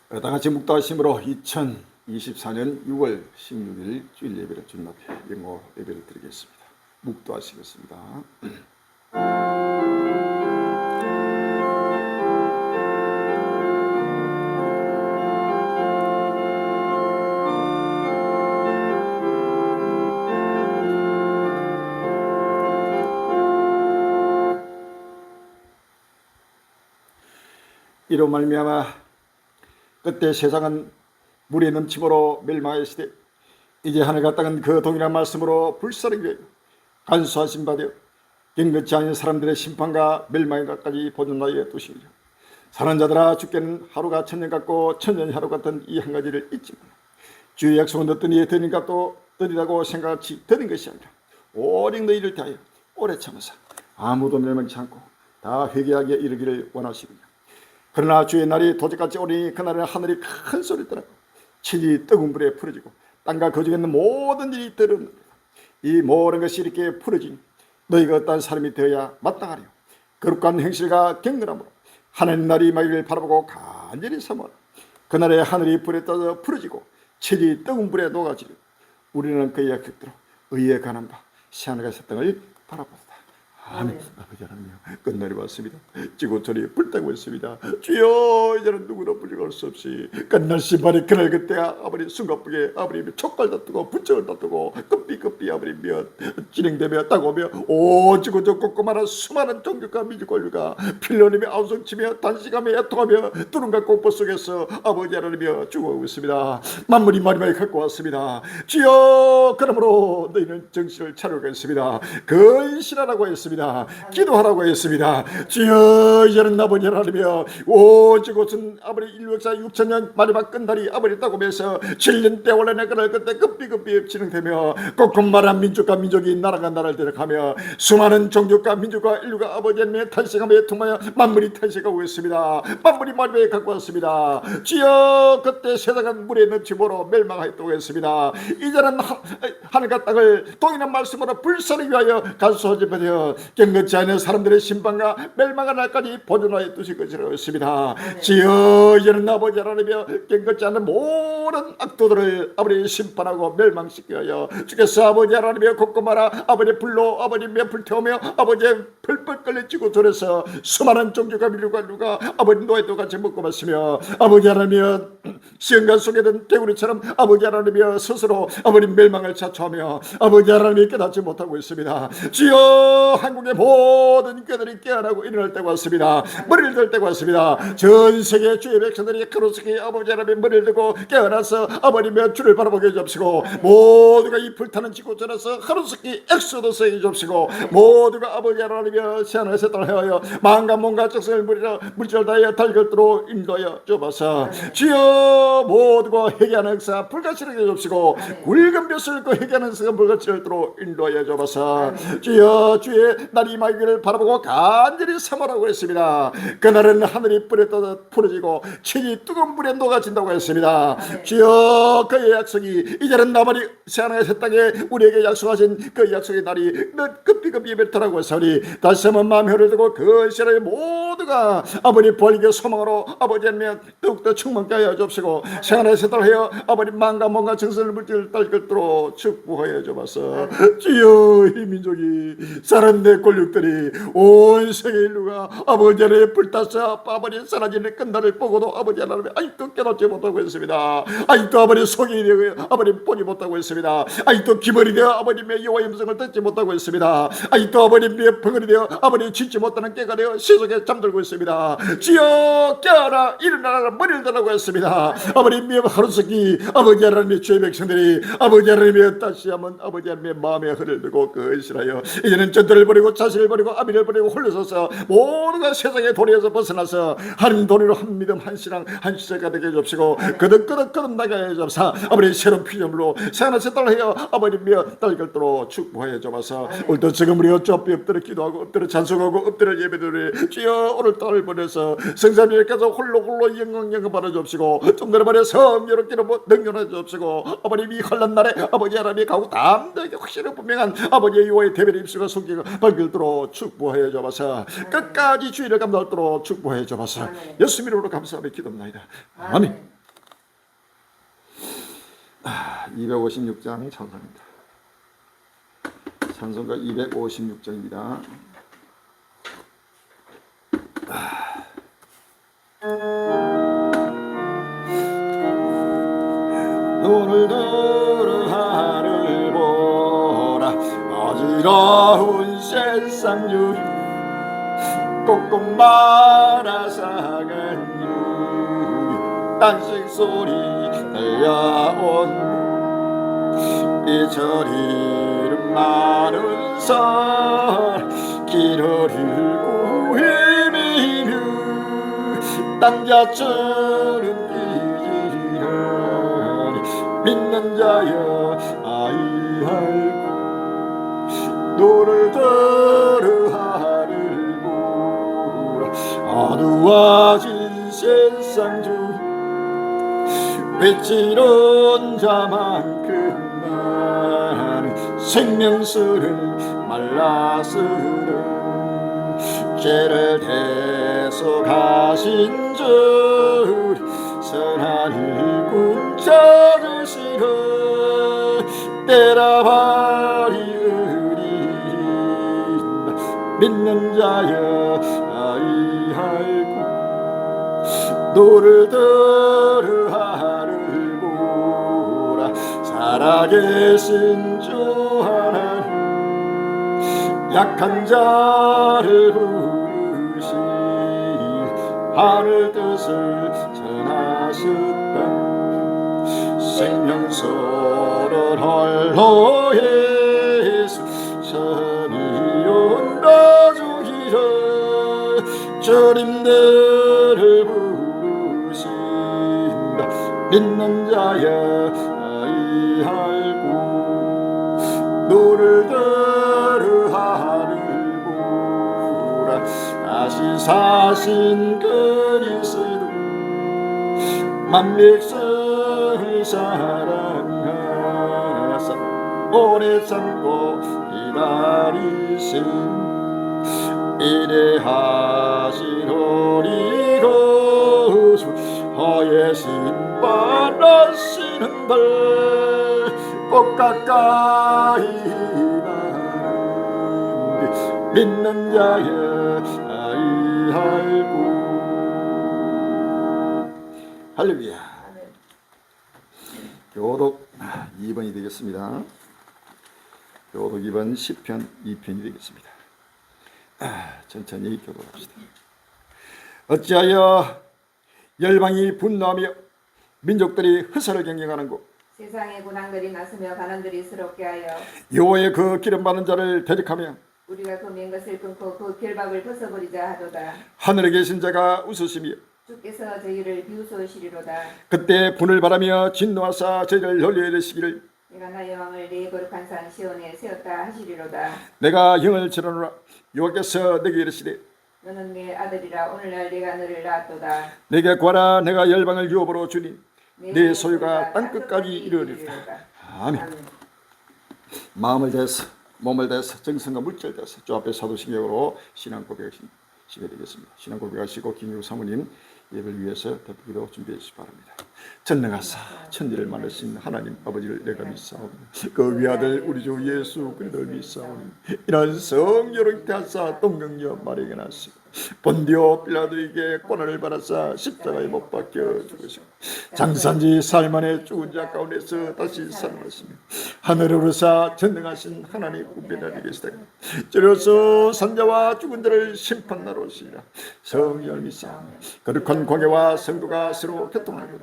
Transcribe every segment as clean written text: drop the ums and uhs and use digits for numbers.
다같이 묵도하심으로 2024년 6월 16일 주일 예배를 주님 앞에 영어 예배를 드리겠습니다. 묵도하시겠습니다. 이로 말미암아 그때 세상은 물의 넘침으로 멸망하시되 이제 하늘과 땅은 그 동일한 말씀으로 불사르기 위하여 간수하신 바 되어 경건치 않은 사람들의 심판과 멸망까지 보존하여 두시니라. 사는 자들아, 주께는 하루가 천년 같고 천년이 하루 같은 이 한 가지를 잊지 마라. 주의 약속은 어떠니 드린 값도 드리라고 생각하지 드린 것이 아니라 오직 너희를 대하여 오래 참으사 아무도 멸망치 않고 다 회개하게 이르기를 원하시느냐. 그러나 주의 날이 도적같이 오리니 그날은 하늘이 큰 소리 떠나고 천이 뜨거운 불에 풀어지고 땅과 그 중에 있는 모든 일이 드러납니다. 이 모든 것이 이렇게 풀어지니 너희가 어떤 사람이 되어야 마땅하리요. 거룩한 행실과 경건함으로 하나님 날이 임하기를 바라보고 간절히 사모하라. 그날에 하늘이 불에 떠서 풀어지고 천이 뜨거운 불에 녹아지리고 우리는 그의 약속대로 의에 관한 바 시하늘과 새 땅을 바라보다. 아멘. 아버지 하나님, 끝날이 왔습니다. 지구촌이 불타고 있습니다. 주여, 이제는 누구도 부족할 수 없이 끝날 심판의 그날 그때야 아버지 숨가쁘게 아버님이 촉발 다투고 부쩍을 다투고 급비급비 아버님이여 진행되며 따고며 오 지구촌 꼼꼼한 수많은 종교과 민족권류가 필로님이 아우성치며 단식하며 애통하며 뚜른과 공포 속에서 아버지 하나님이여 죽어가고 있습니다. 만물이 마지막에 갖고 왔습니다. 주여, 그러므로 너희는 정신을 차려가겠습니다. 근신하라고 했습니다. 기도하라고 했습니다. 주여, 이제는 아버지 하나님이여 오직 곳은 아버지 인류 역사 6천년 마지막 끝날이 아버지 따고면서 7년 때 원래 그날 그때 급비급비 진행되며 꼼꼼한 민족과 민족이 나라가 나라를 데려가며 수많은 종족과 민족과 인류가 아버지 하나님의 탄생하며 통하여 만물이 탄생하고 있습니다. 만물이 마지막에 갖고 왔습니다. 주여, 그때 세상은 물에 넘침으로 멸망하였다고 했습니다. 이제는 하늘과 땅을 동일한 말씀으로 불사르기 위하여 간수하지 마세요. 경건치 않은 사람들의 심판과 멸망의 날까지 보존하여 두실 것이라고 했습니다. 주여, 이제는 아버지 하나님이여 경건치 않은 모든 악도들을 아버지 심판하고 멸망시키게 하여 주께서 아버지 하나님이여 꼼꼼하라 아버지 불로 아버지의 불태우며 아버지의 펄펄 끓여지고 돌에서 수많은 종교가 민족과 누가 아버지 노예도 같이 먹고 마시며 아버지 하나님이여 시험관 속에 든 개구리처럼 아버지 하나님이여 스스로 아버지 멸망을 자초하며 아버지 하나님이 깨닫지 못하고 있습니다. 주여, 한국의 모든 교들이 깨어나고 일어날 때가 왔습니다. 머리를 들 때가 왔습니다. 전 세계 주의 백성들이 크로스키 아버지 하나님의 머리를 들고 깨어나서 아버님의 주를 바라보게 해주옵시고 모두가 이 불타는 지구촌에서 크로스키 엑소더스에 해주옵시고 모두가 아버지 하나님의 시한을 세탁하여 마음과 몸과 적성을 물질을 다하여 달결도로 인도하여 주옵소서. 주여, 모두가 회개하는 역사 불같이 해주옵시고 굵은 벼슬 그 회개하는 역사 불같이 하도록 인도하여 주옵소서. 주여, 주의 날이 임하기를 바라보고 간절히 사모하라고 했습니다. 그날은 하늘이 불에 떠서 풀어지고 천이 뜨거운 불에 녹아진다고 했습니다. 주여, 그의 약속이 이제는 나머지 새하늘의 새 땅에 우리에게 약속하신 그 약속의 날이 급비급비 멸탈하고 했으니 다시 한번 마음에 흐를 두고 그 시간에 모두가 아버지 부활의 소망으로 아버지 하나님 더욱더 충만케 하여 주옵시고 새하늘의 새 땅을 하여 아버지 마음과 몸과 정신을 물질 딸것도록 축복하여 주옵소서. 주여, 이 민족이 사람들의 권력들이 온 세계 인류가 아버지 하나님의 불타서 아버지 사라지는 끝날을 보고도 아버지 하나님의 아직도 깨닫지 못하고 있습니다. 아직도 아버지 속이 되어 아버지 보지 못하고 있습니다. 아직도 기벌이 되어 아버님의 여호와의 음성을 듣지 못하고 있습니다. 아직도 아버님의 벙어리 되어 아버지 짓지 못하는 깨가 되어 세속에 잠들고 있습니다. 주여, 깨어라 일어나라 머리를 들라고 했습니다. 아버님의 하루속이 아버지 하나님의 주의 백성들이 아버지 하나님의 다시 한번 아버지 하나님의 마음에 흐를 두고 그것이라여 이제는 전도를 버리고 자신을 버리고 아비를 버리고 홀려서서 모두가 세상의 도리에서 벗어나서 한 도리로 한 믿음 한 신앙 한 시대가 되게 해주시고 거듭 나게 해주옵사. 아버지 새로운 피조물로 새하늘 새 땅을 해여 아버지며 딸결도로 축복하여 주옵소서. 오늘도 지금 우리 어쩌피 엎드려 기도하고 엎드려 찬송하고 엎드려 예배드리 주여, 오늘 땅을 보내서 성삼위께서 홀로 영광 받아 주옵시고 좀 전에 섬유롭기로 능력해 주옵시고 아버님 이 환난 날에 아버지 하나님이 가고 담대하게 확실히 분명한 아버지의 유호의 대변의 입술과 손길과 발길도록 축복하여 주옵소서. 끝까지 주의를 감당하도록 축복하여 주옵소서. 예수 이름으로 감사하며 기도합니다. 아멘. 256장 찬송입니다. 찬송가 256장입니다. 눈을 들어 하늘 보라 어지러운 세상 유 꼭꼭 말아 상한 유 단식 소리 들려온 이 저리는 마른 산 길을 잃고 헤매며 땅자처럼 길이라니 믿는 자여 아이할고 노를 들어 하늘 보라 어두워진 세상 중 외치는 자만큼 나는 생명수는 말라서는 죄를 대속하신 주 선한 일꾼 찾으시라 때라바리으리다 믿는 자여 아이할고 노를 들어 하늘 보라 살아계신 주 하나님 약한 자를 부르시 하늘 뜻을 전하셨다 생명수를 홀로 예수 선이 온다 주기라 주님들을 부르신다 믿는 자여 아이할고 노를 들어 하늘 보라 다시 사신 그리스도 만백성을 사랑하사 오래 참고 기다리신 이래하시로리 거주 허에 신바라시는 걸 가까이 나는데 믿는 자여 아이할고 할렐루야. 교독 2번이 되겠습니다. 교독 2번 시편 2편이 되겠습니다. 천천히 교독합시다. 어찌하여 열방이 분노하며 민족들이 허사를 경영하는고 세상의 군왕들이 나서며 가난들이 스럽게 하여 여호와의 그 기름 받는 자를 대적하며 우리가 그 맨 것을 끊고 그 결박을 벗어버리자 하도다. 하늘에 계신 자가 웃으시며 주께서 저희를 비웃으시리로다. 그때 분을 바라며 진노하사 저희를 놀려내시기를 내가 나의 왕을 내 거룩한 산 시온에 세웠다 하시리로다. 내가 영을 치르노라 여호와께서 내게 이르시되 너는 내 아들이라 오늘날 내가 너를 낳았도다. 내게 구하라 내가 열방을 유업으로 주니 내 소유가 땅끝까지 이르리로다. 아멘. 마음을 다해서 몸을 다해서 정성과 물질 다해서 주 앞에 사도신경으로 신앙 고백하시게 되겠습니다. 신앙 고백하시고 김유 사모님 예배를 위해서 대표기도 준비해 주시기 바랍니다. 전능하사 천지를 만드신 하나님 아버지를 내가 믿사오니 그 위아들 우리 주 예수 그리스도를 믿사오니 이런 성령을 태하사 동정녀 마리아에게 나시고 본디오 빌라도에게 고난을 받아사 십자가에 못 박혀 죽으시고 장산지 살만에 죽은 자 가운데서 다시 살아나시며 하늘에 오르사 전능하신 하나님 우편에 계시다. 저로서 산자와 죽은 자를 심판하러 오시리라. 성령을 믿사오니 거룩한 공예와 성도가 서로 교통하고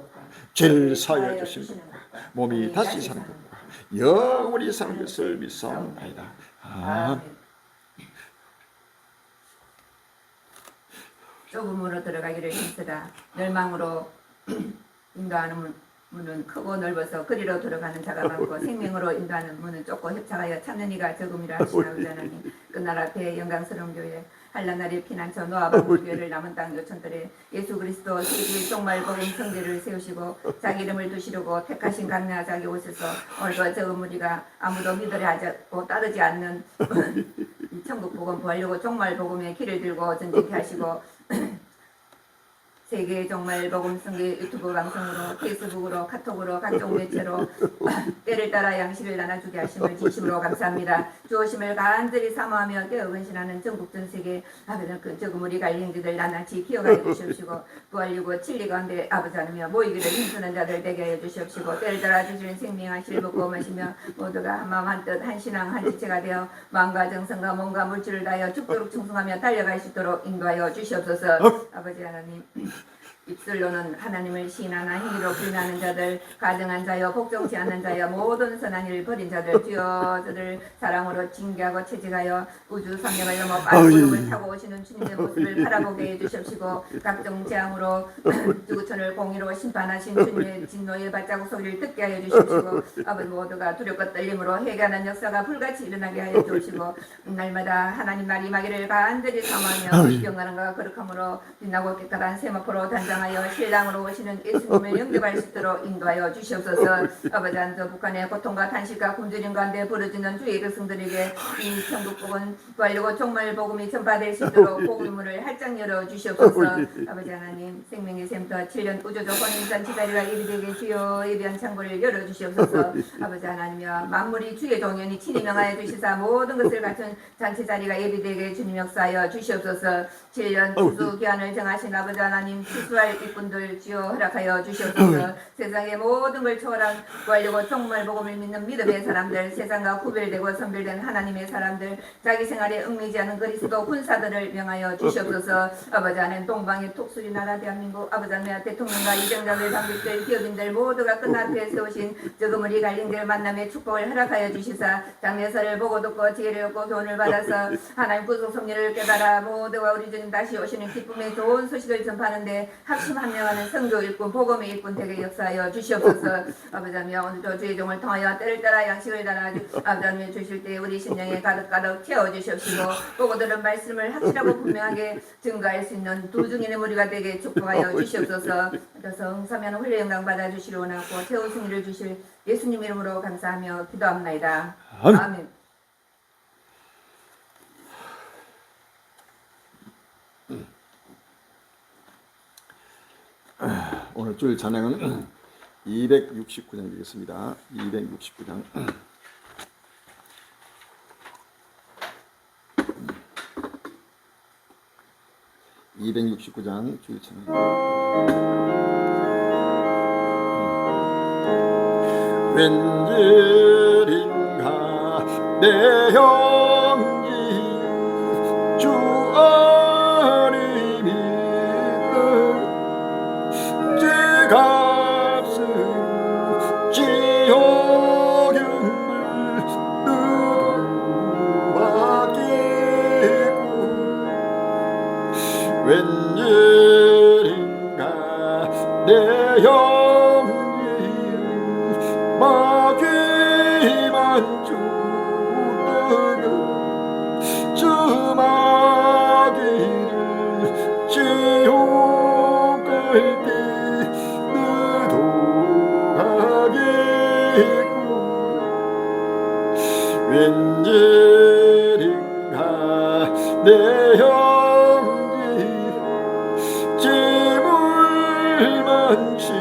죄를 사하여 주신 것과 몸이 다시 사는 것과 영원히 사는 것을 믿사옵나이다. 아멘. 좁은 문으로 들어가기를 힘쓰다. 멸망으로 인도하는 문은 크고 넓어서 그리로 들어가는 자가 많고 생명으로 인도하는 문은 좁고 협착하여 찾는 이가 적음이라 하시나이다. 하나님 그 나라 앞에 영광스러운 교회 한란날의 피난처 노아방구 교회를 남은 땅 요천들에 예수 그리스도 세계 종말 복음 성대를 세우시고 자기 이름을 두시려고 택하신 강나 자기 옷에서 오늘도 적은 무리가 아무도 믿으려 하고 따르지 않는 천국 복음 구하려고 종말 복음의 길을 들고 전쟁케 하시고 세계 정말 복음성계 유튜브 방송으로 페이스북으로 카톡으로 각종 매체로 때를 따라 양식을 나눠주게 하심을 진심으로 감사합니다. 주오심을 간절히 사모하며 깨어 근신하는 전국 전 세계 아버지 그 적음 우리 갈림들을 나날치 기억하여 주시옵시고 부활이고 진리 가운데 아버지 하나며 모이기를 힘쓰는 자들 되게 하여 주시옵시고 때를 따라 주시는 생명하실 먹고 마시며 모두가 한마음 한뜻 한신앙 한지체가 되어 마음과 정성과 몸과 물질을 다하여 죽도록 충성하며 달려갈 수 있도록 인도하여 주시옵소서. 아버지 하나님 입술로는 하나님을 시인하나 행위로 부인하는 자들 가증한 자여 복종치 않는 자여 모든 선한 일을 버린 자들 주여 저들 사랑으로 징계하고 채찍하여 우주 성령을 넘어 빠른 구름을 타고 오시는 주님의 모습을 바라보게 해주십시고 각종 재앙으로 지구촌을 공의로 심판하신 주님의 진노의 발자국 소리를 듣게 하여 주십시고 아버지 모두가 두렵고 떨림으로 회개하는 역사가 불같이 일어나게 하여 주시고 날마다 하나님 말이 임하기를 간절히 사모하며 영광과 거룩함으로 빛나고 깨끗한 세마포로 단장하여 신랑으로 오시는 예수님을 영접할 수 있도록 인도하여 주시옵소서. 아버지 안저 북한의 고통과 탄식과 굶주림 가운데 부르짖는 주의 백성들에게 이 천국복은 완료고 정말 복음이 전파될 수 있도록 복음문을 활짝 열어 주시옵소서. 아버지 하나님 생명의 샘터 7년 우주적 혼인잔치 자리가 예비되게 주여 예비한 창고를 열어 주시옵소서. 아버지 하나님이여 만물이 주의 종연히 친히 명하여 주시사 모든 것을 갖춘 잔치 자리가 예비되게 주님 역사하여 주시옵소서. 7년 추수 기한을 정하신 아버지 하나님 추수할 일꾼들 주여 허락하여 주시옵소서. 세상의 모든 걸 초월한 완료고 정말 복음을 믿는 믿음의 사람들 세상과 구별되고 선별된 하나님의 사람들 자기 생활에 얽매이지 않은 그리스도 군사들을 명하여 주시옵소서. 아버지 하나님 동방의 톡수리 나라 대한민국 아버지 하나님 대통령과 이정자들 당국들 기업인들 모두가 끝앞에 세우신 저금우리 갈림들 만남의 축복을 허락하여 주시사 장례설을 보고 듣고 지혜를 얻고 교훈을 받아서 하나님 구속 섭리를 깨달아 모두가 우리 주님 다시 오시는 기쁨의 좋은 소식을 전파하는데 합심 합력하는 성도 일꾼 복음의 일꾼 되게 역사하여 주시옵소서. 아버지 하나님 오늘도 주의 종을 통하여 때를 따라 양식을 달아 아버지 하나님 주실 때 우리 심령에 가득가득 채워 주시옵시고 보고 들은 말씀을 확실하고 분명하게 증거할 수 있는 두 증인의 무리가 되게 축복하여 주시옵소서. 그래서 응사면 홀려 영광 받아 주시려 원하고 최후 승리를 주실 예수님 이름으로 감사하며 기도합나이다. 아멘. 오늘 주일 찬양은 269장 되겠습니다. 269장. 주일 찬양. 웬일인가 내 형님 주 어림이 값은 지옥을 누르하겠고 웬일인가 내 형님 마귀만 죽으며 주마귀를 지옥을 웬일인가 내 형님 짐을만 지으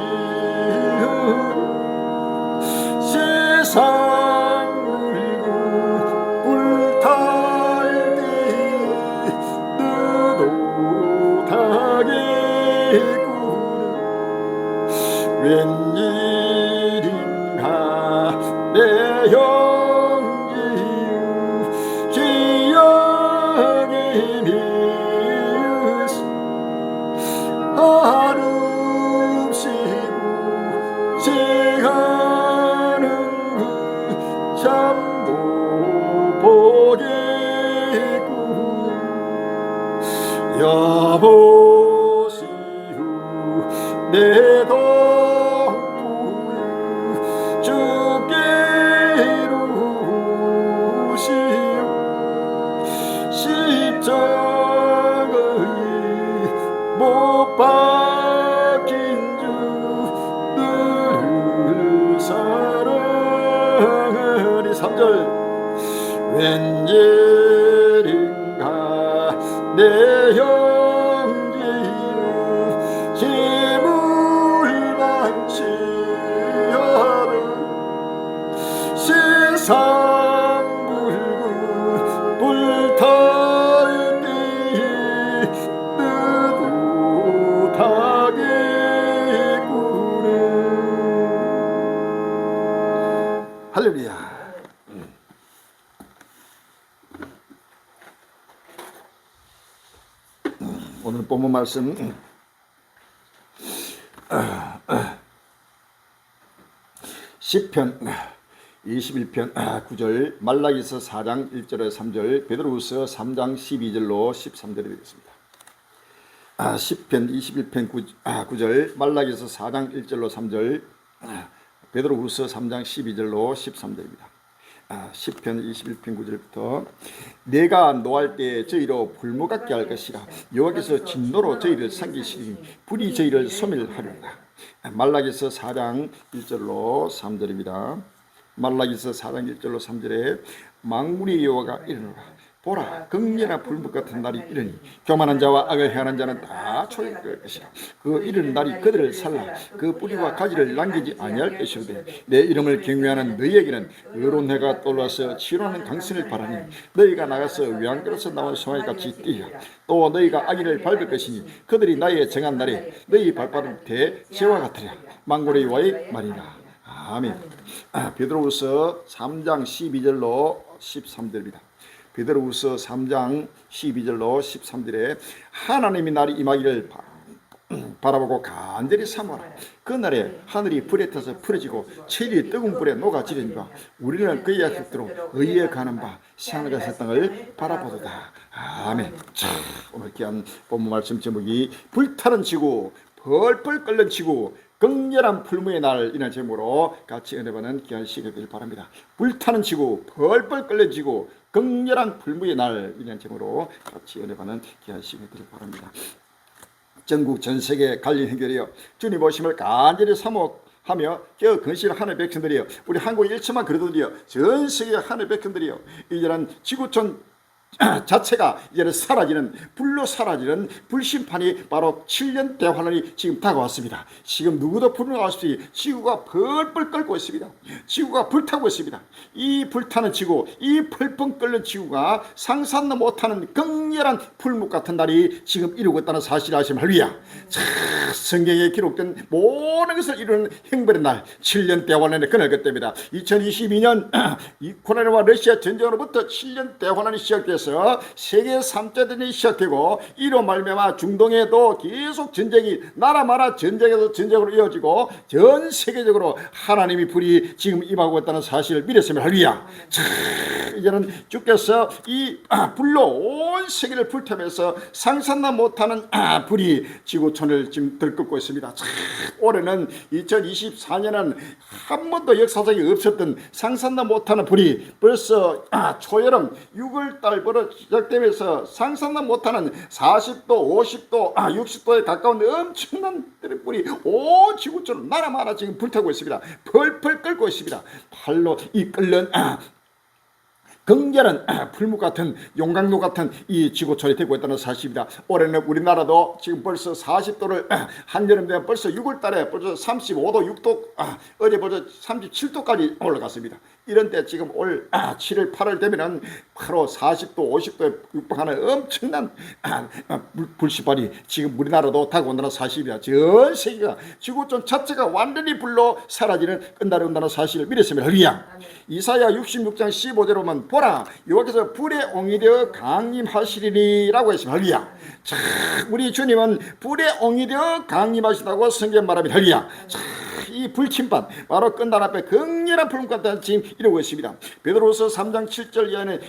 세상 울고 불탈 때 느긋하겠구나 웬일인가 내 형님 기억이 미으시 하루 쉬고 시간은 잠도 보겠고 여보시오 내 동부유 주께로 오시오 십자가에 못 박힌 주 너를 사랑하리 3절 웬일인가 내 형제여 할렐루야. 오늘 본문 말씀 시편 21편 9절, 말라기서 4장 1절에 3절, 베드로후서 3장 12절로 13절이 되겠습니다. 시편 21편 9절, 말라기서 4장 1절로 3절, 베드로후서 3장 12절로 13절입니다. 시편 21편 9절부터 내가 노할 때 저희로 불모 같게 할 것이라. 여호와께서 진노로 저희를 삼키시리니 불이 저희를 소멸하리로다. 말라기서 4장 1절로 3절입니다. 말라기서 4장 1절로 3절에 만군의 여호와가 이르노라. 보라, 극렬한 불꽃 같은 날이 이르니 교만한 자와 악을 행하는 자는 다 초월할 것이라. 그 이르는 날이 그들을 살라 그 뿌리와 가지를 남기지 아니할 것이로되 내 이름을 경외하는 너희에게는 의로운 해가 떠올라서 치료하는 강선을 바라니 너희가 나가서 외양간에서 나온 소나기같이 뛰라. 또 너희가 악인을 밟을 것이니 그들이 나의 정한 날에 너희 발바닥 대제와 같으리라. 만군의 여호와의 말이라. 아멘. 베드로후서 3장 12절로 13절입니다. 베드로후서 3장 12절로 13절에 하나님이 날이 임하기를 바라보고 간절히 사모하라. 그날에 하늘이 불에 타서 풀어지고 체리 뜨거운 불에 녹아지리니까 우리는 그의 약속대로 의에 가는 바 시하늘과 땅을 바라보도다. 아멘. 자, 오늘 귀한 본문 말씀 제목이 불타는 지구, 펄펄 끓는 지구, 극렬한 풀무의 날, 이런 제목으로 같이 은혜받는 귀한 시간 되길 바랍니다. 불타는 지구, 펄펄 끓는 지구, 극렬한 풀무의 날, 이런 제목으로 같이 은혜받는 귀한 시간 되길 바랍니다. 전국 전 세계 갈린 행결이여 주님 오심을 간절히 사모하며 그 근실한 하늘 백성들이여, 우리 한국 일천만 그리도들이여, 전 세계 하늘 백성들이여, 이제는 지구촌 자체가 이제는 사라지는, 불로 사라지는 불심판이 바로 7년 대환란이 지금 다가왔습니다. 지금 누구도 불명할 수 없이 지구가 펄펄 끓고 있습니다. 지구가 불타고 있습니다. 이 불타는 지구, 이 펄펄 끓는 지구가 상상도 못하는 극렬한 풀목 같은 날이 지금 이루고 있다는 사실을 아시면 할렐루야. 성경에 기록된 모든 것을 이루는 행벌의 날, 7년 대환란의 그날 그때입니다. 2022년 이 코로나와 러시아 전쟁으로부터 7년 대환란이 시작돼서 세계 3대전이 시작되고, 이로 말미암아 중동에도 계속 전쟁이, 나라마다 전쟁에서 전쟁으로 이어지고 전 세계적으로 하나님이 불이 지금 임하고 있다는 사실을 믿었으면 할렐루야. 이제는 주께서 이 불로 온 세계를 불태우면서 상상도 못하는 불이 지구촌을 지금 들끓고 있습니다. 올해는 2024년은 한 번도 역사적이 없었던 상상도 못하는 불이 벌써 초여름 6월달부터 시작되면서 상상도 못하는 40도, 50도, 60도에 가까운 엄청난 불이 온 지구촌을 나라마다 지금 불타고 있습니다. 펄펄 끓고 있습니다. 팔로 이 끓는 극렬한 풀목 같은, 용광로 같은 이 지구촌이 되고 있다는 사실입니다. 올해는 우리나라도 지금 벌써 40도를, 한여름 되면 벌써 6월 달에 벌써 35도, 6도, 어제 벌써 37도까지 올라갔습니다. 이런 때 지금 올 7월, 8월 되면은 바로 40도, 50도에 육박하는 엄청난 불씨발이 지금 우리나라도 다가온다는 사실입니다. 전 세계가, 지구촌 자체가 완전히 불로 사라지는 끝날이 온다는 사실을 믿었으면 할렐루야. 이사야 66장 15절에 보면 보라, 여호와께서 불에 옹이되어 강림하시리니라고 했습니다. 할렐루야. 자, 우리 주님은 불에 옹이되어 강림하시다고 성경 말합니다. 할렐루야. 자, 이 불침반, 바로 끝날 앞에 극렬한 불꽃같은 지금 이루고 있습니다. 베드로후서 3장 7절 이하에는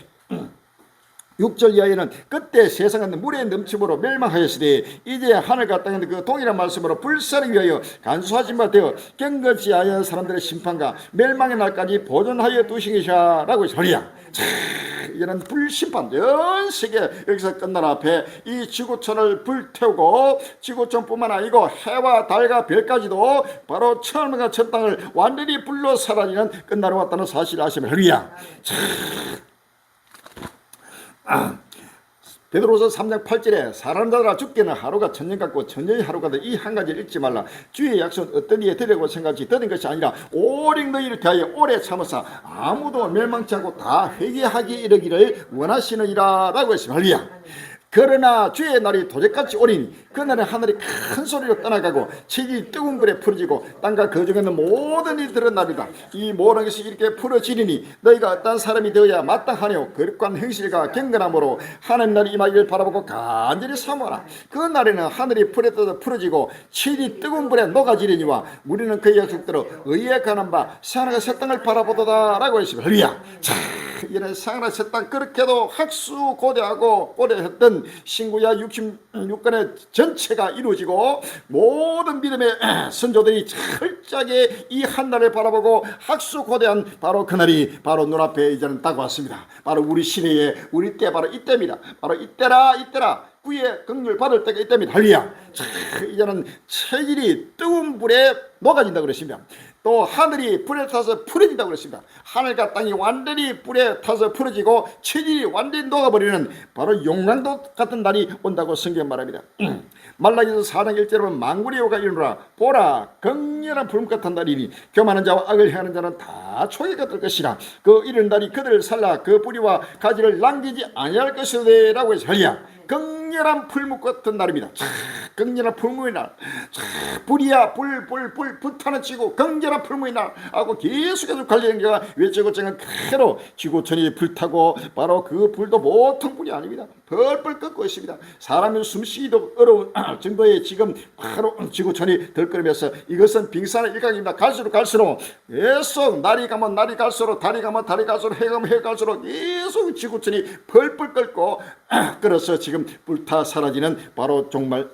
6절 이하에는 그때 세상은 물의 넘침으로 멸망하였으되 이제 하늘과 땅은 그 동일한 말씀으로 불사르기 위하여 간수하신 바 되어 경건치 아니한 사람들의 심판과 멸망의 날까지 보존하여 두신 것이라고 했습니다. 이제는 불심판, 전 세계 여기서 끝날 앞에 이 지구촌을 불태우고, 지구촌뿐만 아니고 해와 달과 별까지도 바로 천하가 천 땅을 완전히 불로 사라지는 끝날이 왔다는 사실을 아시면 할렐루야. 베드로서 3장 8절에 사람들아 죽게는 하루가 천년 같고 천년이 하루가 돼, 이 한 가지를 잊지 말라. 주의 약속은 어떤 이에 되려고 생각지 더딘 것이 아니라 오직 너희를 대하여 오래 참으사 아무도 멸망치 않고 다 회개하기 이르기를 원하시느니라 라고 했습니다. 할렐루야. 그러나 주의 날이 도적같이 오리니 그날에 하늘이 큰 소리로 떠나가고 책이 뜨거운 불에 풀어지고 땅과 그 중에 있는 모든 일이 드러나리다. 이 모든 것이 이렇게 풀어지리니 너희가 어떤 사람이 되어야 마땅하뇨. 거룩한 행실과 경건함으로 하나님 날이 임하기를 바라보고 간절히 사모하라. 그 날에는 하늘이 불에 떠서 풀어지고 칠이 뜨거운 불에 녹아지리니와 우리는 그의 약속대로 의에 관한 바 새하늘과 새 땅을 바라보도다 라고 했습니다. 할렐루야. 자, 이런 새하늘과 새 땅 그렇게도 학수고대하고 고대했던 신구약 66권의 전체가 이루어지고 모든 믿음의 선조들이 철저하게 이 한날을 바라보고 학수고대한 바로 그날이 바로 눈앞에 이제는 다가왔습니다. 바로 우리 시대에 우리 때 바로 이때입니다. 바로 이때라 구의 긍휼 받을 때가 이때입니다. 할렐루야. 이제는 체질이 뜨거운 불에 녹아진다 그랬습니다. 또 하늘이 불에 타서 풀어진다고 그랬습니다. 하늘과 땅이 완전히 불에 타서 풀어지고 체질이 완전히 녹아버리는 바로 용광도 같은 날이 온다고 성경 말합니다. 말라기서 4장 1절에 보면 만군의 여호와가 이르노라 보라 극렬한 불꽃 같은 날이니 교만한 자와 악을 행하는 자는 다 초기가 될 것이라 그 이른 날이 그들을 살라 그 뿌리와 가지를 남기지 아니할 것이라고 해서 할렐루야. 극렬한 풀무 같은 날입니다. 극렬한 풀무의 날. 불이야 불타는 지구 극렬한 풀무의 날 하고 계속해서 관리하는 게가 외치고 정한 그대로 지구촌이 불타고 바로 그 불도 보통 불이 아닙니다. 펄펄 끓고 있습니다. 사람이 숨쉬기도 어려운 정도의 지금 바로 지구촌이 덜끓으면서 이것은 빙산의 일각입니다. 갈수록 계속 날이 가면 날이 갈수록 달이 가면 달이 갈수록 해가 가면 해 갈수록 계속 지구촌이 펄펄 끓고 그래서 지금 불타 사라지는 바로 정말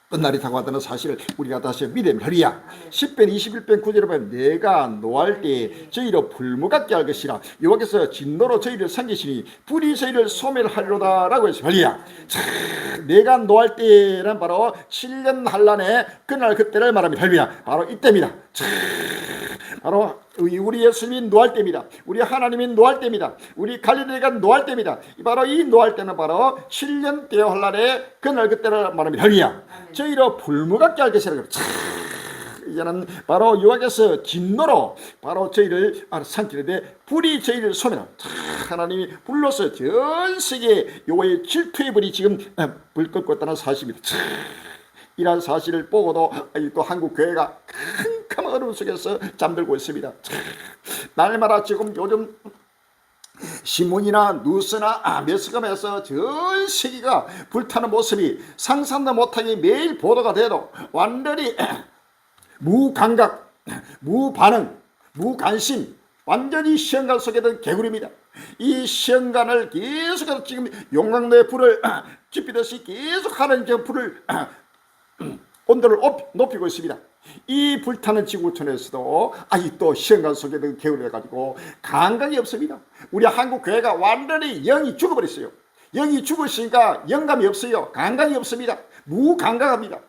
끝날이 다가왔다는 사실을 우리가 다시 믿음이 할렐루야. 10편 21편 9절에 보면 내가 노할 때에 저희로 불무 같게 할 것이라 여호와께서 진노로 저희를 삼키시니 불이 저희를 소멸하리로다 라고 했어요. 할렐루야. 내가 노할 때는 바로 7년 한란의 그날 그때를 말합니다. 할렐루야. 바로 이때입니다. 바로 우리 예수님이 노할 때입니다. 우리 하나님이 노할 때입니다. 우리 갈릴리가 노할 때입니다. 바로 이 노할 때는 바로 7년 대환란의 그날 그때를 말합니다. 할렐루야. 저희로 불무같게 할 것이라고. 이제는 바로 여호와께서 진노로 바로 저희를 삼키는데 불이 저희를 소멸하고 하나님이 불로서 전 세계 여호와의 질투의 불이 지금 불 끓고 있다는 사실입니다. 이러한 사실을 보고도 또 한국 교회가 캄캄한 어려움 속에서 잠들고 있습니다. 날마다 지금 요즘 신문이나 뉴스나 매스컴에서 전 세계가 불타는 모습이 상상도 못하게 매일 보도가 돼도 완전히 무감각, 무반응, 무관심 완전히 시험관 속에 든 개구리입니다. 이 시험관을 계속해서 지금 용광로의 불을 지피듯이 계속 하는 불을 온도를 높이고 있습니다. 이 불타는 지구촌에서도 아직도 시험관 속에 든 개울을 가지고 감각이 없습니다. 우리 한국 교회가 완전히 영이 죽어버렸어요. 영이 죽으시니까 영감이 없어요. 감각이 없습니다. 무감각합니다.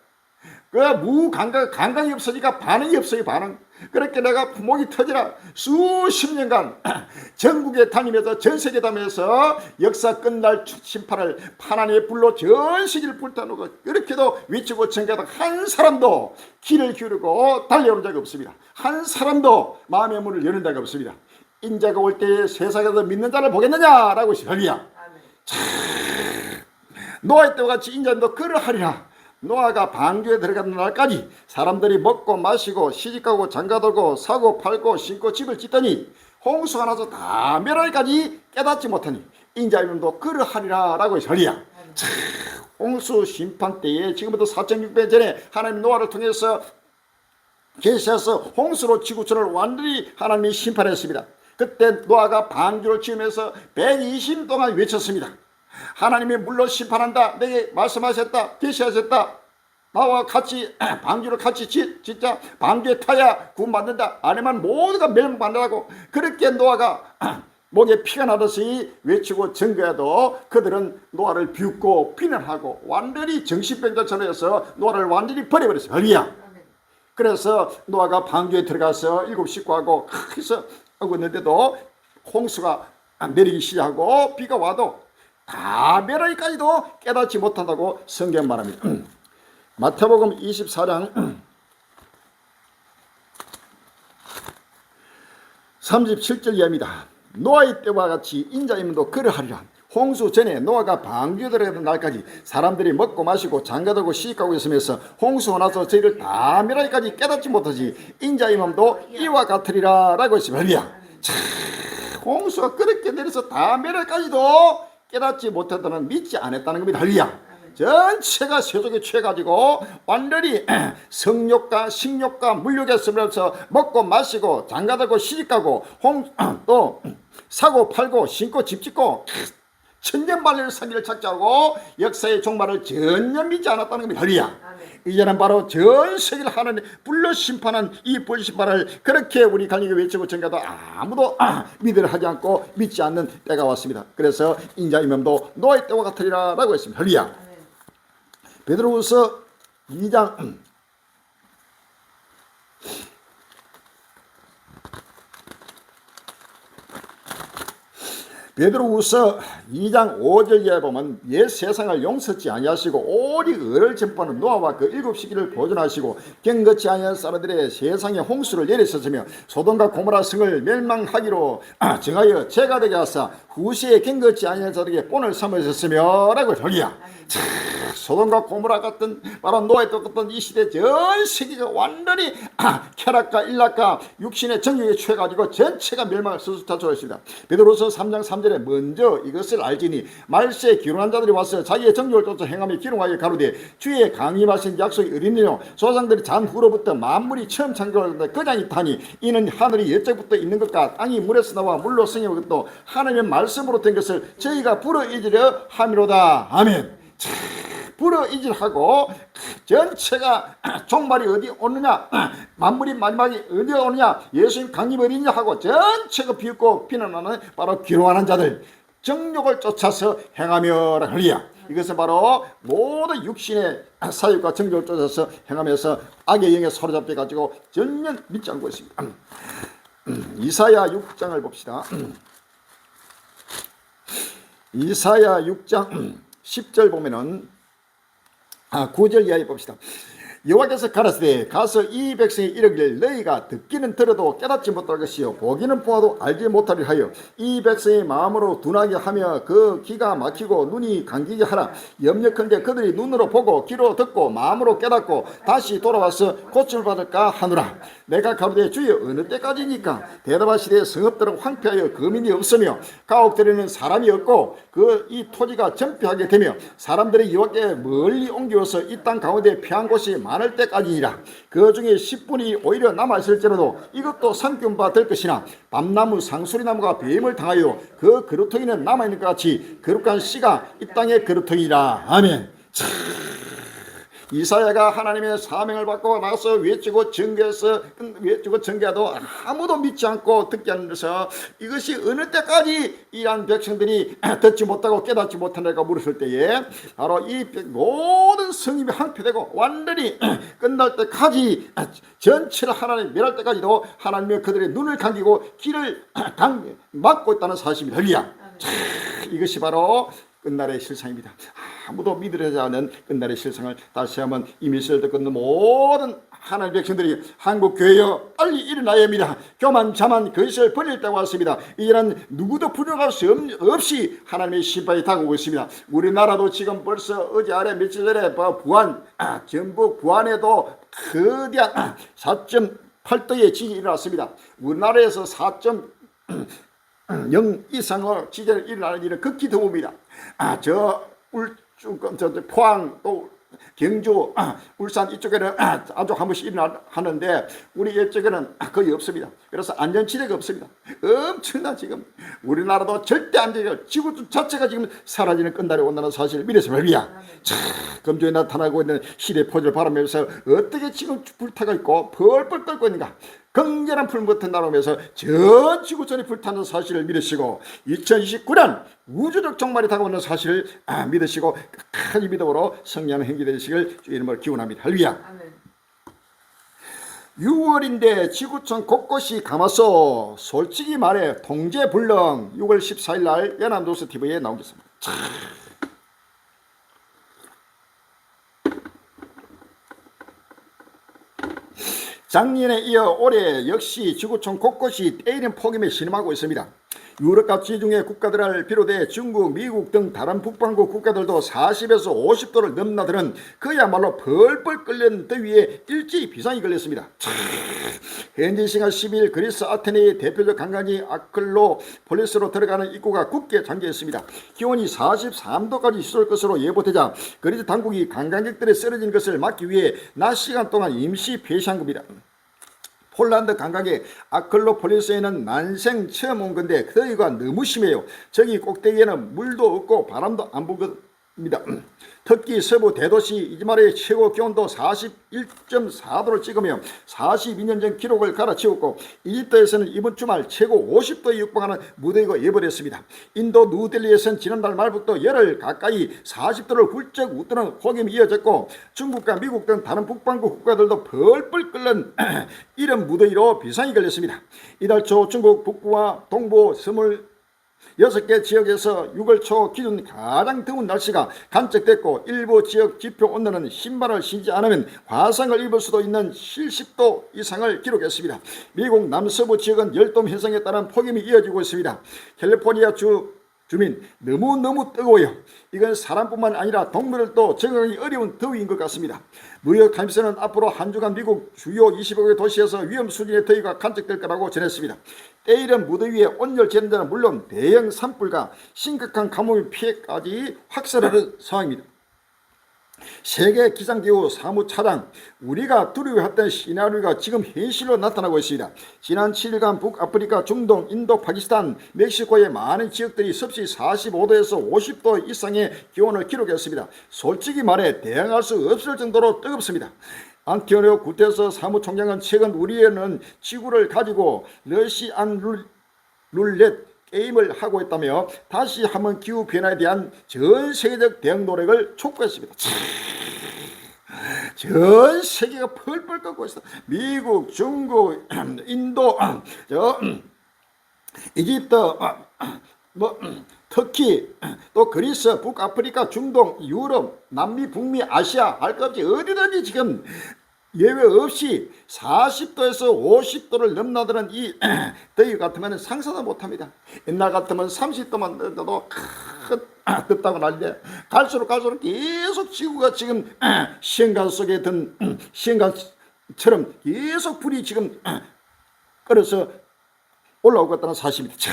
감각이 없으니까 반응이 없어요. 반응. 그렇게 내가 목이 터지라 수십 년간 전국에 다니면서 전 세계 다니면서 역사 끝날 심판을 하나님의 불로 전 세계를 불타놓고 그렇게도 외치고 전가도 한 사람도 귀를 기울이고 달려오는 적이 없습니다. 한 사람도 마음의 문을 여는 적이 없습니다. 인자가 올 때 세상에서 믿는 자를 보겠느냐라고 할렐루야. 노아의 때와 같이 인자도 그러하리라. 노아가 방주에 들어가는 날까지 사람들이 먹고 마시고 시집가고 장가들고 사고 팔고 신고 집을 짓더니 홍수가 나서 다 멸하기까지 깨닫지 못하니 인자이름도 그러하리라 라고 할렐루야. 홍수 심판 때에 지금부터 4,600년 전에 하나님 노아를 통해서 계시해서 홍수로 지구촌을 완전히 하나님이 심판했습니다. 그때 노아가 방주를 지으면서 120년 동안 외쳤습니다. 하나님이 물로 심판한다. 내게 말씀하셨다. 계시하셨다. 나와 같이 방주를 같이 짓자. 방주에 타야 구원받는다. 아니면 모두가 멸망받는다고 그렇게 노아가 목에 피가 나듯이 외치고 증거해도 그들은 노아를 비웃고 비난하고 완전히 정신병자처럼 해서 노아를 완전히 버려버렸어요. 할렐루야. 그래서 노아가 방주에 들어가서 7 식구하고 해서 하고 있는데도 홍수가 내리기 시작하고 비가 와도 다 멸하기까지도 깨닫지 못한다고 성경 말합니다. 마태복음 24장 37절 이하입니다. 노아의 때와 같이 인자임도 그러하리라. 홍수 전에 노아가 방주에 들어가던 날까지 사람들이 먹고 마시고 장가들고 시집가고 있으면서 홍수가 나서 저희를 다 멸하기까지 깨닫지 못하지 인자의 몸도 이와 같으리라 라고 했습니다. 할렐루야. 홍수가 그렇게 내려서 다 멸하기까지도 깨닫지 못했다는, 믿지 않았다는 겁니다. 할렐루야. 전체가 세속에 취해가지고 완전히 성욕과 식욕과 물욕에 쓰면서 먹고 마시고 장가들고 시집가고 또 사고 팔고 신고 집 짓고 천년만년의 성기를 착취하고 역사의 종말을 전혀 믿지 않았다는 겁니다. 할렐루야. 이제는 바로 전 세계를 하나님 불러 심판한 이 불심판을 그렇게 우리 갈리게 외치고 전가도 아무도 믿으려 하지 않고 믿지 않는 때가 왔습니다. 그래서 인자 이명도 노아의 때와 같으리라 라고 했습니다. 할렐루야. 베드로후서 2장 베드로후서 2장 5절 이하에 보면 옛 세상을 용서치 아니하시고 오직 의를 전파하는 노아와 그 7시기를 보존하시고 경거치 아니한 사람들의 세상에 홍수를 내리셨으며 소돔과 고모라 성을 멸망하기로 정하여 죄가 되게 하사 후세에 경거치 아니한 자들에게 본을 삼으셨으며 라고 할렐루야. 소돔과 고모라 같은 바로 노아의 똑같은 이 시대 전 세계가 완전히 쾌락과 일락과 육신의 정욕에 취해가지고 전체가 멸망을 수수타초로 했습니다. 베드로서 3장 3절에 먼저 이것을 알지니 말세에 기록한 자들이 와서 자기의 정욕을 쫓아 행함에 기록하여 가로되 주의 강림하신 약속이 어린이요 조상들이 잔 후로부터 만물이 처음 창조하였는데 그냥 있다니 이는 하늘이 옛적부터 있는 것과 땅이 물에서 나와 물로 성인 것도 하나님의 말씀으로 된 것을 저희가 불어이지려 함이로다. 아멘. 불어이질하고 전체가 종말이 어디 오느냐, 만물이 마지막이 어디 오느냐, 예수님 강림 어디냐 하고 전체가 비웃고 비난하는 바로 기록하는 자들, 정욕을 쫓아서 행하며 할렐루야. 이것은 바로 모든 육신의 사욕과 정욕을 쫓아서 행하면서 악의 영에 사로잡혀 가지고 전혀 믿지 않고 있습니다. 이사야 6장을 봅시다. 이사야 6장 10절 보면은 9절 이하에 봅시다. 여호와께서 가라사대 가서 이 백성이 이르기를 너희가 듣기는 들어도 깨닫지 못할 것이요 보기는 보아도 알지 못하리라 하여 이 백성의 마음으로 둔하게 하며 그 귀가 막히고 눈이 감기게 하라. 염려컨대 그들이 눈으로 보고 귀로 듣고 마음으로 깨닫고 다시 돌아와서 고침을 받을까 하노라. 내가 가로되 주여 어느 때까지니까? 대답하시되 성읍들은 황폐하여 거민이 없으며 가옥들에는 사람이 없고 그 이 토지가 전폐하게 되며 사람들이 여호와께 멀리 옮겨서 이 땅 가운데 피한 곳이 많을 때까지니라. 그 중에 10분이 오히려 남아있을지라도 이것도 상균 바 될 것이나 밤나무 상수리나무가 뱀을 당하여 그 그루터기는 남아있는 것 같이 거룩한 씨가 이 땅의 그루터기라. 아멘. 이사야가 하나님의 사명을 받고 나서 외치고 전개해도 아무도 믿지 않고 듣지 않으면서 이것이 어느 때까지 이란 백성들이 듣지 못하고 깨닫지 못한다고 물었을 때에 바로 이 모든 성임이 항폐되고 완전히 끝날 때까지 전체를 하나님 멸할 때까지도 하나님의 그들의 눈을 감기고 귀를 막고 있다는 사실입니다. 할렐루야. 이것이 바로 끝날의 실상입니다. 아무도 믿으려지 않는 끝날의 실상을 다시 한번 이 메시지를 듣고 있는 모든 하나님의 백성들이 한국 교회여 빨리 일어나야 합니다. 교만 자만 거짓을 버릴 때가 왔습니다. 이제는 누구도 불효할 수 없이 하나님의 심판이 다가오고 있습니다. 우리나라도 지금 벌써 어제 아래 며칠 전에 부안 전북 부안에도 거대한 4.8도의 지진이 일어났습니다. 우리나라에서 4.0 이상으로 지진이 일어나는 일은 극히 드뭅니다. 포항 또 경주, 울산 이쪽에는 아주 한 번씩 일어나는데 우리 이쪽에는 거의 없습니다. 그래서 안전지대가 없습니다. 엄청난 지금 우리나라도 절대 안전지대 지구 자체가 지금 사라지는 끝날이 온다는 사실을 믿어서 말이야. 금주에 나타나고 있는 시대 포즈를 바라면서 어떻게 지금 불타고 있고 펄펄 떨고 있는가. 긍정한 풀부터 나오면서 전 지구촌이 불타는 사실을 믿으시고 2029년 우주적 종말이 다가오는 사실을 믿으시고 끝까지 믿음으로 성령 행기 되시길 주의 이름으로 기원합니다. 할렐루야. 6월인데 지구촌 곳곳이 감아서 솔직히 말해 통제불능 6월 14일 날 연합뉴스 TV에 나오겠습니다. 작년에 이어 올해 역시 지구촌 곳곳이 때이른 폭염에 신음하고 있습니다. 유럽과 지중해 국가들을 비롯해 중국, 미국 등 다른 북반구 국가들도 40에서 50도를 넘나드는 그야말로 벌벌 끓는 더위에 일제히 비상이 걸렸습니다. 현지 시간 12일 그리스 아테네의 대표적 관광지 아크로폴리스로 들어가는 입구가 굳게 잠겨있습니다. 기온이 43도까지 치솟을 것으로 예보되자 그리스 당국이 관광객들의 쓰러진 것을 막기 위해 낮 시간 동안 임시 폐쇄한 겁니다. 폴란드 관광객 아크로폴리스에는 난생 처음 온 건데 더위가 너무 심해요. 저기 꼭대기에는 물도 없고 바람도 안 불겁니다. 터키 서부 대도시 이즈말의 최고 기온도 41.4도를 찍으며 42년 전 기록을 갈아치웠고 이집트에서는 이번 주말 최고 50도에 육박하는 무더위가 예보됐습니다. 인도 누델리에서는 지난달 말부터 열흘 가까이 40도를 훌쩍 웃도는 폭염이 이어졌고 중국과 미국 등 다른 북반구 국가들도 벌벌 끓는 이런 무더위로 비상이 걸렸습니다. 이달 초 중국 북부와 동부 26개 지역에서 6월 초 기준 가장 더운 날씨가 관측됐고 일부 지역 지표 온도는 신발을 신지 않으면 화상을 입을 수도 있는 70도 이상을 기록했습니다. 미국 남서부 지역은 열돔 현상에 따른 폭염이 이어지고 있습니다. 캘리포니아 주민 너무너무 뜨거워요. 이건 사람뿐만 아니라 동물들도 적응하기 어려운 더위인 것 같습니다. 뉴욕타임스는 앞으로 한 주간 미국 주요 25개 도시에서 위험 수준의 더위가 관측될 거라고 전했습니다. 때이른 무더위에 온열 재난자는 물론 대형 산불과 심각한 가뭄 피해까지 확산하는 상황입니다. 세계 기상기후 사무차장 우리가 두려워했던 시나리오가 지금 현실로 나타나고 있습니다. 지난 7일간 북아프리카, 중동, 인도, 파키스탄, 멕시코의 많은 지역들이 섭씨 45도에서 50도 이상의 기온을 기록했습니다. 솔직히 말해 대응할 수 없을 정도로 뜨겁습니다. 안토니오 구테스 사무총장은 최근 우리는 지구를 가지고 러시안 룰렛 게임을 하고 있다며 다시 한번 기후변화에 대한 전 세계적 대응 노력을 촉구했습니다. 전 세계가 펄펄 끓고 있어. 미국, 중국, 인도, 이집트, 터키, 또 그리스, 북아프리카, 중동, 유럽, 남미, 북미, 아시아 할 것 없이 어디든지 지금 예외 없이 40도에서 50도를 넘나드는 이 더위 같으면 상상도 못합니다. 옛날 같으면 30도만 돼도 덥다고 난리인데 갈수록 계속 지구가 지금 시험관 속에 든 시험관처럼 계속 불이 지금 끓어서 올라오고 있다는 사실입니다.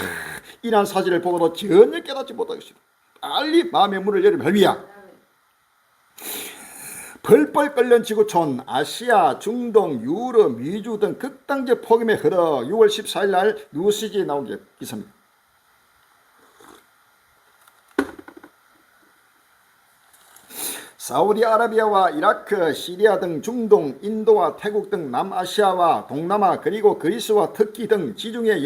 이러한 사실을 보고도 전혀 깨닫지 못하겠습니다. 빨리 마음의 문을 열면 할미야. 벌벌 끓는 지구촌 아시아, 중동, 유럽, 미주 등 극단적 폭염에 흐러 6월 14일 날 뉴스지에 나온 기사입니다. 사우디아라비아와 이라크, 시리아 등 중동, 인도와 태국 등 남아시아와 동남아 그리고 그리스와 터키 등 지중해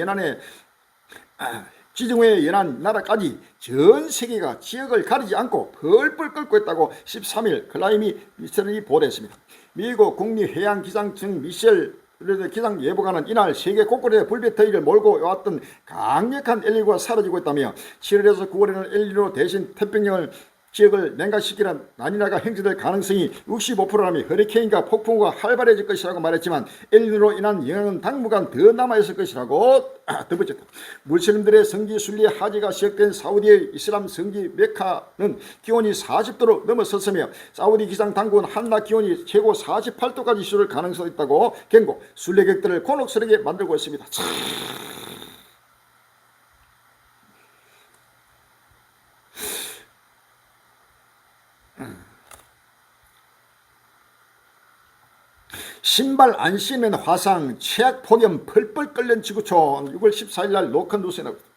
연안 나라까지 전 세계가 지역을 가리지 않고 펄펄 끓고 있다고 13일 클라이밋이 보도했습니다. 미국 국립해양기상청 미셸 기상예보관은 이날 세계 곳곳에 불볕더위를 몰고 왔던 강력한 엘니뇨가 사라지고 있다며 7월에서 9월에는 엘니뇨 대신 태평양을 지역을 냉각시키는 라니나가 형성될 가능성이 65%라며 허리케인과 폭풍우가 활발해질 것이라고 말했지만 엘니뇨로 인한 영향은 당분간 더 남아있을 것이라고 덧붙였다. 무슬림들의 성지 순례 하지가 시작된 사우디의 이슬람 성지 메카는 기온이 40도로 넘어섰으며 사우디 기상당국은 한낮 기온이 최고 48도까지 치솟을 가능성이 있다고 경고, 순례객들을 곤혹스럽게 만들고 있습니다. 신발 안 신으면 화상, 최악 폭염, 펄펄 끓는 지구촌 6월 14일 날 로컬 뉴스에 나옵니다.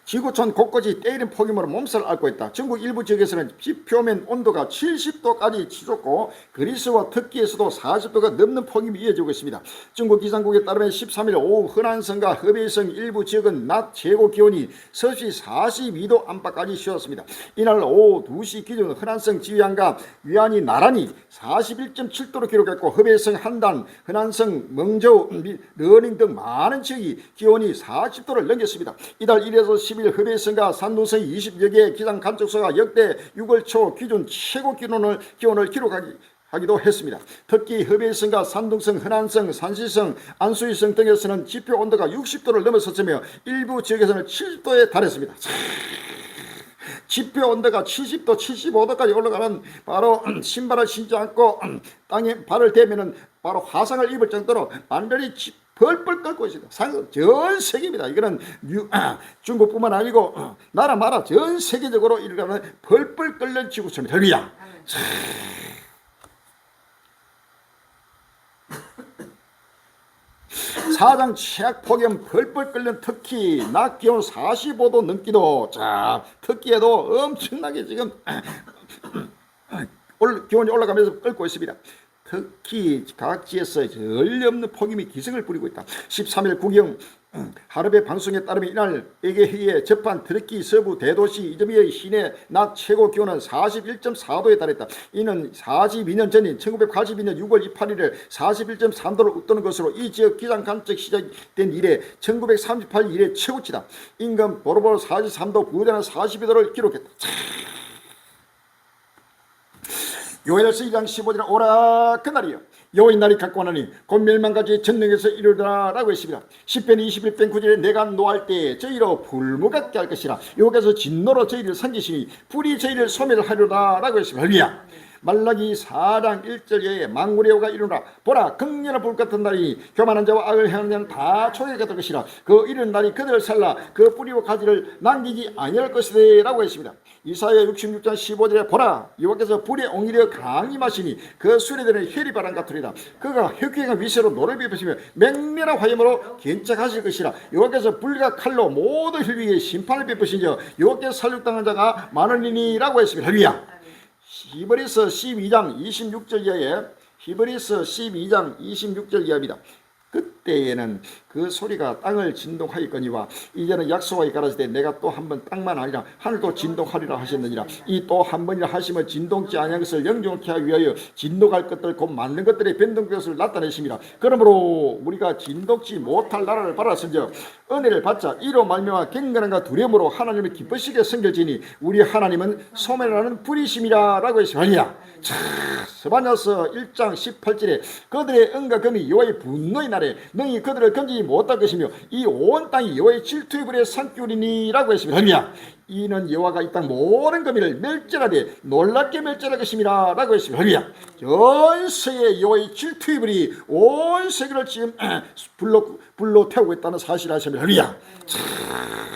지구촌 곳곳이 때이른 폭염으로 몸살을 앓고 있다. 전국 일부 지역에서는 지표면 온도가 70도까지 치솟고 그리스와 터키에서도 40도가 넘는 폭염이 이어지고 있습니다. 중국 기상국에 따르면 13일 오후 허난성과 허베이성 일부 지역은 낮 최고 기온이 섭씨 42도 안팎까지 쉬었습니다. 이날 오후 2시 기준 허난성 지휘안과 위안이 나란히 41.7도로 기록했고 허베이성 한단, 허난성, 멍저우, 러닝 등 많은 지역이 기온이 40도를 넘겼습니다. 이달 1에서 10일 허베이성과 산둥성 20여 개의 기상 관측소가 역대 6월 초 기준 최고 기온을 기록하기 하기도 했습니다. 특히 흡입성과 산둥성, 흔한성, 산시성, 안수위성 등에서는 지표 온도가 60도를 넘어섰으며 일부 지역에서는 70도에 달했습니다. 지표 온도가 70도, 75도까지 올라가면 바로 신발을 신지 않고 땅에 발을 대면은 바로 화상을 입을 정도로 완전히 벌벌 끓고 있습니다. 전 세계입니다. 이거는 중국뿐만 아니고 나라 마라 전 세계적으로 일어나는 벌벌 끓는 지구촌입니다. 할렐루야. 사상 최악 폭염 벌벌 끓는 터키 낮 기온 45도 넘기도 자 터키에도 엄청나게 지금 기온이 올라가면서 끓고 있습니다. 특히 각지에서 전례없는 폭염이 기승을 부리고 있다. 13일 국영 하르베 방송에 따르면 이날 에게해에 접한 터키 서부 대도시 이즈미르의 시내 낮 최고 기온은 41.4도에 달했다. 이는 42년 전인 1982년 6월 28일에 41.3도를 웃도는 것으로 이 지역 기상 관측 시작된 이래 1938년 이래 최고치다. 인근 보로보로 43도, 부대는 42도를 기록했다. 요엘서 2장 15절에 오라 그날이여 여호와의 날이 갔고나니 곧 멸망까지 전능에서 이르리라 라고 했습니다. 시편 21편 9절에 내가 노할 때에 저희로 불무같게 할 것이라 여호와께서 진노로 저희를 삼키시니 불이 저희를 소멸하리라 라고 했습니다. 할렐루야. 말라기 4장 1절에 만군의 여호와가 이르노라 보라 극렬한 불 같은 날이 교만한 자와 악을 행하는 자는 다 초래가 될 것이라 그 이른 날이 그들을 살라 그 뿌리와 가지를 남기지 아니할 것이다 라고 했습니다. 이사야 66장 15절에 보라 여호와께서 불에 옹일여 강히 마시니 그 수레들은 해리바람 같으리라 그가 혁회가 위세로 노를 베푸시며 맹렬한 화염으로 견책하실 것이라 여호와께서 불과 칼로 모든 혈 위에 심판을 베푸시며 여호와께서 살육당한 자가 많으리니 라고 했습니다. 할렐루야. 히브리서 12장 26절 이하에 히브리서 12장 26절 이하입니다. 그때에는 그 소리가 땅을 진동하였거니와 이제는 약속하여 가라사대 내가 또 한 번 땅만 아니라 하늘도 진동하리라 하셨느니라. 이 또 한 번이라 하시면 진동치 아니한 것을 영존케 하기 위하여 진동할 것들 곧 많은 것들의 변동되었을 나타내십니다. 그러므로 우리가 진동치 못할 나라를 바랐은즉 은혜를 받자 이로 말미암아 경건함과 두려움으로 하나님을 기쁘시게 섬길지니 우리 하나님은 소멸하는 불이심이라 라고 했습니다. 스바냐서 1장 18절에 그들의 은과 금이 여호와의 분노의 날에 너희 그들을 건지지 못할 것이며 이 온 땅이 여호와의 질투의 불에 삼키우리니 라고 했습니다. 이는 여호와가 이 땅 모든 거미를 멸절하되 놀랍게 멸절할 것입니다 라고 했습니다. 전 세계 여호와의 질투의 불이 온 세계를 지금 불로 태우고 있다는 사실을 아십니다.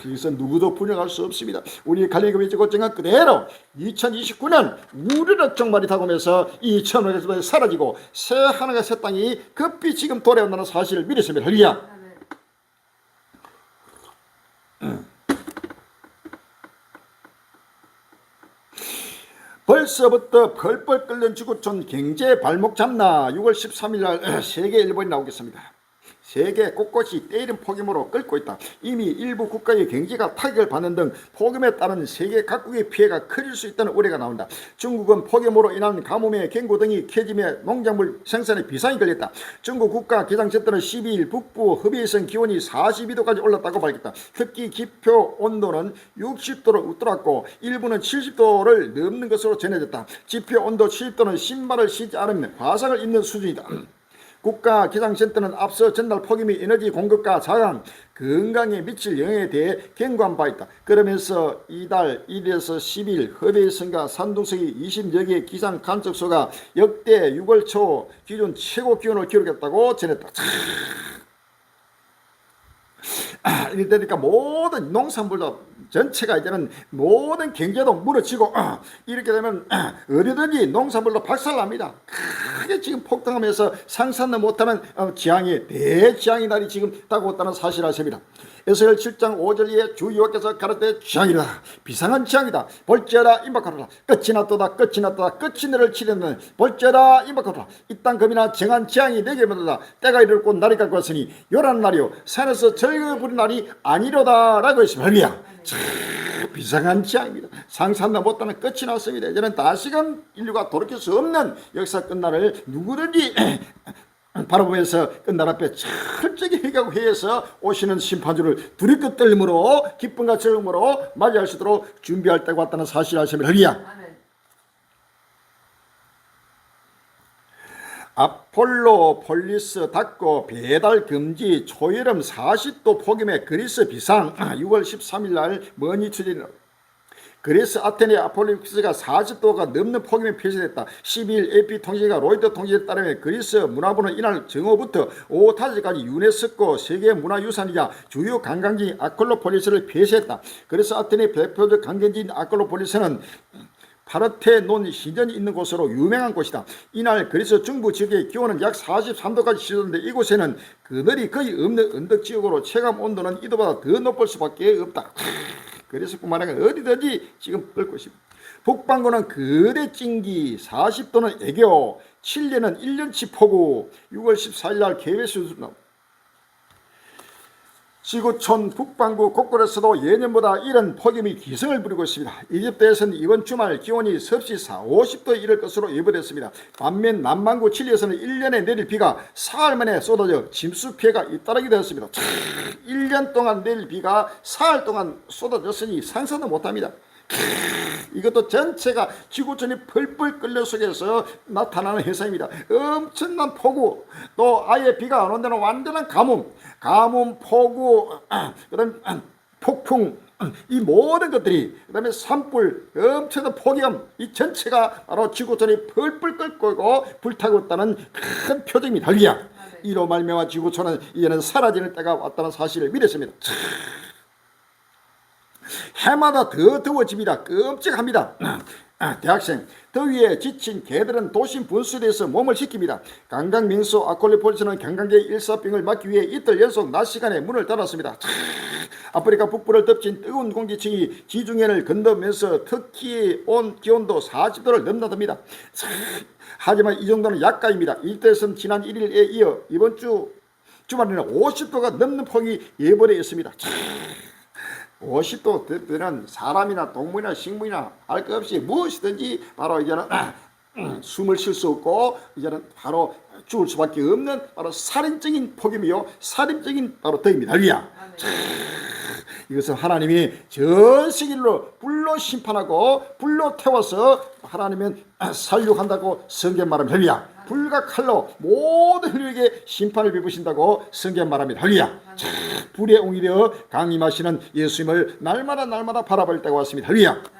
여기서 누구도 분열할 수 없습니다. 우리 갈릴리교회 정한 그대로 2029년 우르륵 종말이 다가오면서 이 천국에서 사라지고 새 하늘과 새 땅이 급히 지금 돌아온다는 사실을 믿으십니다. 할렐루야. 벌써부터 벌벌 끓는 지구촌 경제 발목 잡나 6월 13일 날 세계 일본이 나오겠습니다. 세계 곳곳이 때이른 폭염으로 끓고 있다. 이미 일부 국가의 경제가 타격을 받는 등 폭염에 따른 세계 각국의 피해가 커질 수 있다는 우려가 나온다. 중국은 폭염으로 인한 가뭄에 갱고 등이 캐짐에 농작물 생산에 비상이 걸렸다. 중국 국가 기상센터는 12일 북부 허베이성 기온이 42도까지 올랐다고 밝혔다. 특히 지표 온도는 60도를 웃돌았고 일부는 70도를 넘는 것으로 전해졌다. 지표 온도 70도는 신발을 신지 않으면 화상을 입는 수준이다. 국가 기상센터는 앞서 전날 폭염이 에너지 공급과 자강, 건강에 미칠 영향에 대해 경고한 바 있다. 그러면서 이달 1일에서 10일 허베이성과 산둥성이 20여 개의 기상 관측소가 역대 6월 초 기준 최고 기온을 기록했다고 전했다. 이러니까 모든 농산물도 전체가 이제는 모든 경제도 무너지고 이렇게 되면 어디든지 농산물도 박살납니다. 크게 지금 폭등하면서 상상도 못하는 재앙이 대재앙의 날이 지금 다가왔다는 사실을 아십니다. 에스겔 7장 5절에 주 여호와께서 가라사대 재앙이다. 비상한 재앙이다. 볼지어다 임박하라. 끝이 났도다. 끝이 났도다. 끝이 너를 치려는 볼지어다 임박하라. 이 땅 금이나 정한 재앙이 내게 묻어다. 때가 이르렀고 날이 가까이 왔으니 요란 날이요 산에서 절거 부린 날이 아니로다 라고 했습니다. 할렐루야. 비상한 재앙입니다. 상상도 못하는 끝이 났습니다. 이제는 다시금 인류가 돌이킬 수 없는 역사 끝날을 누구든지 바라보면서 끝날 앞에 철저히 회개하고 회해서 오시는 심판주를 두렵고 떨림으로 기쁨과 즐거움으로 맞이할 수 있도록 준비할 때가 왔다는 사실을 아십니다. 할렐루야. 아폴로 폴리스 닫고 배달 금지, 초여름 40도 폭염에 그리스 비상. 6월 13일 날 머니 추진. 그리스 아테네 아폴로스가 40도가 넘는 폭염이 표시됐다. 12일 AP통신과 로이터 통신에 따르면 그리스 문화부는 이날 정오부터 오후 5시까지 유네스코 세계문화유산이자 주요 관광지 아콜로폴리스를 폐쇄했다. 그리스 아테네 대표적 관광지인 아콜로폴리스는 파르테논 신전이 있는 곳으로 유명한 곳이다. 이날 그리스 중부 지역의 기온은 약 43도까지 치솟는데 이곳에는 그늘이 거의 없는 언덕지역으로 체감 온도는 이도보다 더 높을 수밖에 없다. 그래서뿐만 아니라 어디든지 지금 끓고 있습니다. 북반구는 거대 찡기, 40도는 애교, 칠레는 1년치 폭우, 6월 14일 날 KBS 지구촌 북반구 곳곳에서도 예년보다 이른 폭염이 기승을 부리고 있습니다. 이집트에서는 이번 주말 기온이 섭씨 50도에 이를 것으로 예보됐습니다. 반면 남반구 칠리에서는 1년에 내릴 비가 사흘 만에 쏟아져 짐수 피해가 잇따르게 되었습니다. 1년 동안 내릴 비가 사흘 동안 쏟아졌으니 상상도 못합니다. 이것도 전체가 지구촌이 펄펄 끓는 속에서 나타나는 현상입니다. 엄청난 폭우, 또 아예 비가 안 온 데는 완전한 가뭄, 폭우, 그다음에 폭풍, 이 모든 것들이, 그다음에 산불, 엄청난 폭염, 이 전체가 바로 지구촌이 펄펄 끓고 있고 불타고 있다는 큰 표징입니다. 할렐루야. 이로 말미암아 지구촌은 이제는 사라지는 때가 왔다는 사실을 믿었습니다. 해마다 더 더워집니다. 끔찍합니다. 대학생, 더위에 지친 개들은 도심 분수대에서 몸을 식힙니다. 관광명소 아콜로폴리스는 관광객 일사병을 막기 위해 이틀 연속 낮 시간에 문을 닫았습니다. 아프리카 북부를 덮친 뜨거운 공기층이 지중해를 건너면서 터키의 기온도 40도를 넘나듭니다. 하지만 이 정도는 약가입니다. 일대에서는 지난 1일에 이어 이번 주말에는 50도가 넘는 폭이 예보되어 있습니다. 50도 되면 사람이나 동물이나 식물이나 할 것 없이 무엇이든지 바로 이제는 숨을 쉴 수 없고 이제는 바로 죽을 수밖에 없는 바로 살인적인 폭염이요, 살인적인 바로 더위입니다. 할렐루야. 이것은 하나님이 전 세계로 불로 심판하고 불로 태워서 하나님은 살육한다고 성경 말합니다. 할렐루야. 불과 칼로 모든 인류에게 심판을 베푸신다고 성경 말합니다. 할렐루야. 불의 옹이되어 강림하시는 예수님을 날마다 바라볼 때가 왔습니다. 할렐루야.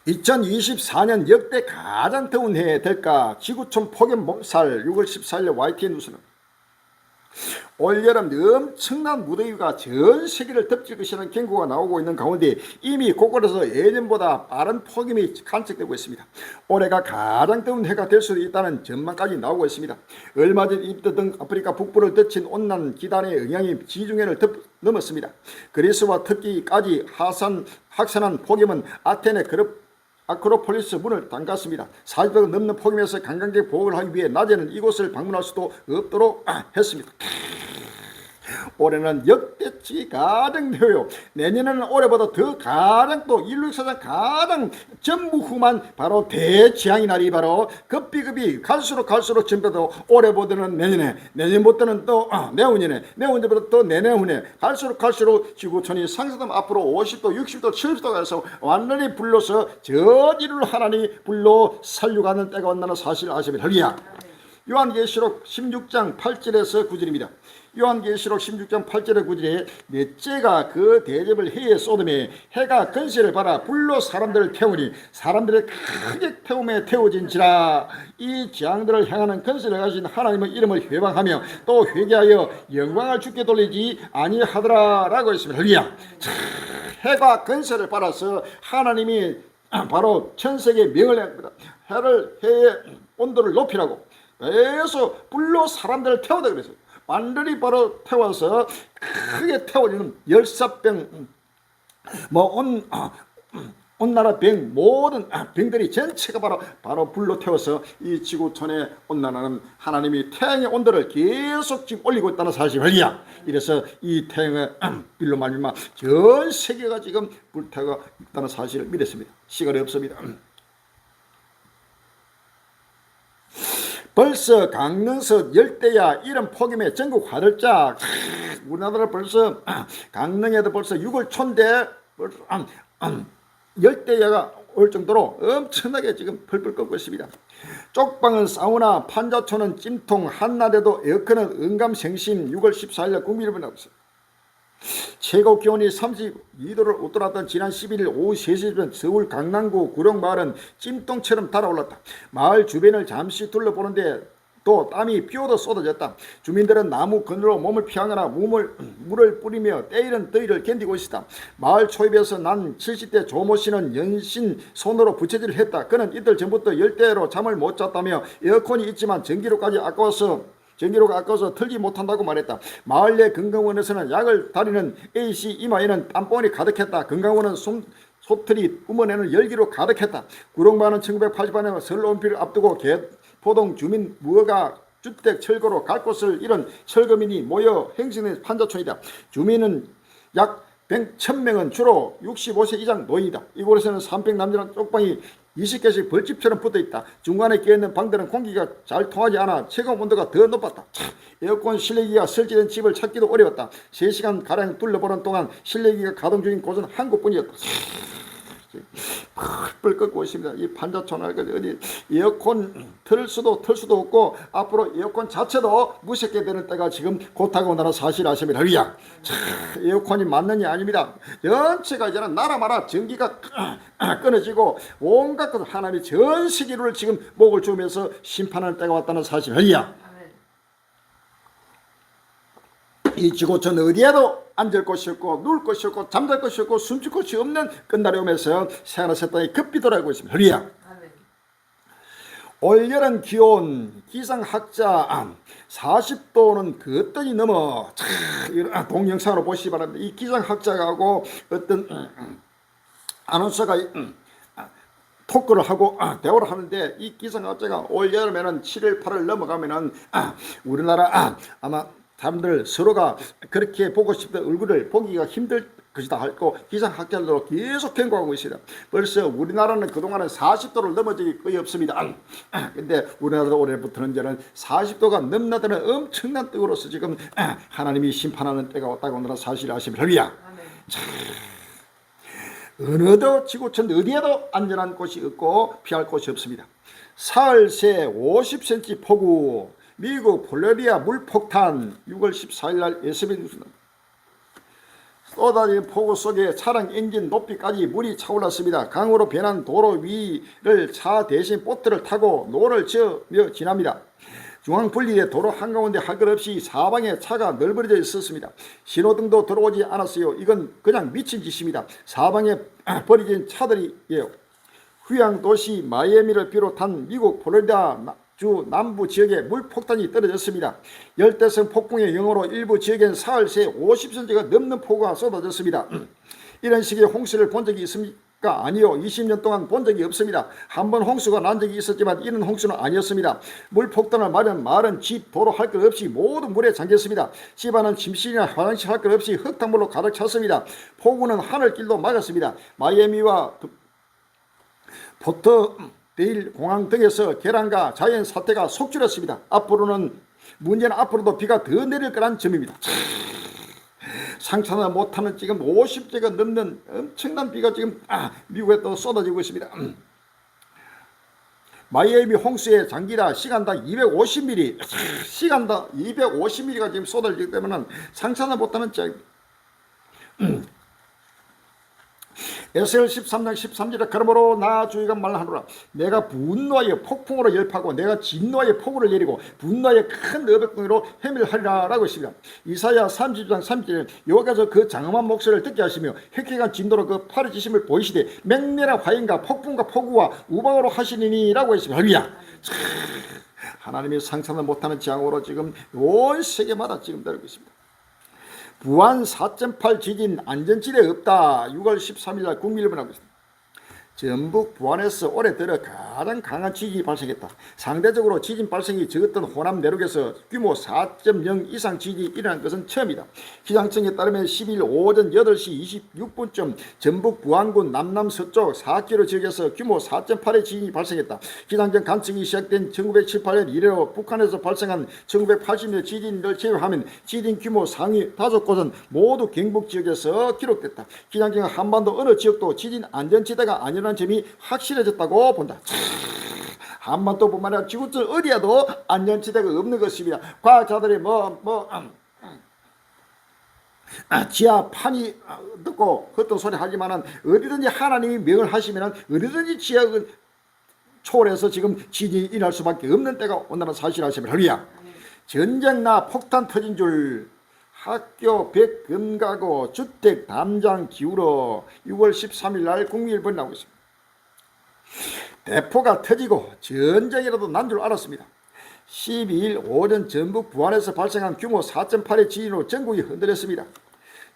2024년 역대 가장 더운 해 될까? 지구촌 폭염 몸살. 6월 14일 YTN 뉴스는 올여름 엄청난 무더위가 전 세계를 덮칠 것이라는 경고가 나오고 있는 가운데 이미 곳곳에서 예년보다 빠른 폭염이 관측되고 있습니다. 올해가 가장 더운 해가 될 수도 있다는 전망까지 나오고 있습니다. 얼마 전 이집트 등 아프리카 북부를 덮친 온난 기단의 영향이 지중해를 넘었습니다. 그리스와 터키까지 확산한 폭염은 아테네 아크로폴리스 문을 잠갔습니다. 40도가 넘는 폭염에서 관광객 보호를 하기 위해 낮에는 이곳을 방문할 수도 없도록 했습니다. 올해는 역대치 가장 더워요. 내년에는 올해보다 더 가장 또 인류 역사상 가장 전무후무한 바로 대재앙의 날이 바로 급비급이 갈수록 전보다 올해보다는 내년보다는 또 내후년보다 또 내내후년 갈수록 지구촌이 상승하면 앞으로 50도, 60도, 70도가 해서 완전히 불러서 전 인류를 하나님 불로 살려가는 때가 온다는 사실 아십니까? 할렐루야. 요한계시록 16장 8절에서 9절입니다. 요한계시록 16장 8절에 9절에 넷째가 그 대접을 해에 쏟음에 해가 건세를 받아 불로 사람들을 태우니 사람들의 크게 태움에 태워진지라. 이 재앙들을 향하는 건세를 가진 하나님의 이름을 회방하며 또 회개하여 영광을 주께 돌리지 아니하더라 라고 했습니다. 할렐루야. 해가 건세를 받아서 하나님이 바로 천세계 명을 합니다. 해의 온도를 높이라고, 그래서 불로 사람들을 태우다 그랬어요. 완전히 바로 태워서 크게 태워지는 열사병, 온 나라 병, 모든 병들이 전체가 바로 불로 태워서 이 지구촌의 온난화는 하나님이 태양의 온도를 계속 지금 올리고 있다는 사실이야. 이래서 이 태양의 불로 말미암아 전 세계가 지금 불타고 있다는 사실을 믿었습니다. 시간이 없습니다. 벌써 강릉서 열대야 이런 폭염에 전국 화들짝. 우리나라 벌써 강릉에도 벌써 6월 초인데 벌써 열대야가 올 정도로 엄청나게 지금 펄펄 끓고 있습니다. 쪽방은 사우나, 판자촌은 찜통, 한낮에도 에어컨은 응감생심. 6월 14일 국민일보 나오고 있습니다. 최고 기온이 32도를 웃돌았던 지난 11일 오후 3시쯤 서울 강남구 구룡마을은 찜통처럼 달아올랐다. 마을 주변을 잠시 둘러보는데 또 땀이 피어도 쏟아졌다. 주민들은 나무 그늘로 몸을 피하거나 물을 뿌리며 때이른 더위를 견디고 있었다. 마을 초입에서 난 70대 조모 씨는 연신 손으로 부채질을 했다. 그는 이틀 전부터 열대야로 잠을 못 잤다며 에어컨이 있지만 전기료가 아까워서 틀지 못한다고 말했다. 마을 내 건강원에서는 약을 다리는 A씨 이마에는 땀방울이 가득했다. 건강원은 소틀이 뿜어내는 열기로 가득했다. 구룡마을은 1980년에 설 올림픽을 앞두고 포동 주민 무허가 주택 철거로 갈 곳을 잃은 철거민이 모여 행진의 판자촌이다. 주민은 약 1,000명은 주로 65세 이상 노인이다. 이곳에서는 3평 남자는 쪽방이 20개씩 벌집처럼 붙어있다. 중간에 끼어있는 방들은 공기가 잘 통하지 않아 체감 온도가 더 높았다. 에어컨 실내기가 설치된 집을 찾기도 어려웠다. 3시간가량 둘러보는 동안 실내기가 가동 중인 곳은 한 곳뿐이었다. 펄펄 끓고 있습니다. 이 판자촌 어디 에어컨 틀 수도 없고 앞으로 에어컨 자체도 무섭게 되는 때가 지금 곧다가 온다는 사실 아십니다. 에어컨이 맞느냐 아닙니다. 전체가 이제는 나라마다 전기가 끊어지고 온갖 것 하나님이 전 세계를 지금 목을 조으면서 심판하는 때가 왔다는 사실. 이 지구촌 어디에도 앉을 곳이 없고 누울 곳이 없고 잠잘 곳이 없고 숨쉴 곳이 없는 끝날이 오면서 새하늘 새 땅이 급히 돌아가고 있습니다. 올여름 기온 기상학자 40도는 거뜬히 넘어. 동영상으로 보시기 바랍니다. 이 기상학자하고 어떤 아나운서가 토크를 하고 대화를 하는데 이 기상학자가 올여름에는 7월 8월 넘어가면은 우리나라 아마 사람들 서로가 그렇게 보고 싶던 얼굴을 보기가 힘들 것이다 하고 기상학자들도 계속 경고하고 있습니다. 벌써 우리나라는 그동안은 40도를 넘어지기 거의 없습니다. 근데 우리나라도 올해부터는 이제는 40도가 넘나드는 엄청난 뜨거로서 지금 하나님이 심판하는 때가 왔다고 하는 사실을 아십니까? 어느도 지구촌 어디에도 안전한 곳이 없고 피할 곳이 없습니다. 사흘 새 50cm 폭우, 미국 플로리다 물폭탄. 6월 14일 날 SBS 뉴스입니다. 쏟아진 폭우 속에 차량 엔진 높이까지 물이 차올랐습니다. 강으로 변한 도로 위를 차 대신 보트를 타고 노를 저으며 지납니다. 중앙 분리대 도로 한가운데 할 것 없이 사방에 차가 널브러져 있었습니다. 신호등도 들어오지 않았어요. 이건 그냥 미친 짓입니다. 사방에 버려진 차들이에요. 휴양 도시 마이애미를 비롯한 미국 플로리다 주 남부 지역에 물폭탄이 떨어졌습니다. 열대성 폭풍의 영향으로 일부 지역엔 사흘 새 50cm가 넘는 폭우가 쏟아졌습니다. 이런 식의 홍수를 본 적이 있습니까? 아니요. 20년 동안 본 적이 없습니다. 한 번 홍수가 난 적이 있었지만 이런 홍수는 아니었습니다. 물폭탄을 맞은 마을은 집, 도로 할 것 없이 모두 물에 잠겼습니다. 집안은 침실이나 화장실 할 것 없이 흙탕물로 가득 찼습니다. 폭우는 하늘길도 막았습니다. 마이애미와 포터 데일 공항 등에서 계란과 자연 사태가 속출했습니다. 문제는 앞으로도 비가 더 내릴 거란 점입니다. 상상도 못하는 지금 50제가 넘는 엄청난 비가 지금 미국에 또 쏟아지고 있습니다. 마이애미 홍수의 장기라 시간당 250mm, 시간당 250mm가 지금 쏟아지기 때문에 상상도 못하는 짝입니다. 에스겔 13장 13절에 그러므로 나 주의가 말하노라. 내가 분노하여 폭풍으로 열파고 내가 진노하여 폭우를 내리고 분노하여 큰 어백동이로 해밀하리라 라고 했습니다. 이사야 30장 30절에 여호와께서 그 장엄한 목소리를 듣게 하시며 획획한 진도로 그 파르지심을 보이시되 맹렬한 화인과 폭풍과 폭우와 우박으로 하시니니 라고 했습니다. 할렐루야. 하나님이 상상을 못하는 재앙으로 지금 온 세계마다 지금 되고 있습니다. 부안 4.8 지진 안전지대 없다. 6월 13일 날 국민일보 나오고 있습니다. 전북 부안에서 올해 들어 가장 강한 지진이 발생했다. 상대적으로 지진 발생이 적었던 호남 내륙에서 규모 4.0 이상 지진이 일어난 것은 처음이다. 기상청에 따르면 10일 오전 8시 26분쯤 전북 부안군 남남서쪽 4km 지역에서 규모 4.8의 지진이 발생했다. 기상청 관측이 시작된 1978년 이래로 북한에서 발생한 1980년 지진을 제외하면 지진 규모 상위 5곳은 모두 경북 지역에서 기록됐다. 기상청은 한반도 어느 지역도 지진 안전지대가 아니라는 점이 확실해졌다고 본다. 한반도뿐만 아니라 지구촌 어디에도 안전지대가 없는 것입니다. 과학자들이 지하판이 듣고 어떤 소리 하지만은 어디든지 하나님이 명을 하시면은 어디든지 지하를 초월해서 지금 지진이 일어날 수밖에 없는 때가 온다는 사실 아시면 할렐루야. 전쟁나 폭탄 터진 줄 학교 백 금가고 주택 담장 기울어 6월 13일 날 국민일보에 나오고 있습니다. 대포가 터지고 전쟁이라도 난 줄 알았습니다. 12일 오전 전북 부안에서 발생한 규모 4.8의 지진으로 전국이 흔들렸습니다.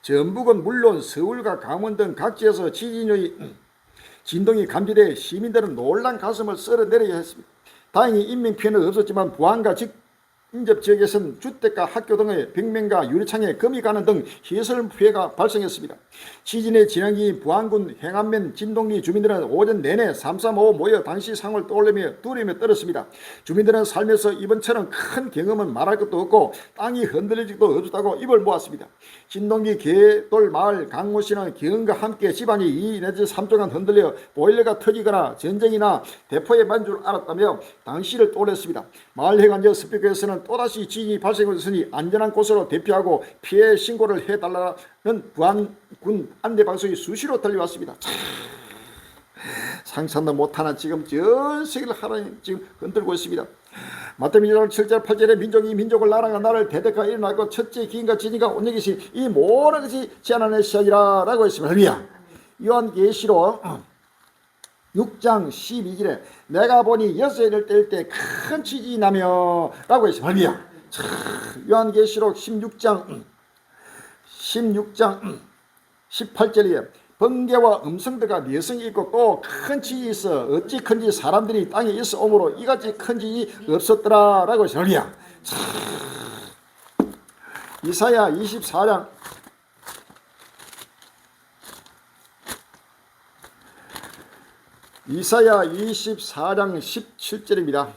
전북은 물론 서울과 강원 등 각지에서 지진의 진동이 감지돼 시민들은 놀란 가슴을 쓸어내려야 했습니다. 다행히 인명피해는 없었지만 부안과 인접 지역에서는 주택과 학교 등의 벽면과 유리창에 금이 가는 등 시설 피해가 발생했습니다. 지진의 진앙기인 부안군 행안면 진동리 주민들은 오전 내내 335 모여 당시 상황을 떠올리며 두려움에 떨었습니다. 주민들은 살면서 이번처럼 큰 경험은 말할 것도 없고 땅이 흔들리지도 없었다고 입을 모았습니다. 진동기 개돌 마을 강모씨는 경과 함께 집안이 2 내지 3주간 흔들려 보일러가 터지거나 전쟁이나 대포에 맞은 줄 알았다며 당시를 떠올렸습니다. 마을 해관저 스피커에서는 또다시 지진이 발생했으니 안전한 곳으로 대피하고 피해 신고를 해달라는 부안군 안내방송이 수시로 들려왔습니다. 상상도 못하는 지금 전 세계를 하나님 지금 흔들고 있습니다. 마태복음 1장 7절 8절에 민족이 민족을 나라가 나라를 대대가 일어나고 첫째 기인과 지진과 온전히 계신 이 모든 것이 지하나의 시작이라 라고 했습니다. 할렐루야. 요한계시록 6장 12절에 내가 보니 여섯을 뗄 때 큰 지진이 나며 라고 했습니다. 할렐루야. 요한계시록 16장 18절에 번개와 음성들과 내성이 있고 또 큰 지진이 있어 어찌 큰지 사람들이 땅에 있어 오므로 이같이 큰 지진이 없었더라 라고 했습니다. 이사야 24장 17절입니다.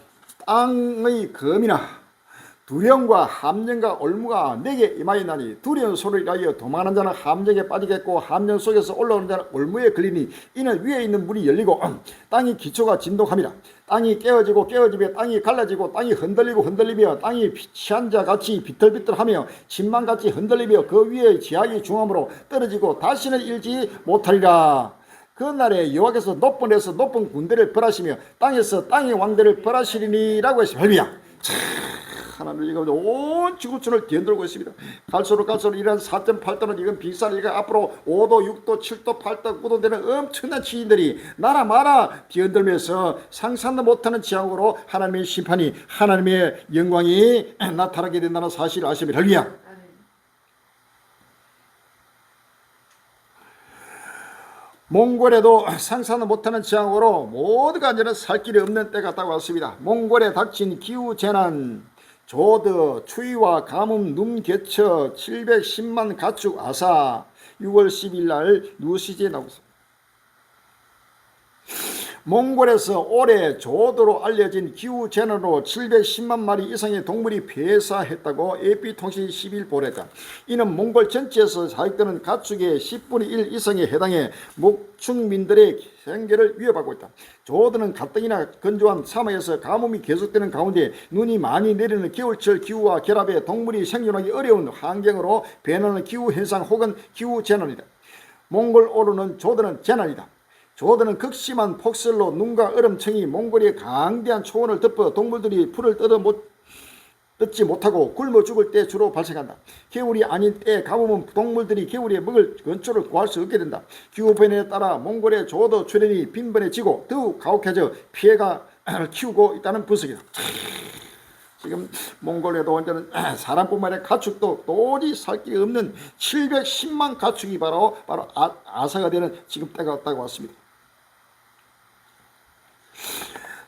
땅의 검이나 두령과 함정과 올무가 내게 임하였나니 두려운 소리를 하여 도망하는 자는 함정에 빠지겠고 함정 속에서 올라오는 자는 올무에 걸리니 이는 위에 있는 문이 열리고 땅이 기초가 진동합니다. 땅이 깨어지며 땅이 갈라지고 땅이 흔들리며 땅이 취한 자같이 비틀비틀하며 침망같이 흔들리며 그 위에 지하기 중함으로 떨어지고 다시는 일지 못하리라. 그날에 여호와께서 높은 데서 높은 군대를 벌하시며 땅에서 땅의 왕들을 벌하시리니 라고 했습니다. 할렐루야. 하나님을 이거 온 지구촌을 뒤흔들고 있습니다. 갈수록 이런 4.8도는 이건 빅산 이거 앞으로 5도, 6도, 7도, 8도, 9도 되는 엄청난 지진들이 나라마다 뒤흔들면서 상상도 못하는 지향으로 하나님의 심판이 하나님의 영광이 나타나게 된다는 사실을 아시면 할렐루야. 몽골에도 상상도 못하는 지향으로 모두가 이제는 살 길이 없는 때가 딱 왔습니다. 몽골에 닥친 기후재난, 조드, 추위와 가뭄, 눈, 개처, 710만 가축 아사 6월 10일 날 뉴스지에 나오고 있습니다. 몽골에서 올해 조드로 알려진 기후재난으로 710만 마리 이상의 동물이 폐사했다고 AP통신이 10일 보냈다. 이는 몽골 전체에서 사육되는 가축의 10분의 1 이상에 해당해 목축민들의 생계를 위협하고 있다. 조드는 가뜩이나 건조한 사막에서 가뭄이 계속되는 가운데 눈이 많이 내리는 겨울철 기후와 결합해 동물이 생존하기 어려운 환경으로 변하는 기후현상 혹은 기후재난이다. 몽골 오르는 조드는 재난이다. 조드는 극심한 폭설로 눈과 얼음층이 몽골의 강대한 초원을 덮어 동물들이 풀을 뜯지 못하고 굶어 죽을 때 주로 발생한다. 겨울이 아닌 때 가뭄은 동물들이 겨울에 먹을 건초를 구할 수 없게 된다. 기후변화에 따라 몽골의 조드 출현이 빈번해지고 더욱 가혹해져 피해가 키우고 있다는 분석이다. 지금 몽골에도 완전히 사람뿐만 아니라 가축도 도저히 살 게 없는 710만 가축이 바로 아사가 되는 지금 때가 왔다고 왔습니다.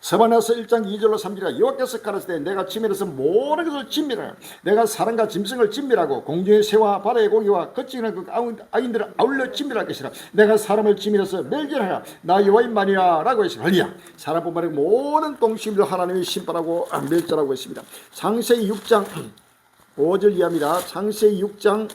서반에서 1장 2절로 3절에 여호와께서 가라사대 내가 지면에서 모든 것을 진멸하라. 내가 사람과 짐승을 진멸하고 공중의 새와 바다의 고기와 거치는 그 악인들을 아울러 진멸할 것이라. 내가 사람을 지면에서 멸절하라. 나 여호와인만이라 라고 했습니다. 할렐루야. 사람뿐만 아니라 모든 동식물을 하나님이 심판하고 멸절하고 있습니다. 창세기 6장 5절 이하입니다. 창세기 6장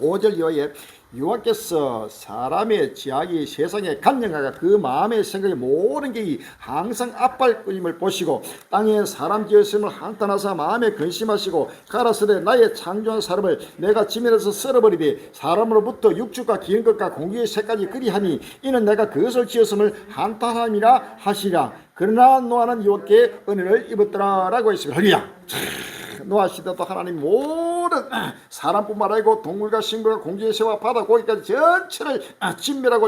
5절 이하에 여호와께서 사람의 지악이 세상에 간영하가 그 마음의 생각이 모든 게 항상 앞발림을 보시고 땅에 사람 지었음을 한탄하사 마음에 근심하시고 가라사대 나의 창조한 사람을 내가 지면에서 썰어버리되 사람으로부터 육축과 기는 것과 공기의 새까지 그리하니 이는 내가 그것을 지었음을 한탄함이라 하시라. 그러나 노아는 여호와께 은혜를 입었더라 라고 했습니다. 할렐루야. 노아 시대도 하나님 모든 사람뿐만 아니고 동물과 식물과 공중의 새와 바다 고기까지 전체를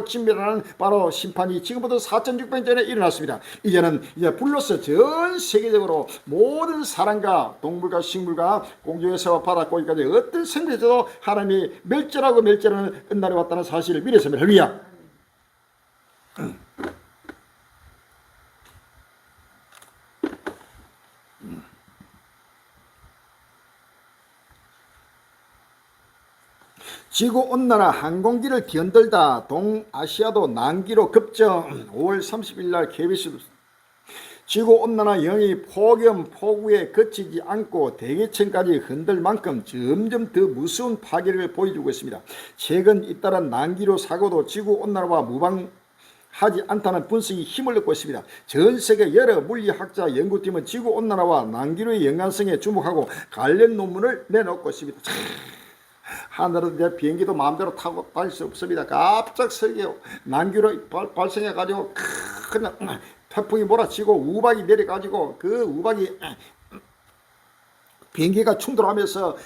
진멸하는 바로 심판이 지금부터 4,600년 전에 일어났습니다. 이제는 불로서 전 세계적으로 모든 사람과 동물과 식물과 공중의 새와 바다 고기까지 어떤 생물에서도 하나님이 멸절하는 끝날이 왔다는 사실을 믿었습니다. 할렐루야. 지구온난화 항공기를 뒤흔들다 동아시아도 난기로 급증. 5월 30일 날 KBS 지구온난화 영향이 폭염 폭우에 그치지 않고 대기층까지 흔들 만큼 점점 더 무서운 파괴를 보여주고 있습니다. 최근 잇따른 난기로 사고도 지구온난화와 무방하지 않다는 분석이 힘을 얻고 있습니다. 전 세계 여러 물리학자 연구팀은 지구온난화와 난기로의 연관성에 주목하고 관련 논문을 내놓고 있습니다. 하늘은 이제 비행기도 마음대로 타고 다닐 수 없습니다. 갑작스럽게 난기로 발생해가지고 그냥 태풍이 몰아치고 우박이 내려가지고 그 우박이 비행기가 충돌하면서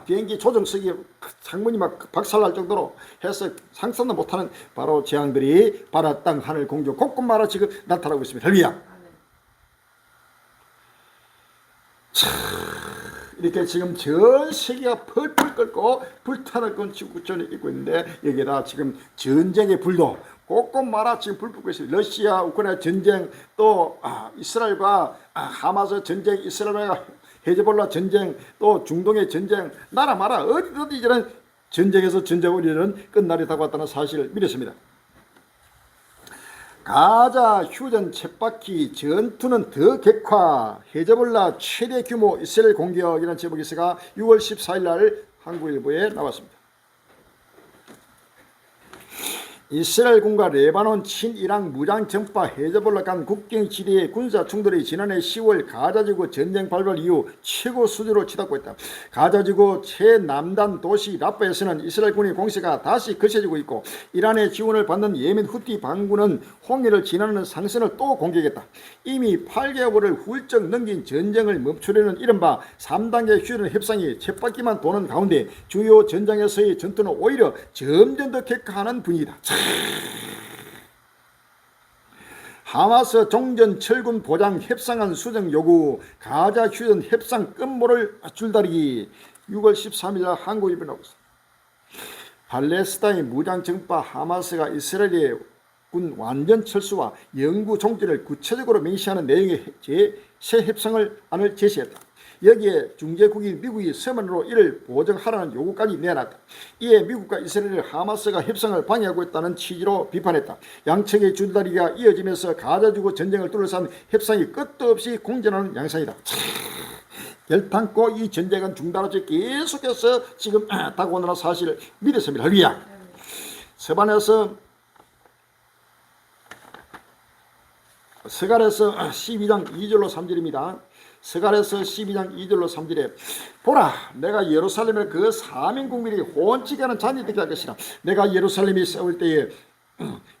비행기 조종석이 창문이 막 박살날 정도로 해서 상상도 못하는 바로 재앙들이 바다, 땅, 하늘, 공중 곳곳마다 지금 나타나고 있습니다. 할렐루야. 이렇게 지금 전 세계가 펄펄 끓고 불타는 건 지구촌에 있고 있는데 여기다 지금 전쟁의 불도 곳곳마다 지금 불붙고 있습니다. 러시아 우크라이나 전쟁 또 이스라엘과 하마스 전쟁, 이스라엘과 헤즈볼라 전쟁 또 중동의 전쟁 나라마다 어디든 이제는 전쟁에서 전쟁을 이루는 끝날이 다가왔다는 사실을 믿었습니다. 가자 휴전 쳇바퀴 전투는 더 격화. 헤즈볼라 최대 규모 이스라엘 공격이라는 제목 기사가 6월 14일 날 한국일보에 나왔습니다. 이스라엘군과 레바논 친이랑 무장정파 헤즈볼라 간 국경지대의 군사 충돌이 지난해 10월 가자지구 전쟁 발발 이후 최고 수준으로 치닫고 있다. 가자지구 최남단 도시 라파에서는 이스라엘군의 공세가 다시 거세지고 있고 이란의 지원을 받는 예멘 후티 반군은 홍해를 지나는 상선을 또 공격했다. 이미 8개월을 훌쩍 넘긴 전쟁을 멈추려는 이른바 3단계 휴전 협상이 쳇바퀴만 도는 가운데 주요 전장에서의 전투는 오히려 점점 더 격화하는 분위기다. 하마스 종전 철군 보장 협상안 수정 요구. 가자 휴전 협상 끝모를 줄다리기. 6월 13일 날 한국일보 나오고 있습니다. 팔레스타인 무장정파 하마스가 이스라엘의 군 완전 철수와 영구 종전을 구체적으로 명시하는 내용의 새 협상안을 제시했다. 여기에 중재국인 미국이 서면으로 이를 보정하라는 요구까지 내놨다. 이에 미국과 이스라엘 하마스가 협상을 방해하고 있다는 취지로 비판했다. 양측의 줄다리기가 이어지면서 가자지구 전쟁을 둘러싼 협상이 끝도 없이 공전하는 양상이다. 결탄코 이 전쟁은 중단하지 계속해서 지금 다가오는 사실을 믿었습니다. 할렐루야. 서간에서 12장 2절로 3절입니다. 스가랴서 12장 2절로 3절에 보라 내가 예루살렘을 그 사민국민이 혼치게 하는 잔이 되게 할 것이라. 내가 예루살렘이 싸울 때에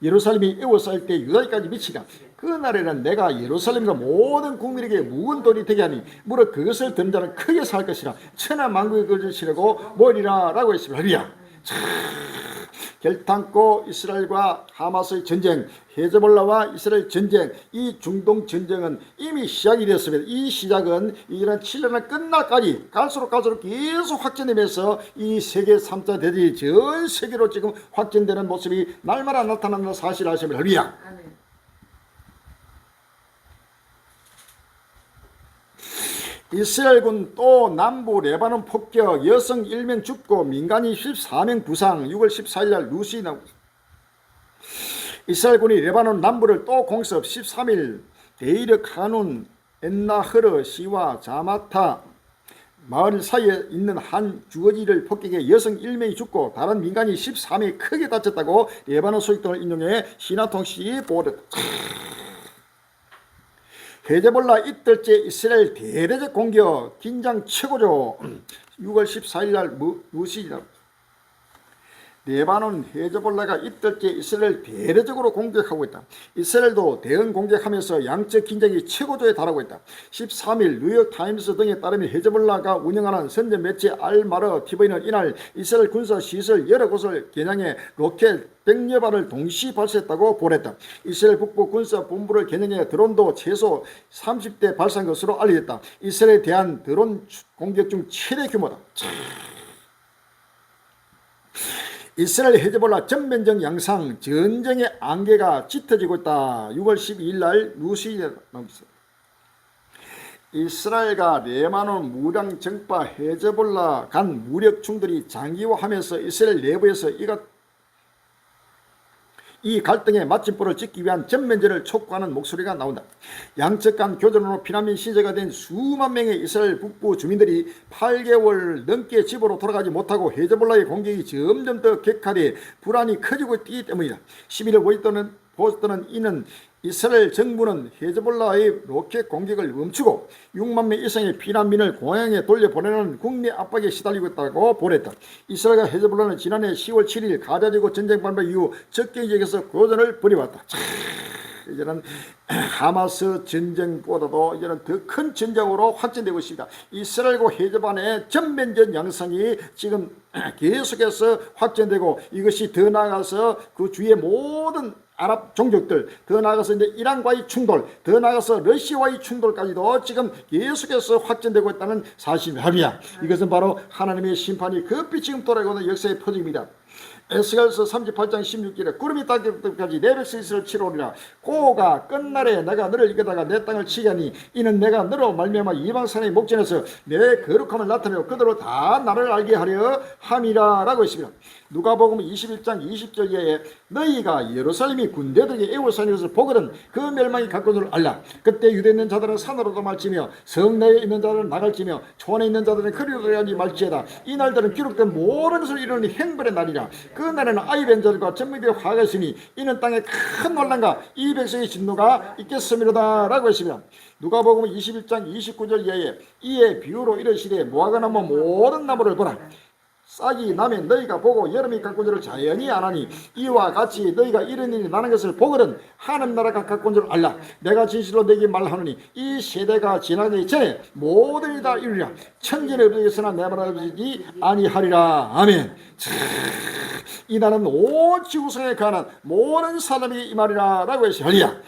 예루살렘이 에워싸일 때 유다까지 미치라. 그 날에는 내가 예루살렘과 모든 국민에게 묵은 돌이 되게 하니 무릇 그것을 든 자는 크게 살 것이라. 천하 만국의 것을 치르고 모이리라 라고 했습니다. 할렐루야. 결탄코 이스라엘과 하마스의 전쟁, 헤즈볼라와 이스라엘 전쟁, 이 중동 전쟁은 이미 시작이 되었습니다. 이 시작은 이런 7년을 끝날까지 갈수록 계속 확전되면서 이 세계 3차 대전이 전 세계로 지금 확전되는 모습이 날마다 나타나는 사실을 아십니다. 할렐루야. 이스라엘군 또 남부 레바논 폭격 여성 1명 죽고 민간인 14명 부상. 6월 14일 날 뉴스에 나오고 있습니다. 이스라엘군이 레바논 남부를 또 공습. 13일 데이르 카눈 엔나흐르 시와 자마타 마을 사이에 있는 한 주거지를 폭격해 여성 1명이 죽고 다른 민간인 13명이 크게 다쳤다고 레바논 소식통을 인용해 시나통신이 보도했다. 헤즈볼라 이틀째 이스라엘 대대적 공격 긴장 최고죠. 6월 14일 날 무시다. 레바논 헤즈볼라가 이틀째 이스라엘 대대적으로 공격하고 있다. 이스라엘도 대응 공격하면서 양적 긴장이 최고조에 달하고 있다. 13일 뉴욕타임스 등에 따르면 헤즈볼라가 운영하는 선제 매체 알마르 TV는 이날 이스라엘 군사 시설 여러 곳을 겨냥해 로켓 100여 발을 동시 발사했다고 보냈다. 이스라엘 북부 군사 본부를 겨냥해 드론도 최소 30대 발사한 것으로 알려졌다. 이스라엘에 대한 드론 공격 중 최대 규모다. 이스라엘 헤즈볼라 전면적 양상 전쟁의 안개가 짙어지고 있다. 6월 12일 날 뉴스에 나옵니다. 이스라엘과 레바논 무장 정파 헤즈볼라 간 무력 충돌이 장기화하면서 이스라엘 내부에서 이 갈등의 마침표를 찍기 위한 전면전을 촉구하는 목소리가 나온다. 양측 간 교전으로 피난민 시제가 된 수만 명의 이스라엘 북부 주민들이 8개월 넘게 집으로 돌아가지 못하고 헤즈볼라의 공격이 점점 더 격화돼 불안이 커지고 있기 때문이다. 11일 보스턴은 이는 이스라엘 정부는 헤즈볼라의 로켓 공격을 멈추고 6만 명 이상의 피난민을 고향에 돌려보내는 국내 압박에 시달리고 있다고 보냈다. 이스라엘과 헤즈볼라는 지난해 10월 7일 가자지구 전쟁 발발 이후 적경 지역에서 교전을 벌여왔다. 이제는 하마스 전쟁보다도 이제는 더 큰 전쟁으로 확전되고 있습니다. 이스라엘과 헤즈볼라의 전면전 양상이 지금 계속해서 확전되고 이것이 더 나아가서 그 주위의 모든 아랍 종족들, 더 나아가서 이제 이란과의 충돌, 더 나아가서 러시아와의 충돌까지도 지금 계속해서 확전되고 있다는 사실입니다. 이것은 바로 하나님의 심판이 급히 지금 돌아가고 있는 역사의 표징입니다. 에스겔서 38장 16절에 구름이 닿을 때까지 내 백성 이스라엘을 치러오리라. 고가 끝날에 내가 너를 이겨다가 내 땅을 치게 하니 이는 내가 너로 말미암아 이방 산의 목전에서 내 거룩함을 나타내고 그대로 다 나를 알게 하려 함이라 라고 했습니다. 누가복음 21장 20절에 너희가 예루살렘이 군대들에게 에워싸는 것을 보거든 그 멸망이 가까운 줄 알라. 그때 유대에 있는 자들은 산으로 도말지며 성내에 있는 자들은 나갈지며 촌에 있는 자들은 그리로 들어가지 말지어다. 이 날들은 기록된 모든 것을 이루는 행벌의 날이라. 그 날에는 아이 뵌 자들과 전미비의 화가 있으니 이는 땅에 큰 혼란과 이 백성의 진노가 있겠습니다 라고 했습니다. 누가복음 21장 29절 이에 비유로 이르시되 무화과 나무 모든 나무를 보라. 싹이 나면 너희가 보고 여름이 가까운 줄을 자연히 아나니 이와 같이 너희가 이런 일이 나는 것을 보거든 하늘 나라가 가까운 줄 알라. 내가 진실로 너희에게 말하노니 이 세대가 지나기 전에 모든 일이 다 이루리라. 천지는 없으나 내 말을 없이지 아니하리라. 아멘. 이 날은 온 지구상에 관한 모든 사람에게 이 말이라 라고 했어요. 할렐루야.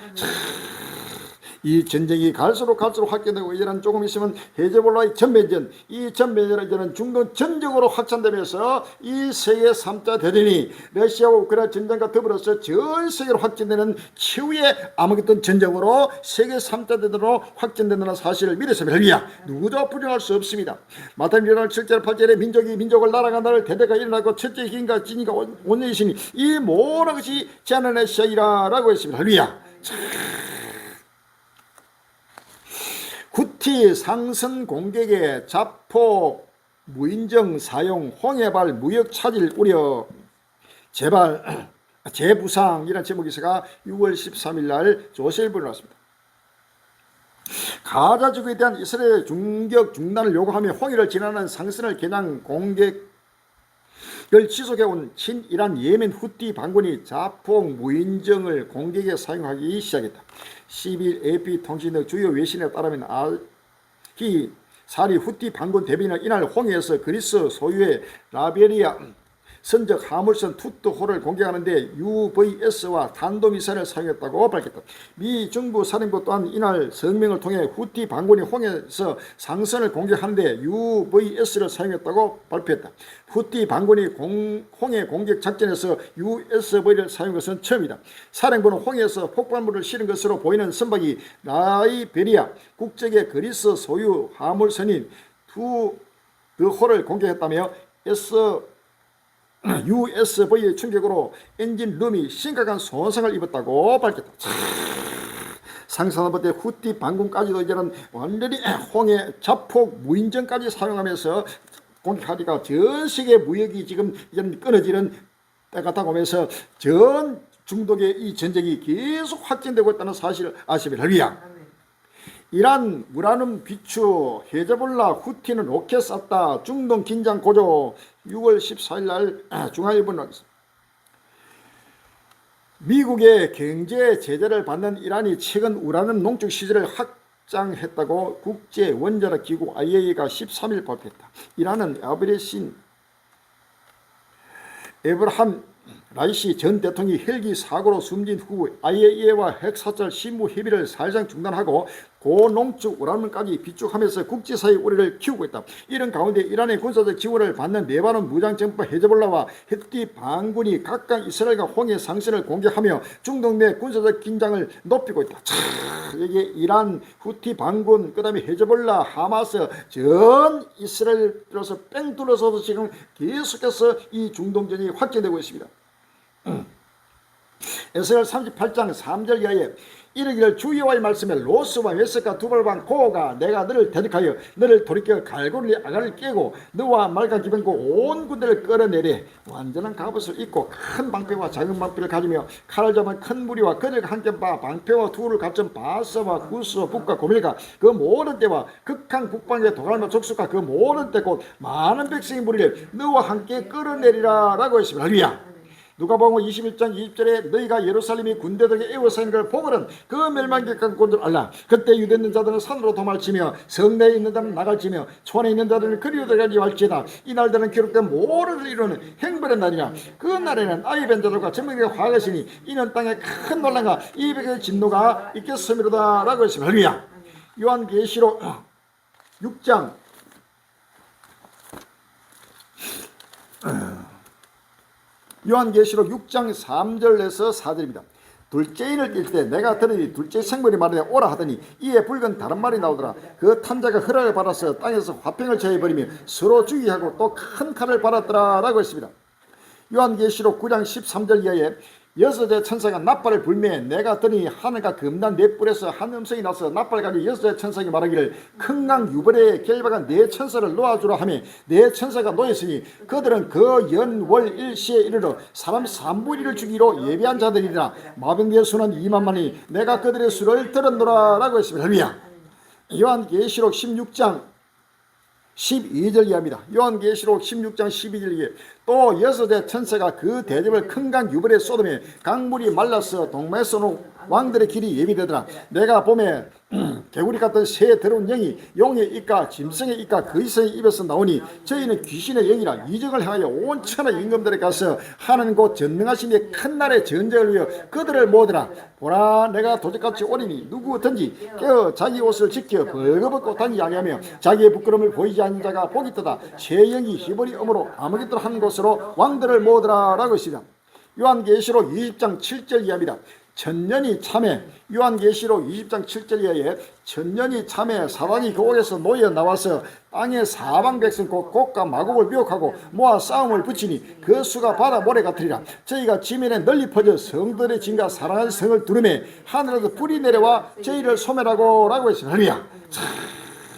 이 전쟁이 갈수록 확전되고 이제는 조금 있으면 헤즈볼라의 전면전, 이 전면전은 이제는 중동 전적으로 확산되면서 이 세계 3자 대전이 러시아와 우크라이나 전쟁과 더불어서 전 세계로 확전되는 최후의 아무것도 전쟁으로 세계 3자 대전으로 확전된다는 사실을 믿으시면 할렐루야. 누구도 부정할 수 없습니다. 마태복음 7절 8절에 민족이 민족을 나라가 나를 대대가 일어나고 첫째 힘과 진이가 온전이시니 이 모든 것이 제한의 시작이라 라고 했습니다. 할렐루야. 구티 상선 공격에 자폭 무인정 사용 홍해발 무역 차질 우려 재발 재부상 이란 제목에서가 6월 13일 날 조선일보에 나왔습니다. 가자지구에 대한 이스라엘의 중격 중단을 요구하며 홍해를 지나는 상선을 겨냥 공격을 지속해온 친이란 예멘 후티 반군이 자폭 무인정을 공격에 사용하기 시작했다. 10일 AP통신 등 주요 외신에 따르면 사리 후티 반군 대비는 이날 홍해에서 그리스 소유의 라베리아 선적 화물선 투트호를 공격하는데 UVS와 탄도미사일을 사용했다고 밝혔다. 미 정부 사령부 또한 이날 성명을 통해 후티 반군이 홍해에서 상선을 공격하는데 UVS를 사용했다고 발표했다. 후티 반군이 홍해 공격 작전에서 USV를 사용한 것은 처음이다. 사령부는 홍해에서 폭발물을 실은 것으로 보이는 선박이 라이베리아 국적의 그리스 소유 화물선인 투드호를 공격했다며 USV의 충격으로 엔진룸이 심각한 손상을 입었다고 밝혔다. 상상하는 때 후티 반군까지도 이제는 완전히 홍해 자폭 무인전까지 사용하면서 공격하니까 전 세계 무역이 지금 이제는 끊어지는 때가 다가오면서 전 중동의 이 전쟁이 계속 확진되고 있다는 사실을 아시면 할리야. 이란 우라늄 비추 헤즈볼라 후티는 로켓 쐈다. 중동 긴장 고조. 6월 14일 날 중앙일보는 하겠습니다. 미국의 경제 제재를 받는 이란이 최근 우라늄 농축 시설을 확장했다고 국제 원자력 기구 IAEA가 13일 발표했다. 이란은 에브라함 라이시 전 대통령이 헬기 사고로 숨진 후 IAEA와 핵사찰 실무 협의를 사실상 중단하고 고농축 우라늄까지 비축하면서 국제사회의 우려를 키우고 있다. 이런 가운데 이란의 군사적 지원을 받는 레바논 무장정파 헤즈볼라와 후티 반군이 각각 이스라엘과 홍해 상선을 공격하며 중동 내 군사적 긴장을 높이고 있다. 여기 이란, 후티 반군, 그 다음에 헤즈볼라, 하마스 전 이스라엘로서 뺑 둘러서도 지금 계속해서 이 중동전이 확진되고 있습니다. 에스겔 38장 3절 이하에 이르기를 주 여호와의 말씀에 로스와 메섹과 두발반 고가 내가 너를 대적하여 너를 돌이켜 갈고리 아가를 깨고 너와 말과 기병고 온 군대를 끌어내리 완전한 갑옷을 입고 큰 방패와 작은 방패를 가지며 칼을 잡은 큰 무리와 그들과 함께 봐 방패와 투를 갖춘 바사와 구스와 북과 고밀과 그 모든 때와 극한 국방의 도갈과 족속과 그 모든 때 곧 많은 백성의 무리를 너와 함께 끌어내리라 라고 했습니다. 할렐루야. 누가복음 21장 20절에 너희가 예루살렘이 군대들에게 에워싸인 걸 보거든 그 멸망객한 꾼들 알라. 그때 유대 있는 자들은 산으로 도망치며 성내에 있는 자들은 나갈지며 촌에 있는 자들은 그리로 들어가지 말지다. 이 날들은 기록된 모든 이루는 행벌의 날이라. 그 날에는 아이 벤 자들과 전명이 화가시니 이는 땅에 큰 논란과 이백의 진노가 있겠음이로다 라고 했습니다. 할렐루야. 요한계시록 6장 요한계시록 6장 3절에서 4절입니다. 둘째인을 뛸 때 내가 들으니 둘째 생물이 말하되 오라 하더니 이에 붉은 다른 말이 나오더라. 그 탐자가 허락을 받아서 땅에서 화평을 제해버리며 서로 죽이게 하고 또 큰 칼을 받았더라 라고 했습니다. 요한계시록 9장 13절 이하에 여섯의 천사가 낫발을 불매 내가 들으니 하늘과 금단 네 뿔에서 한 음성이 나서 낫발을 가지고 여섯의 천사가 말하기를 큰 강 유벌에 결박한 네 천사를 놓아주라 하며 네 천사가 놓였으니 그들은 그 연월 일시에 이르러 사람 3분의 1을 죽이로 예비한 자들이라. 마병대의 수는 2만만이 내가 그들의 수를 들었노라 라고 했습니다. 할렐루야. 요한계시록 16장 12절 이하입니다. 요한계시록 16장 12절 이하에 또 여섯의 천사가 그 대접을 큰 강 유벌에 쏟으며 강물이 말라서 동마에서 온 왕들의 길이 예비되더라. 내가 봄에 개구리 같은 새 더러운 영이 용의 입과 짐승의 입과 거위성의 입에서 나오니 저희는 귀신의 영이라 이적을 행하여 온 천하 임금들에 가서 하는 곳 전능하신 이의 큰 날의 전쟁을 위하여 그들을 모으더라. 보라 내가 도적같이 오리니 누구든지 깨어 자기 옷을 지켜 벌거벗고 다니지 아니하며 자기의 부끄러움을 보이지 않는 자가 복이 있도다. 새 영이 히브리 엄으로 아무것도나 하는 곳으로 왕들을 모으더라 라고 했습니다. 요한계시록 20장 7절 이하입니다. 천년이 참에 요한계시록 20장 7절 이하에 천년이 참에 사단이 그 옥에서 놓여 나와서 땅의 사방 백성 곧 곡과 마곡을 미혹하고 모아 싸움을 붙이니 그 수가 바다 모래 같으리라. 저희가 지면에 널리 퍼져 성들의 진과 사랑하는 성을 두르매 하늘에서 불이 내려와 저희를 소멸하고 라고 했습니다. 할렐루야.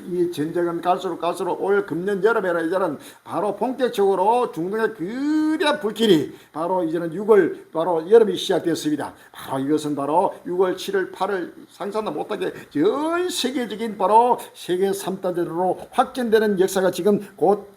이 전쟁은 갈수록 올 금년 여름에는 이제는 바로 본격적으로 중동의 거대한 불길이 바로 이제는 6월 바로 여름이 시작되었습니다. 바로 이것은 바로 6월 7월 8월 상상도 못하게 전 세계적인 바로 세계 3다대로 확전되는 역사가 지금 곧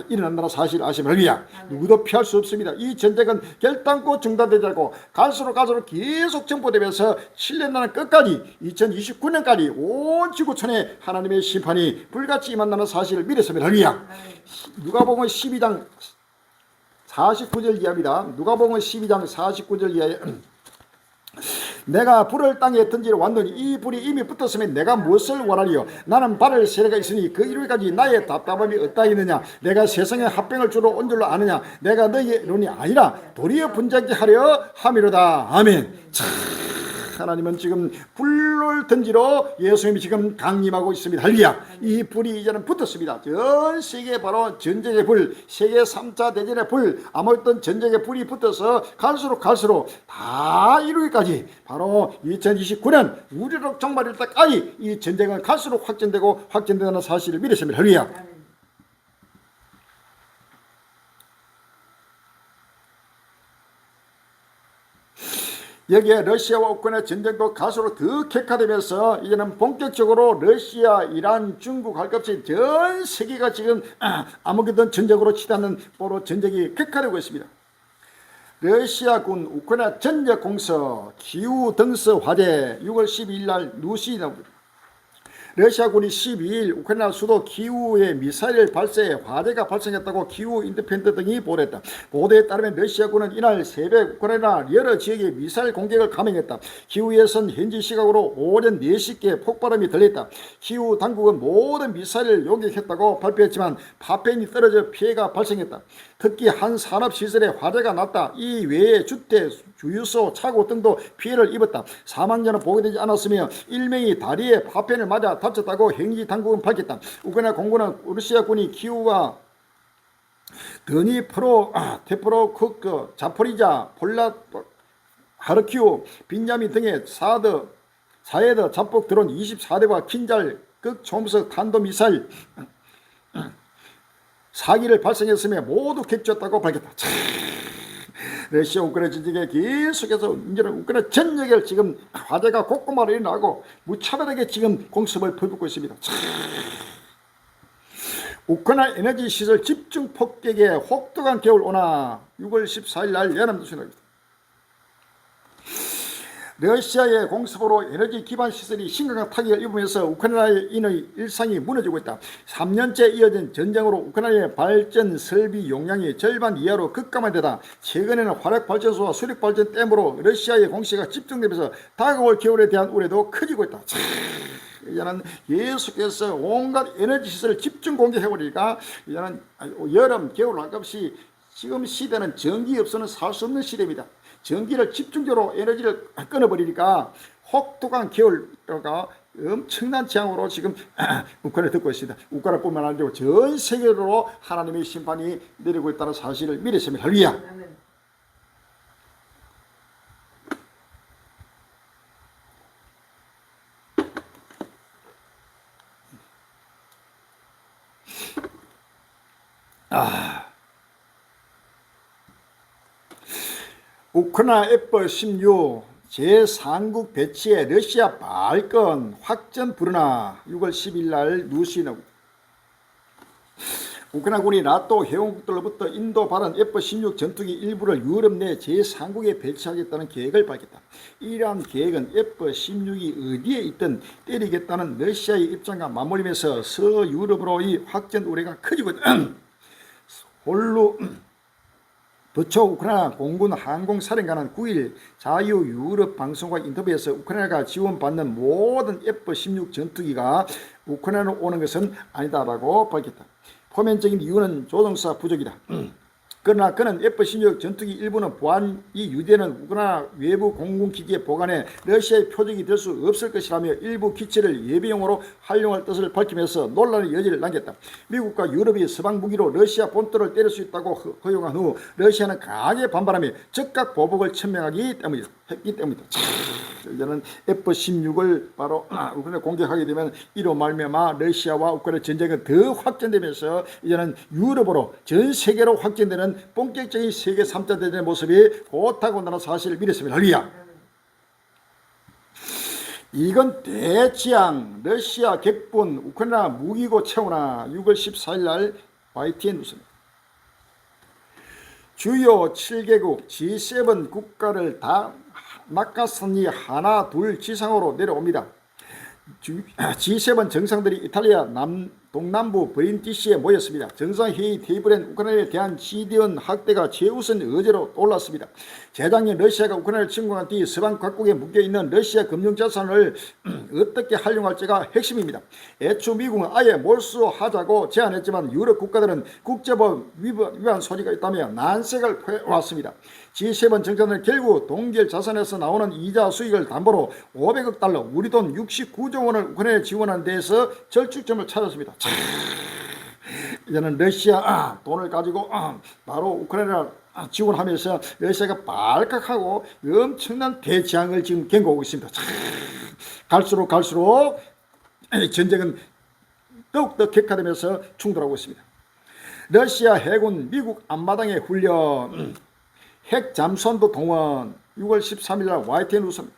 일어난다는 사실 아시면 할렐루야. 누구도 피할 수 없습니다. 이 전쟁은 결단코 중단되지 않고 갈수록 계속 전포되면서 7년나는 끝까지 2029년까지 온 지구촌에 하나님의 심판이 불같이 임한다는 사실을 믿었습니다. 할렐루야. 누가복음 12장 49절 이하입니다. 누가복음 12장 49절 이하에 내가 불을 땅에 던지러 왔더니 이 불이 이미 붙었으면 내가 무엇을 원하리요? 나는 바를 세례가 있으니 그 이르기까지 나의 답답함이 어떠하겠느냐? 내가 세상에 합병을 주러 온 줄로 아느냐? 내가 너희의 이론이 아니라 도리어 분자케 하려 함이로다. 아멘. 참, 하나님은 지금 불을 던지러 예수님이 지금 강림하고 있습니다. 할렐루야. 이 불이 이제는 붙었습니다. 전 세계 바로 전쟁의 불, 세계 3차 대전의 불, 아무튼 전쟁의 불이 붙어서 갈수록 다 이루기까지 바로 2029년 우리로 종말일 때까지 이 전쟁은 갈수록 확전되는 사실을 믿으십니다. 할렐루야. 여기에 러시아와 우크라이나 전쟁도 갈수록 더 격화되면서 이제는 본격적으로 러시아, 이란, 중국 할 것 없이 전 세계가 지금 아무튼 전쟁으로 치닫는 보로 전쟁이 격화되고 있습니다. 러시아군 우크라이나 전력 공서 기후 등서 화재 6월 12일 날 누시 나옵니다. 러시아군이 12일 우크라이나 수도 키우에 미사일 발사에 화재가 발생했다고 키우 인디펜던트 등이 보도했다. 보도에 따르면 러시아군은 이날 새벽 우크라이나 여러 지역에 미사일 공격을 감행했다. 키우에선 현지 시각으로 오전 4시께 폭발음이 들렸다. 키우 당국은 모든 미사일을 요격했다고 발표했지만 파편이 떨어져 피해가 발생했다. 특히 한 산업시설에 화재가 났다. 이 외에 주택, 주유소, 차고 등도 피해를 입었다. 사망자는 보고되지 않았으며 1명이 다리에 파편을 맞아 다쳤다고 현지 당국은 밝혔다. 우크라이나 공군은 러시아군이 키우와 드니프로, 테프로크크, 자포리자, 폴라, 하르키우, 빈야민 등의 사헤드 자폭 드론 24대와 킨잘 극초음속 탄도미사일 사기를 발생했으며 모두 격추했다고 밝혔다. 러시아 우크라이나 전쟁에 계속해서 이제는 우크라이나 전역에 지금 화재가 곳곳마다 일어나고 무차별하게 지금 공습을 퍼붓고 있습니다. 우크라이나 에너지 시설 집중 폭격에 혹독한 겨울 오나 6월 14일 날 연합뉴스입니다. 러시아의 공습으로 에너지 기반 시설이 심각한 타격을 입으면서 우크라이나인의 일상이 무너지고 있다. 3년째 이어진 전쟁으로 우크라이나의 발전 설비 용량이 절반 이하로 급감화되다. 최근에는 화력발전소와 수력발전댐으로 러시아의 공세가 집중되면서 다가올 겨울에 대한 우려도 커지고 있다. 이제는 계속해서 온갖 에너지 시설을 집중 공격해버리니까 이제는 여름, 겨울 할 것 없이 지금 시대는 전기 없이는 살 수 없는 시대입니다. 전기를 집중적으로 에너지를 끊어버리니까 혹독한 겨울가 엄청난 재앙으로 지금 우크라이나를 듣고 있습니다. 우크라이나뿐만 아니라 전 세계로 하나님의 심판이 내리고 있다는 사실을 믿으십니다. 할렐루야. 우크라이나 F-16 제3국 배치에 러시아 발권 확전 불허나 6월 10일 날 뉴스 나옵니다. 우크라이나군이 나토 회원국들로부터 인도 발언 F-16 전투기 일부를 유럽 내 제3국에 배치하겠다는 계획을 밝혔다. 이러한 계획은 F-16이 어디에 있든 때리겠다는 러시아의 입장과 맞물리면서 서유럽으로의 확전 우려가 커지고 있다. 홀로 부처 우크라이나 공군 항공사령관은 9일 자유유럽 방송과 인터뷰에서 우크라이나가 지원받는 모든 F-16 전투기가 우크라이나로 오는 것은 아니다라고 밝혔다. 표면적인 이유는 조종사 부족이다. 그러나 그는 F-16 전투기 일부는 보안이 유대는 우크라이나 외부 공군기지에 보관해 러시아의 표적이 될 수 없을 것이라며 일부 기체를 예비용으로 활용할 뜻을 밝히면서 논란의 여지를 남겼다. 미국과 유럽이 서방 무기로 러시아 본토를 때릴 수 있다고 허용한 후 러시아는 강하게 반발하며 즉각 보복을 천명하기 때문이다. 이제는 F-16을 바로 우크라이나 공격하게 되면 이로 말미암아 러시아와 우크라이나 전쟁은 더 확전되면서 이제는 유럽으로 전 세계로 확전되는 본격적인 세계 3차 대전의 모습이 곧다고나는 사실을 믿었습니다. 할렐루야. 이건 대지양 러시아 격분 우크라이나 무기고 채우나 6월 14일 날 YTN 뉴스입니다. 주요 7개국 G7 국가를 다 낙하산이 하나 둘 지상으로 내려옵니다. G7 정상들이 이탈리아, 동남부 브린티시에 모였습니다. 정상회의 테이블엔 우크라이나에 대한 지대원 확대가 최우선 의제로 올랐습니다. 재작년 러시아가 우크라이나를 침공한 뒤 서방 각국에 묶여있는 러시아 금융자산을 어떻게 활용할지가 핵심입니다. 애초 미국은 아예 몰수하자고 제안했지만 유럽 국가들은 국제법 위반 소지가 있다며 난색을 해왔습니다. G7 정상은 결국 동결 자산에서 나오는 이자 수익을 담보로 500억 달러, 우리 돈 69조 원을 우크라이나에 지원하는 데에서 절충점을 찾았습니다. 이제는 러시아 돈을 가지고 바로 우크라이나 지원하면서 러시아가 발칵하고 엄청난 대지항을 지금 경고하고 있습니다. 갈수록 전쟁은 더욱더 격화되면서 충돌하고 있습니다. 러시아 해군 미국 앞마당에 훈련, 핵 잠수함도 동원. 6월 13일 날 YTN 우선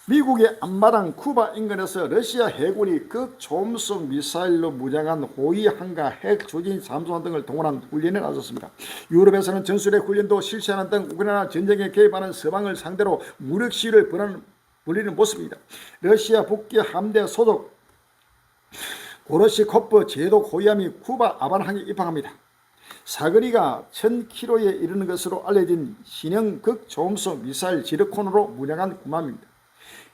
미국의 앞마당 쿠바 인근에서 러시아 해군이 극초음속 미사일로 무장한 호위함과 핵 조진 잠수함 등을 동원한 훈련에 나섰습니다. 유럽에서는 전술핵 훈련도 실시하는 등 우크라이나 전쟁에 개입하는 서방을 상대로 무력 시위를 벌이는 모습입니다. 러시아 북기 함대 소속 고르시코프 제독 호위함이 쿠바 아반항에 입항합니다. 사거리가 1000km에 이르는 것으로 알려진 신형 극초음속 미사일 지르콘으로 무장한 군함입니다.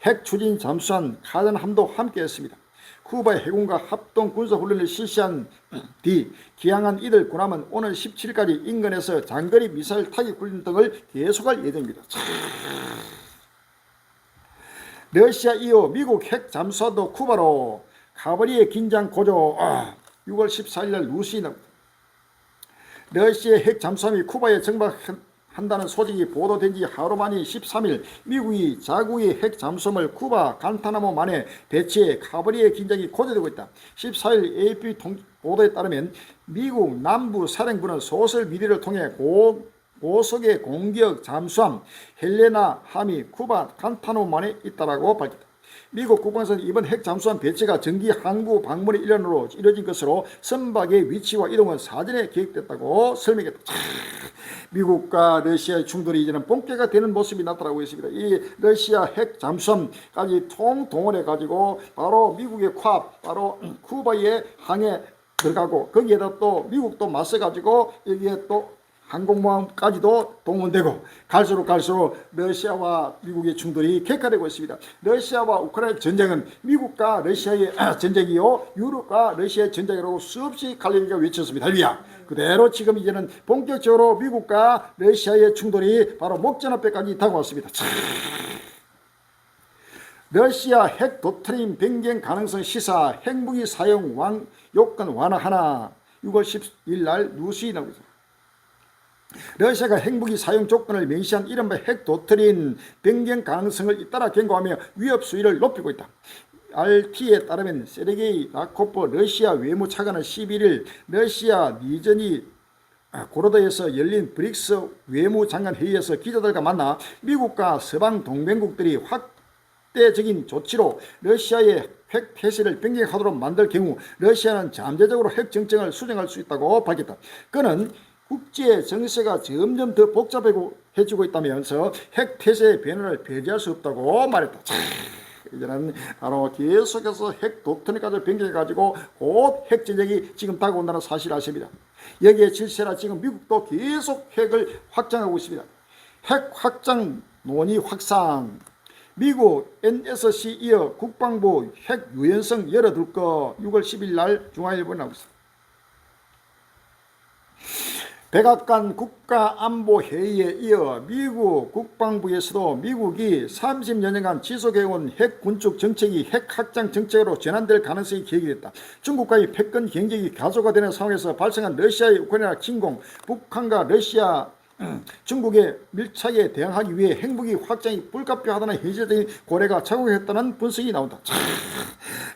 핵 추진 잠수함 카덴함도 함께했습니다. 쿠바 해군과 합동 군사훈련을 실시한 뒤 기항한 이들 군함은 오늘 17일까지 인근에서 장거리 미사일 타격 훈련 등을 계속할 예정입니다. 러시아 이후 미국 핵 잠수함도 쿠바로. 카바리의 긴장 고조. 6월 14일 날 루시나 러시아의 핵 잠수함이 쿠바에 정박한다는 소식이 보도된 지 하루 만인 13일 미국이 자국의 핵 잠수함을 쿠바 간타나모만에 배치해 카바리의 긴장이 고조되고 있다. 14일 AP 보도에 따르면 미국 남부 사령부는 소설 미디어를 통해 고속의 공격 잠수함 헬레나 함이 쿠바 간타나모만에 있다라고 밝혔다. 미국 국방에서는 이번 핵 잠수함 배치가 정기 항구 방문의 일환으로 이뤄진 것으로 선박의 위치와 이동은 사전에 계획됐다고 설명했다. 미국과 러시아의 충돌이 이제는 본격화 되는 모습이 나타나고 있습니다. 이 러시아 핵 잠수함까지 총동원해 가지고 바로 미국의 바로 쿠바의 항에 들어가고 거기에다 또 미국도 맞서 가지고 여기에 또 항공모함까지도 동원되고 갈수록 러시아와 미국의 충돌이 격화되고 있습니다. 러시아와 우크라이나 전쟁은 미국과 러시아의 전쟁이요 유럽과 러시아의 전쟁이라고 수없이 갈릴리가 외쳤습니다. 할렐루야. 그대로 지금 이제는 본격적으로 미국과 러시아의 충돌이 바로 목전 앞에까지 다가왔습니다. 러시아 핵 도트린 변경 가능성 시사, 핵무기 사용 요건 완화하나. 6월 10일 날 뉴스에 나오고 있습니다. 러시아가 핵무기 사용 조건을 명시한 이른바 핵 도트린 변경 가능성을 잇따라 경고하며 위협 수위를 높이고 있다. RT에 따르면 세르게이 라코프 러시아 외무차관은 11일 러시아 니즈니 고로드에서 열린 브릭스 외무장관 회의에서 기자들과 만나 미국과 서방 동맹국들이 확대적인 조치로 러시아의 핵 폐쇄를 변경하도록 만들 경우 러시아는 잠재적으로 핵 정책을 수정할 수 있다고 밝혔다. 그는 국제 정세가 점점 더 복잡해지고 있다면서 핵 폐쇄의 변화를 배제할 수 없다고 말했다. 이제는 바로 계속해서 핵 도트린까지 변경해가지고 곧 핵 전쟁이 지금 다가온다는 사실을 아십니다. 여기에 질세라 지금 미국도 계속 핵을 확장하고 있습니다. 핵 확장 논의 확산. 미국 NSC 이어 국방부 핵 유연성 열어둘 거. 6월 10일 날 중앙일보에 나오고 있습니다. 백악관 국가안보회의에 이어 미국 국방부에서도 미국이 30여년간 지속해온 핵 군축 정책이 핵 확장 정책으로 전환될 가능성이 제기됐다. 중국과의 패권 경쟁이 가속화되는 상황에서 발생한 러시아의 우크라이나 침공, 북한과 러시아 중국의 밀착에 대응하기 위해 핵무기 확장이 불가피하다는 현실적인 고려가 작용했다는 분석이 나온다.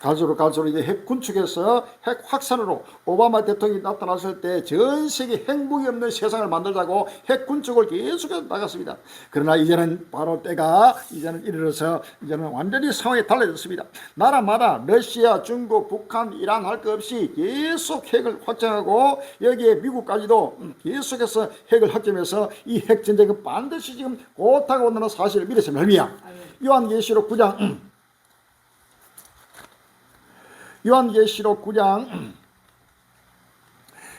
갈수록 이제 핵 군축에서 핵 확산으로 오바마 대통령이 나타났을 때 전 세계 핵무기 없는 세상을 만들자고 핵 군축을 계속해서 나갔습니다. 그러나 이제는 바로 때가 이제는 이르러서 이제는 완전히 상황이 달라졌습니다. 나라마다 러시아, 중국, 북한, 이란 할 것 없이 계속 핵을 확장하고 여기에 미국까지도 계속해서 핵을 확장해서 이 핵 전쟁은 반드시 지금 곧 다가온다는 사실을 믿으시면 할렐루야. 요한계시록 9장 요한계시록 9장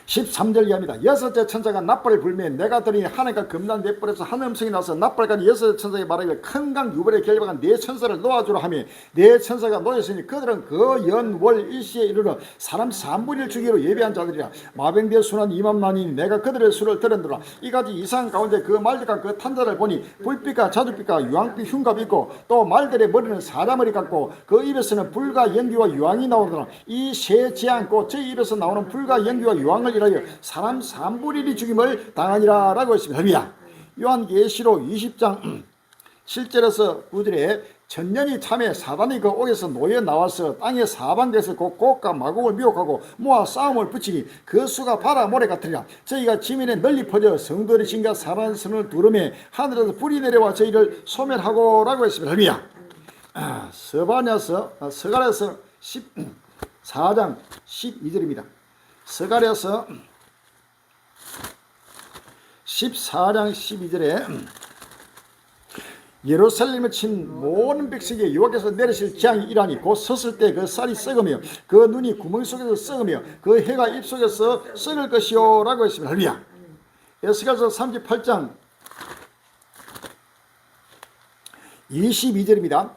13절 이하입니다. 여섯째 천사가 납발을 불매 내가 들으니 하늘과 금단 네 뿔에서 한 음성이 나서 납발까지 여섯째 천사에게 말하기를 큰 강 유벌에 결박한 네 천사를 놓아주라 하며 네 천사가 놓였으니 그들은 그 연월 일시에 이르러 사람 3분의 1 주기로 예배한 자들이라. 마병대의 수는 2만만이니 내가 그들의 수를 들은노라. 이같이 이상 가운데 그 말들과 그 탄자를 보니 불빛과 자주빛과 유황빛 흉갑이 있고 또 말들의 머리는 사자머리 같고 그 입에서는 불과 연기와 유황이 나오더라. 이 세 재앙 곧 저 입에서 나오는 불과 연기와 유황을 인하여 사람 3분의 1이 죽임을 당하니라 라고 했습니다. 할렐루야. 요한계시록 20장 7절에서 9절에 천년이 참에 사단이 그 옥에서 놓여 나와서 땅의 사방에서 곧 곡과 마곡을 미혹하고 모아 싸움을 붙이니 그 수가 바다 모래 같으리라. 저희가 지면에 널리 퍼져 성도의 신과 사랑하는 선을 두름에 하늘에서 불이 내려와 저희를 소멸하고 라고 했습니다. 할렐루야. 서가랴서 14장 12절입니다. 서가랴서 14장 12절에 예루살렘을 친 모든 백성에게 여호와께서 내리실 재앙이 이라니 곧 섰을 때 그 쌀이 썩으며 그 눈이 구멍 속에서 썩으며 그 해가 입 속에서 썩을 것이요 라고 했습니다. 할렐루야. 에스겔서 38장 22절입니다.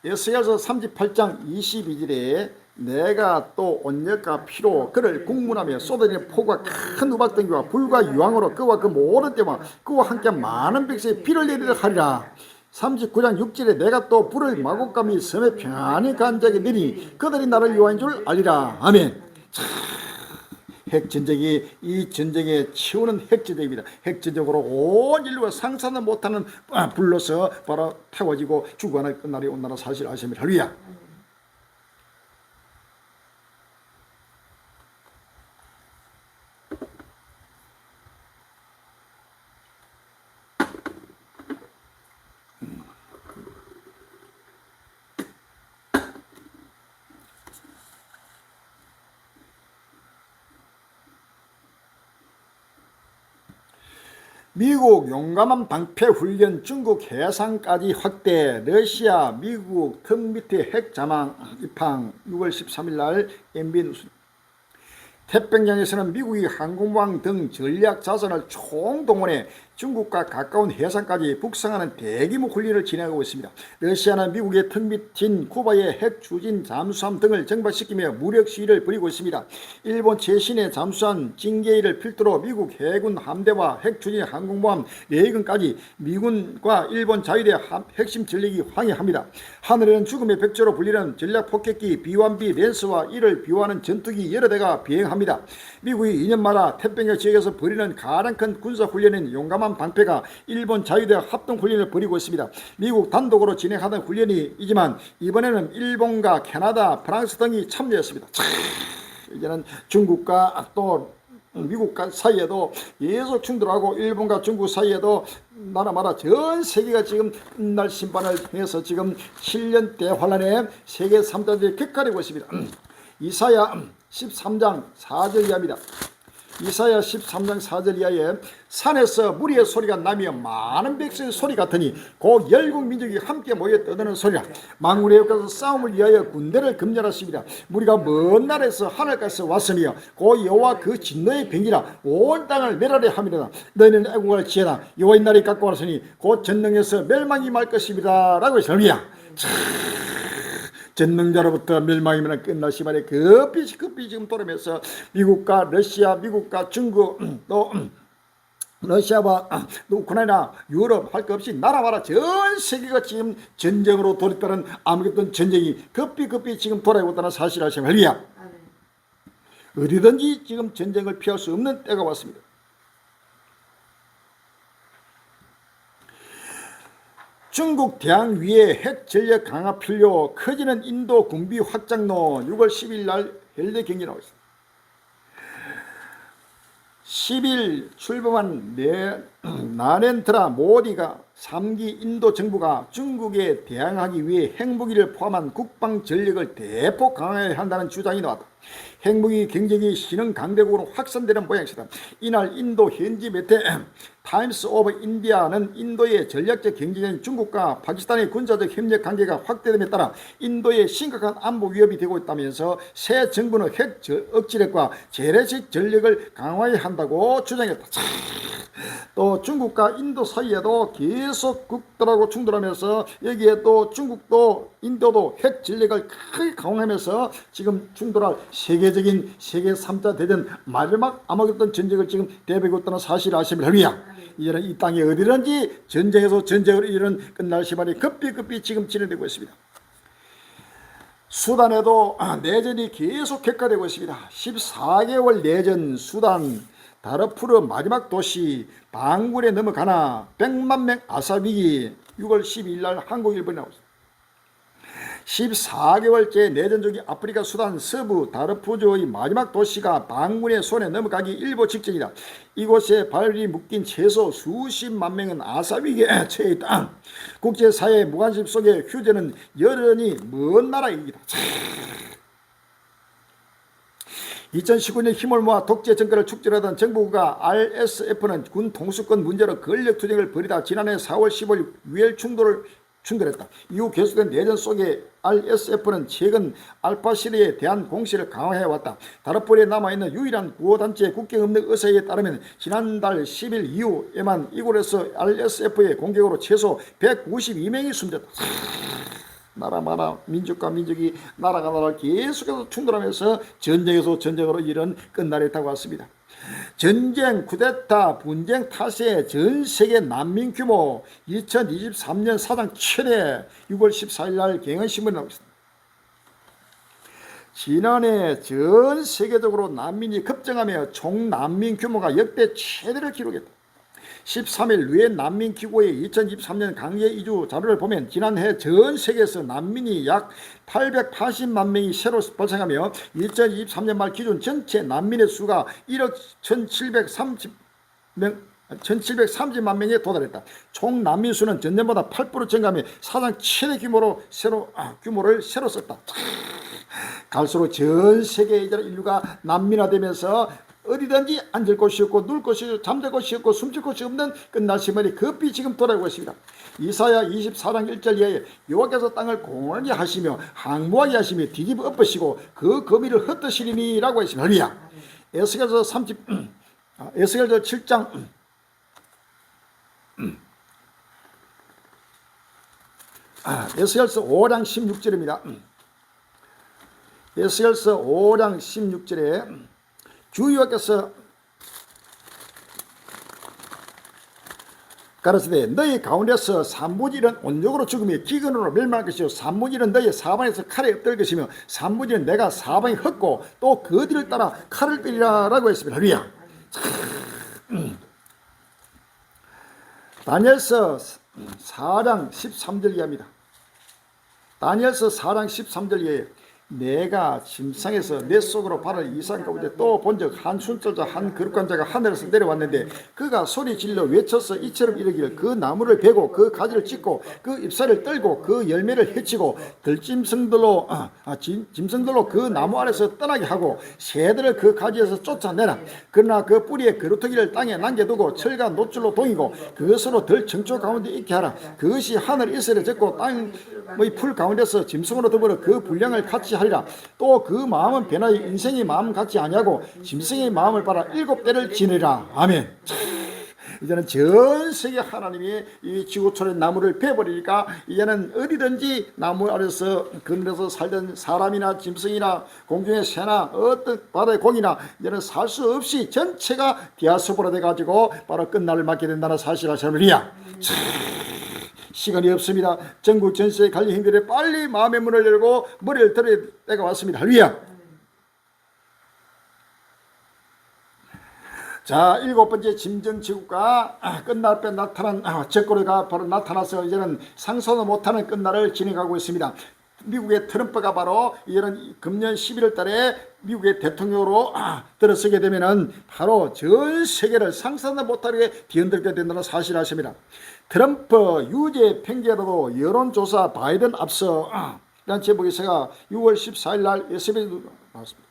에스겔서 38장 22절에 내가 또 온역과 피로 그를 국문하며 쏟아지는 폭우와 큰 우박덩이와 불과 유황으로 그와 그 모든 때와 그와 함께 많은 백성의 피를 내리려 하리라. 39장 6절에 내가 또 불을 마곡감이 섬에 평안히 간 자에게 내리니 그들이 나를 요하인 줄 알리라. 아멘. 핵전쟁이 이 전쟁에 치우는 핵전쟁입니다. 핵전쟁으로 온 인류가 상상도 못하는 불로서 바로 태워지고 죽어가는 끝날이 온다는 사실을 아십니다. 할렐루야. 미국 용감한 방패 훈련, 중국 해상까지 확대, 러시아, 미국 턱 밑에 핵 자망 입항. 6월 13일 날 MB 뉴스. 태평양에서는 미국이 항공모함 등 전략 자산을 총동원해 중국과 가까운 해상까지 북상하는 대규모 훈련을 진행하고 있습니다. 러시아는 미국의 턱 밑인 쿠바의 핵 추진 잠수함 등을 정박시키며 무력 시위를 벌이고 있습니다. 일본 최신의 잠수함 징계이를 필두로 미국 해군 함대와 핵 추진 항공모함 4건까지 미군과 일본 자위대 핵심 전력이 항해합니다. 하늘에는 죽음의 백조로 불리는 전략 폭격기 B-1B 랜스와 이를 비호하는 전투기 여러 대가 비행합니다. 미국이 2년마다 태평양 지역에서 벌이는 가장 큰 군사훈련인 용감한 방패가 일본 자위대 합동훈련을 벌이고 있습니다. 미국 단독으로 진행하던 훈련이지만 이번에는 일본과 캐나다, 프랑스 등이 참여했습니다. 이제는 중국과 또 미국과 사이에도 계속 충돌하고 일본과 중국 사이에도 나라마다 전 세계가 지금 끝날 심판을 통해서 지금 7년 대환란에 세계 3자들이 격가리고 있습니다. 이사야 13장 4절 이하입니다. 이사야 13장 4절 이하에 산에서 무리의 소리가 나며 많은 백성의 소리 같으니 곧 열국 민족이 함께 모여 떠드는 소리라. 만군의 여호와께서 싸움을 위하여 군대를 금전하십니다. 무리가 먼 나라에서 하늘까지 왔으며 곧 여호와 그 진노의 병기라 온 땅을 멸하려 함이라. 너희는 애국을 지혜라. 여호와의 날이 갖고 왔으니 곧 전능에서 멸망이 임할 것입니다 라고 했습니다. 전능자로부터 멸망이면 끝나시 말에 급히 지금 돌아오면서 미국과 러시아, 미국과 중국, 또 러시아와 우크라이나, 유럽 할 것 없이 나라마다 전 세계가 지금 전쟁으로 돌입하는 아무것도 전쟁이 급히 지금 돌아오고 있다는 사실을 아시면 할렐루야. 어디든지 지금 전쟁을 피할 수 없는 때가 왔습니다. 중국 대항 위에 핵 전력 강화 필요, 커지는 인도 군비 확장론. 6월 10일 날 헬레 경기 나오고 있습니다. 10일 출범한 나렌드라 모디가 3기 인도 정부가 중국에 대항하기 위해 핵무기를 포함한 국방 전력을 대폭 강화해야 한다는 주장이 나왔다. 핵무기 경쟁이 신흥 강대국으로 확산되는 모양새다. 이날 인도 현지 매체 타임스 오브 인디아는 인도의 전략적 경쟁인 중국과 파키스탄의 군사적 협력 관계가 확대됨에 따라 인도에 심각한 안보 위협이 되고 있다면서 새 정부는 핵 억지력과 재래식 전력을 강화해야 한다고 주장했다. 또 중국과 인도 사이에도 계속 국들하고 충돌하면서 여기에 또 중국도 인도도 핵 전력을 크게 강화하면서 지금 충돌할 세계적인 세계 3차 대전 마지막 아마겟돈 전쟁을 지금 대비하고 있다는 사실을 아시면 합니다. 이제는 이 땅에 어디든지 전쟁에서 전쟁으로 이르는 끝날 시간이 급히 지금 진행되고 있습니다. 수단에도 내전이 계속 격화되고 있습니다. 14개월 내전 수단 다르푸르 마지막 도시 방군에 넘어가나 100만 명 아사비기 6월 12일 날 한국일보에 나왔습니다. 14개월째 내전 중인 아프리카 수단 서부 다르푸르의 마지막 도시가 방군의 손에 넘어가기 일보 직전이다. 이곳에 발이 묶인 최소 수십만 명은 아사비기에 처해 있다. 국제사회의 무관심 속에 휴전은 여전히 먼 나라입니다. 2019년 힘을 모아 독재 정권을 축출하던 정부가 RSF는 군 통수권 문제로 권력투쟁을 벌이다 지난해 4월 15일 유혈 충돌했다. 이후 계속된 내전 속에 RSF는 최근 알파시리에 대한 공세를 강화해왔다. 다르푸르에 남아있는 유일한 구호단체 국경 없는 의사에 따르면 지난달 10일 이후에만 이곳에서 RSF의 공격으로 최소 192명이 숨졌다. 나라마다 민족과 민족이 나라가 나라를 계속해서 충돌하면서 전쟁에서 전쟁으로 이런 끝날이 다가왔습니다. 전쟁, 쿠데타, 분쟁 탓에 전 세계 난민 규모 2023년 사상 최대 6월 14일 날 경향신문에 나오고 있습니다. 지난해 전 세계적으로 난민이 급증하며 총 난민 규모가 역대 최대를 기록했다. 13일 유엔 난민기구의 2023년 강제 이주 자료를 보면 지난해 전 세계에서 난민이 약 880만 명이 새로 발생하며 2023년 말 기준 전체 난민의 수가 1억 1730만 명에 도달했다. 총 난민 수는 전년보다 8% 증가하며 사상 최대 규모를 새로 썼다. 갈수록 전 세계 인류가 난민화되면서 어디든지 앉을 곳이 없고 누울 곳이 없고 잠잘 곳이 없고 숨쉴 곳이 없는 끝날 시간이 급히 지금 돌아오고 있습니다. 이사야 24장 1절 이하에 여호와께서 땅을 공허하게 하시며 항무하게 하시며 뒤집어 엎으시고 그 거미를 흩으시리니 라고 했습니다. 할렐루야. 에스겔서 7장 에스겔서 5장 16절입니다. 에스겔서 5장 16절에 주 여호와께서 가라사대 너희 가운데서 산무질은 온욕으로 죽으며 기근으로 멸망할 것이요 산무질은 너희 사방에서 칼에 엎드릴 것이며 산무질은 내가 사방에 헛고 또 그 뒤를 따라 칼을 빼리라 라고 했습니다. 할렐루야. 다니엘서 4장 13절 이하입니다. 다니엘서 4장 13절 이하에 내가 침상에서 내 속으로 발을 이상 가운데 또 본적 한 순절자 한 거룩한 자가 하늘에서 내려왔는데 그가 소리 질러 외쳐서 이처럼 이르기를 그 나무를 베고 그 가지를 찢고 그 잎사를 떨고 그 열매를 해치고 들짐승들로 짐승들로 그 나무 아래서 떠나게 하고 새들을 그 가지에서 쫓아내라. 그러나 그 뿌리에 그루터기를 땅에 남겨두고 철과 노줄로 동이고 그것으로 들 청초 가운데 있게 하라. 그것이 하늘 이슬에 젖고 땅의 풀 가운데서 짐승으로 더불어 그 분량을 같이 하리라. 또 그 마음은 변하여 인생의 마음 같지 아니하고 짐승의 마음을 따라 7대를 지내라. 아멘. 이제는 전 세계 하나님이 이 지구촌의 나무를 베버리니까 이제는 어디든지 나무 아래서 그늘에서 살던 사람이나 짐승이나 공중의 새나 어떤 바다의 공이나 이제는 살 수 없이 전체가 디아스포라 돼가지고 바로 끝날을 맞게 된다는 사실을 아시느냐. 시간이 없습니다. 전국 전세에 갈린 힘들에 빨리 마음의 문을 열고 머리를 들을 때가 왔습니다. 할렐루야. 자, 7번째 짐승지구가 끝날 때 나타난 적고리가 바로 나타나서 이제는 상상도 못하는 끝날을 진행하고 있습니다. 미국의 트럼프가 바로 이런 금년 11월 달에 미국의 대통령으로 들어서게 되면은 바로 전 세계를 상상도 못하게 뒤흔들게 된다는 사실을 아십니다. 트럼프 유죄 핑계로도 여론조사 바이든 앞서 이런 제목의 제가 6월 14일 날 SBS에 나왔습니다.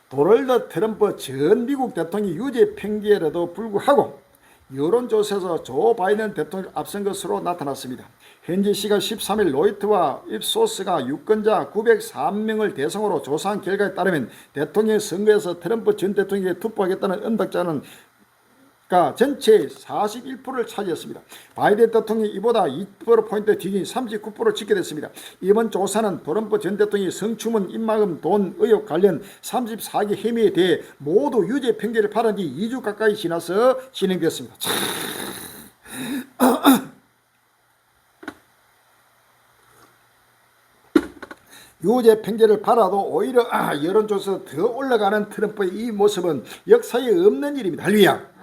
도널드 트럼프 전 미국 대통령이 유죄 핑계에도 불구하고 여론조사에서 조 바이든 대통령을 앞선 것으로 나타났습니다. 현지 시간 13일 로이터와 입소스가 유권자 904명을 대상으로 조사한 결과에 따르면 대통령 선거에서 트럼프 전 대통령에게 투표하겠다는 응답자는 전체의 41%를 차지했습니다. 바이든 대통령이 이보다 2%포인트 뒤진 39%를 찍게 됐습니다. 이번 조사는 트럼프 전 대통령이 성추문, 입막음, 돈 의혹 관련 34개 혐의에 대해 모두 유죄 판결을 받은 지 2주 가까이 지나서 진행됐습니다. 유죄 판결을 받아도 오히려 여론조사에서 더 올라가는 트럼프의 이 모습은 역사에 없는 일입니다. 할렐루야.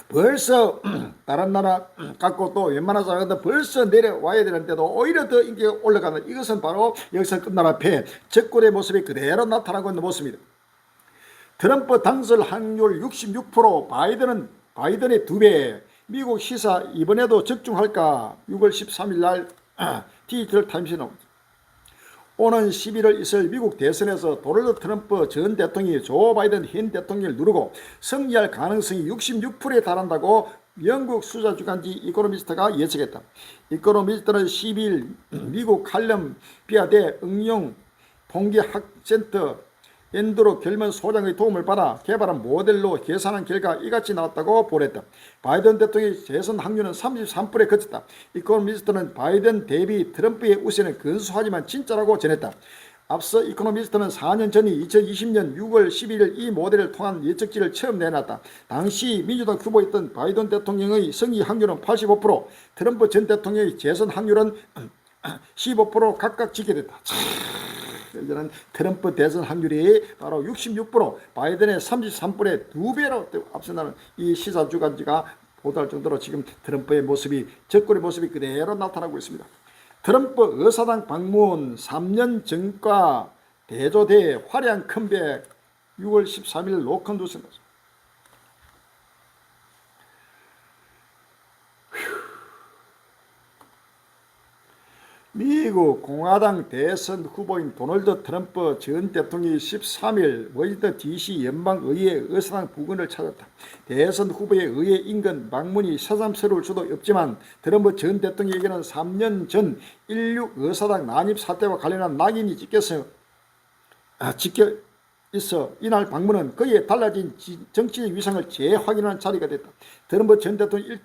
벌써 다른 나라 갖고 또 웬만한 사람들 벌써 내려와야 되는데도 오히려 더 인기가 올라가는 이것은 바로 여기서 끝날 앞에 적군의 모습이 그대로 나타나고 있는 모습입니다. 트럼프 당선 확률 66%, 바이든의 2배. 미국 시사 이번에도 적중할까? 6월 13일 날 디지털 타임스에 나옵니다. 오는 11월 있을 미국 대선에서 도널드 트럼프 전 대통령이 조 바이든 현 대통령을 누르고 승리할 가능성이 66%에 달한다고 영국 수자주간지 이코노미스트가 예측했다. 이코노미스트는 12일 미국 칼럼비아대 응용 통계학센터 앤드루 겔먼 소장의 도움을 받아 개발한 모델로 계산한 결과 이같이 나왔다고 보냈다. 바이든 대통령의 재선 확률은 33%에 그쳤다. 이코노미스트는 바이든 대비 트럼프의 우세는 근소하지만 진짜라고 전했다. 앞서 이코노미스트는 4년 전인 2020년 6월 11일 이 모델을 통한 예측치를 처음 내놨다. 당시 민주당 후보였던 바이든 대통령의 승리 확률은 85%, 트럼프 전 대통령의 재선 확률은 15% 각각 지게 됐다. 이제는 트럼프 대선 확률이 바로 66%, 바이든의 33%의 2배로 앞선다는 이 시사 주간지가 보도할 정도로 지금 트럼프의 모습이, 적군의 모습이 그대로 나타나고 있습니다. 트럼프 의사당 방문 3년 전과 대조대 화려한 컴백 6월 13일 로컨 뉴스입니다. 미국 공화당 대선 후보인 도널드 트럼프 전 대통령이 13일 워싱턴 DC 연방의회 의사당 부근을 찾았다. 대선 후보의 의회 인근 방문이 새삼스러울 수도 없지만 트럼프 전 대통령에게는 3년 전 16 의사당 난입 사태와 관련한 낙인이 찍혀 있어 이날 방문은 그의 달라진 정치적 위상을 재확인하는 자리가 됐다. 트럼프 전 대통령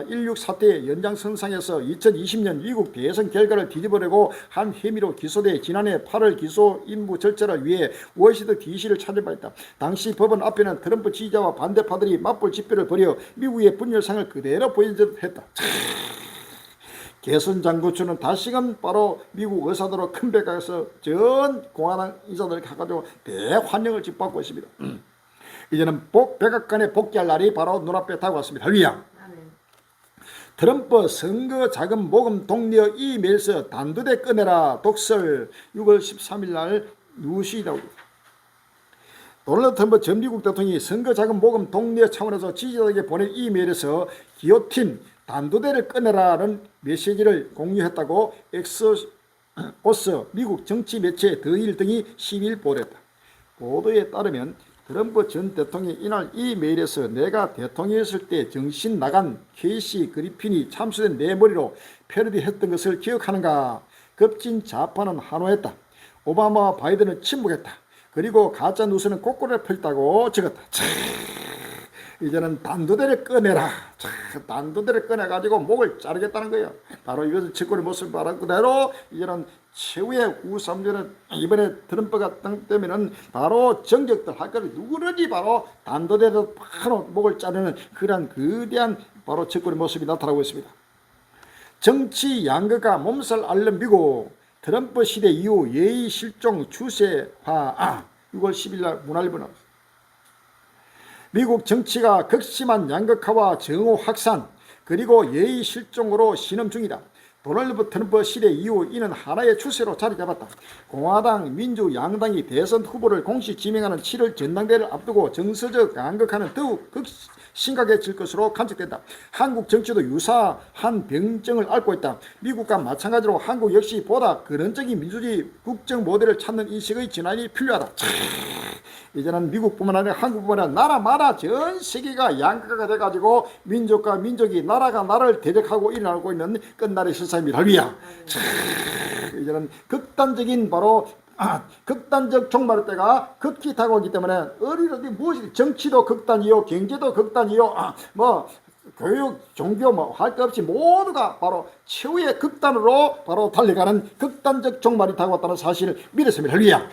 16 사태의 연장선상에서 2020년 미국 대선 결과를 뒤집어내고 한 혐의로 기소돼 지난해 8월 기소 임무 절차를 위해 워싱턴 DC를 찾은 바 있다. 당시 법원 앞에는 트럼프 지지자와 반대파들이 맞불 집회를 벌여 미국의 분열상을 그대로 보여줬다. 개선 장구추는 다시금 바로 미국 의사들로 컴백해서 전 공화당 인사들 가가지고 대환영을 짓받고 있습니다. 이제는 백악관에 복귀할 날이 바로 눈앞에 다가왔습니다. 할렐루야. 트럼프 선거 자금 모금 독려 이메일서 단두대 꺼내라 독설 6월 13일 날 뉴스이 나옵니다. 도널드 트럼프 전 미국 대통령이 선거 자금 모금 독려 차원에서 지지자에게 보낸 이메일에서 기요틴 단두대를 꺼내라는 메시지를 공유했다고 엑소스 미국 정치 매체 더일 등이 10일 보도했다. 보도에 따르면 트럼프 전 대통령이 이날 이 메일에서 내가 대통령이었을 때 정신 나간 케이시 그리핀이 참수된 내 머리로 패러디했던 것을 기억하는가? 급진 좌파는 환호했다. 오바마와 바이든은 침묵했다. 그리고 가짜 뉴스는 꼬꼬리를 펼다고 적었다. 이제는 단두대를 꺼내라. 단두대를 꺼내가지고 목을 자르겠다는 거예요. 바로 이것은 적군의 모습을 말한 그대로 이제는 최후의 우삼전은 이번에 트럼프가 당되면은 바로 정적들 할 거를 누구든지 바로 단두대로 바로 목을 자르는 그런 거대한 바로 적군의 모습이 나타나고 있습니다. 정치 양극화 몸살 앓는 미국 트럼프 시대 이후 예의 실종 추세화 6월 10일 날 문화일보 나왔습니다. 미국 정치가 극심한 양극화와 정오 확산 그리고 예의 실종으로 신음 중이다. 도널드 트럼프 시대 이후 이는 하나의 추세로 자리 잡았다. 공화당, 민주, 양당이 대선 후보를 공식 지명하는 7월 전당대회를 앞두고 정서적 간극화는 더욱 심각해질 것으로 관측된다. 한국 정치도 유사한 병증을 앓고 있다. 미국과 마찬가지로 한국 역시 보다 근원적인 민주주의 국정 모델을 찾는 인식의 진환이 필요하다. 이제는 미국뿐만 아니라 한국뿐만 아니라 나라마다 전 세계가 양극화가 돼가지고 민족과 민족이 나라가 나라를 대적하고 일어나고 있는 끝날의 실상입니다. 할렐루야. 이제는 극단적인 극단적 종말의 때가 극히 다가오기 때문에 어디든지 무엇이 정치도 극단이요, 경제도 극단이요, 교육, 종교 할 것 없이 모두가 바로 최후의 극단으로 바로 달려가는 극단적 종말이 다가왔다는 사실을 믿었습니다. 할렐루야.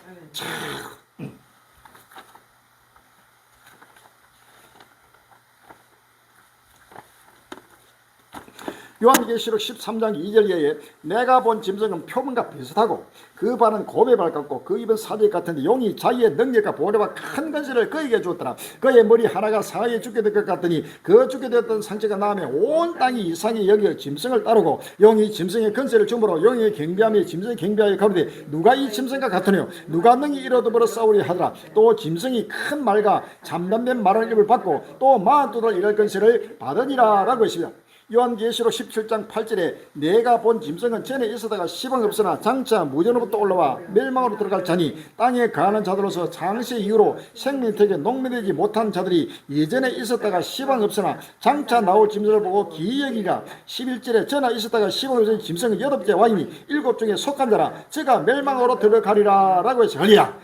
요한계시록 13장 2절에 내가 본 짐승은 표범과 비슷하고 그 발은 곰의 발 같고 그 입은 사제 같은데 용이 자기의 능력과 보호와 큰 건설을 그에게 주었더라. 그의 머리 하나가 사이에 죽게 될 것 같더니 그 죽게 되었던 상처가 나오면 온 땅이 이상히 여겨 짐승을 따르고 용이 짐승의 건설을 주므로 용의 경비함이 짐승의 경비하여 가로되 누가 이 짐승과 같으뇨 누가 능히 이로더불어 싸우리 하더라. 또 짐승이 큰 말과 잠잠된 말을 입을 받고 또 42달 일할 건설을 받으니라 라고 했습니다. 요한계시록 17장 8절에 내가 본 짐승은 전에 있었다가 시방 없으나 장차 무전으로부터 올라와 멸망으로 들어갈 자니 땅에 거하는 자들로서 장세 이후로 생명태계 농민되지 못한 자들이 예전에 있었다가 시방 없으나 장차 나올 짐승을 보고 기이여기가 11절에 전에 있었다가 시방 없은 짐승은 8째 왕이니 7 중에 속한 자라 저가 멸망으로 들어가리라 라고 했어요. 할렐루야.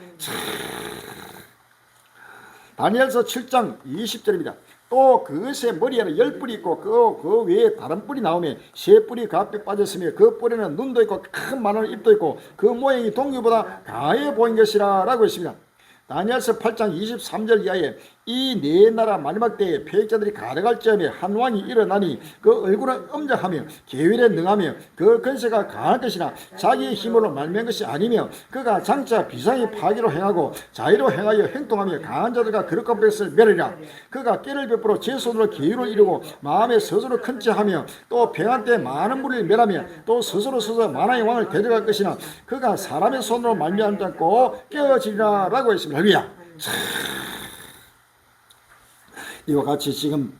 다니엘서 7장 20절입니다. 또 그것의 머리에는 10뿔이 있고 그 외에 다른 뿔이 나오며 3뿔이 그 앞에 빠졌으며 그 뿔에는 눈도 있고 큰 많은 입도 있고 그 모양이 동유보다 가해 보인 것이라 라고 했습니다. 다니엘서 8장 23절 이하에 이 네 나라 마지막 때에 패역자들이 가득할 즈음에 한 왕이 일어나니 그 얼굴은 엄정하며 계율에 능하며 그 건세가 강할 것이나 자기의 힘으로 말미암은 것이 아니며 그가 장차 비상의 파기로 행하고 자의로 행하여 행동하며 강한 자들과 그릇과 뺏을 멸하리라. 그가 깨를 베풀어 제 손으로 계율을 이루고 마음에 스스로 큰 체하며 또 평안 때 많은 무리를 멸하며 또 스스로 서서 만왕의 왕을 대적할 것이나 그가 사람의 손으로 말미암지 않고 깨어지리라 라고 했습니다. 할렐루야. 이와 같이 지금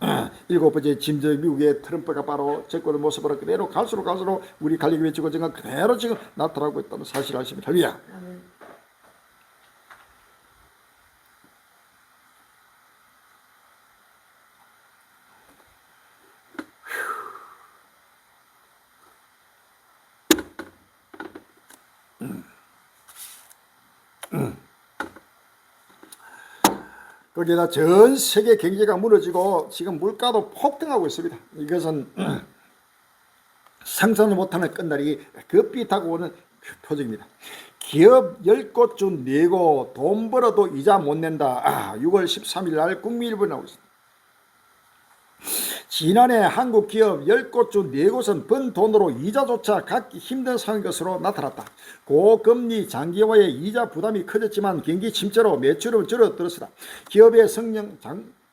7번째 짐승 미국의 트럼프가 바로 정권의 모습으로 그대로 갈수록 우리 갈리기 외치고 지금 그대로 지금 나타나고 있다는 사실을 아십니다. 할렐루야. 거기에다 전 세계 경제가 무너지고 지금 물가도 폭등하고 있습니다. 이것은 상상을 못하는 끝날이 급히 다가오는 표적입니다. 기업 10곳 중 4곳 돈 벌어도 이자 못 낸다. 6월 13일 날 국민일보에 나오고 있습니다. 지난해 한국 기업 10곳 중 4곳은 번 돈으로 이자조차 갖기 힘든 상황인 것으로 나타났다. 고금리 장기화의 이자 부담이 커졌지만 경기 침체로 매출은 줄어들었다. 기업의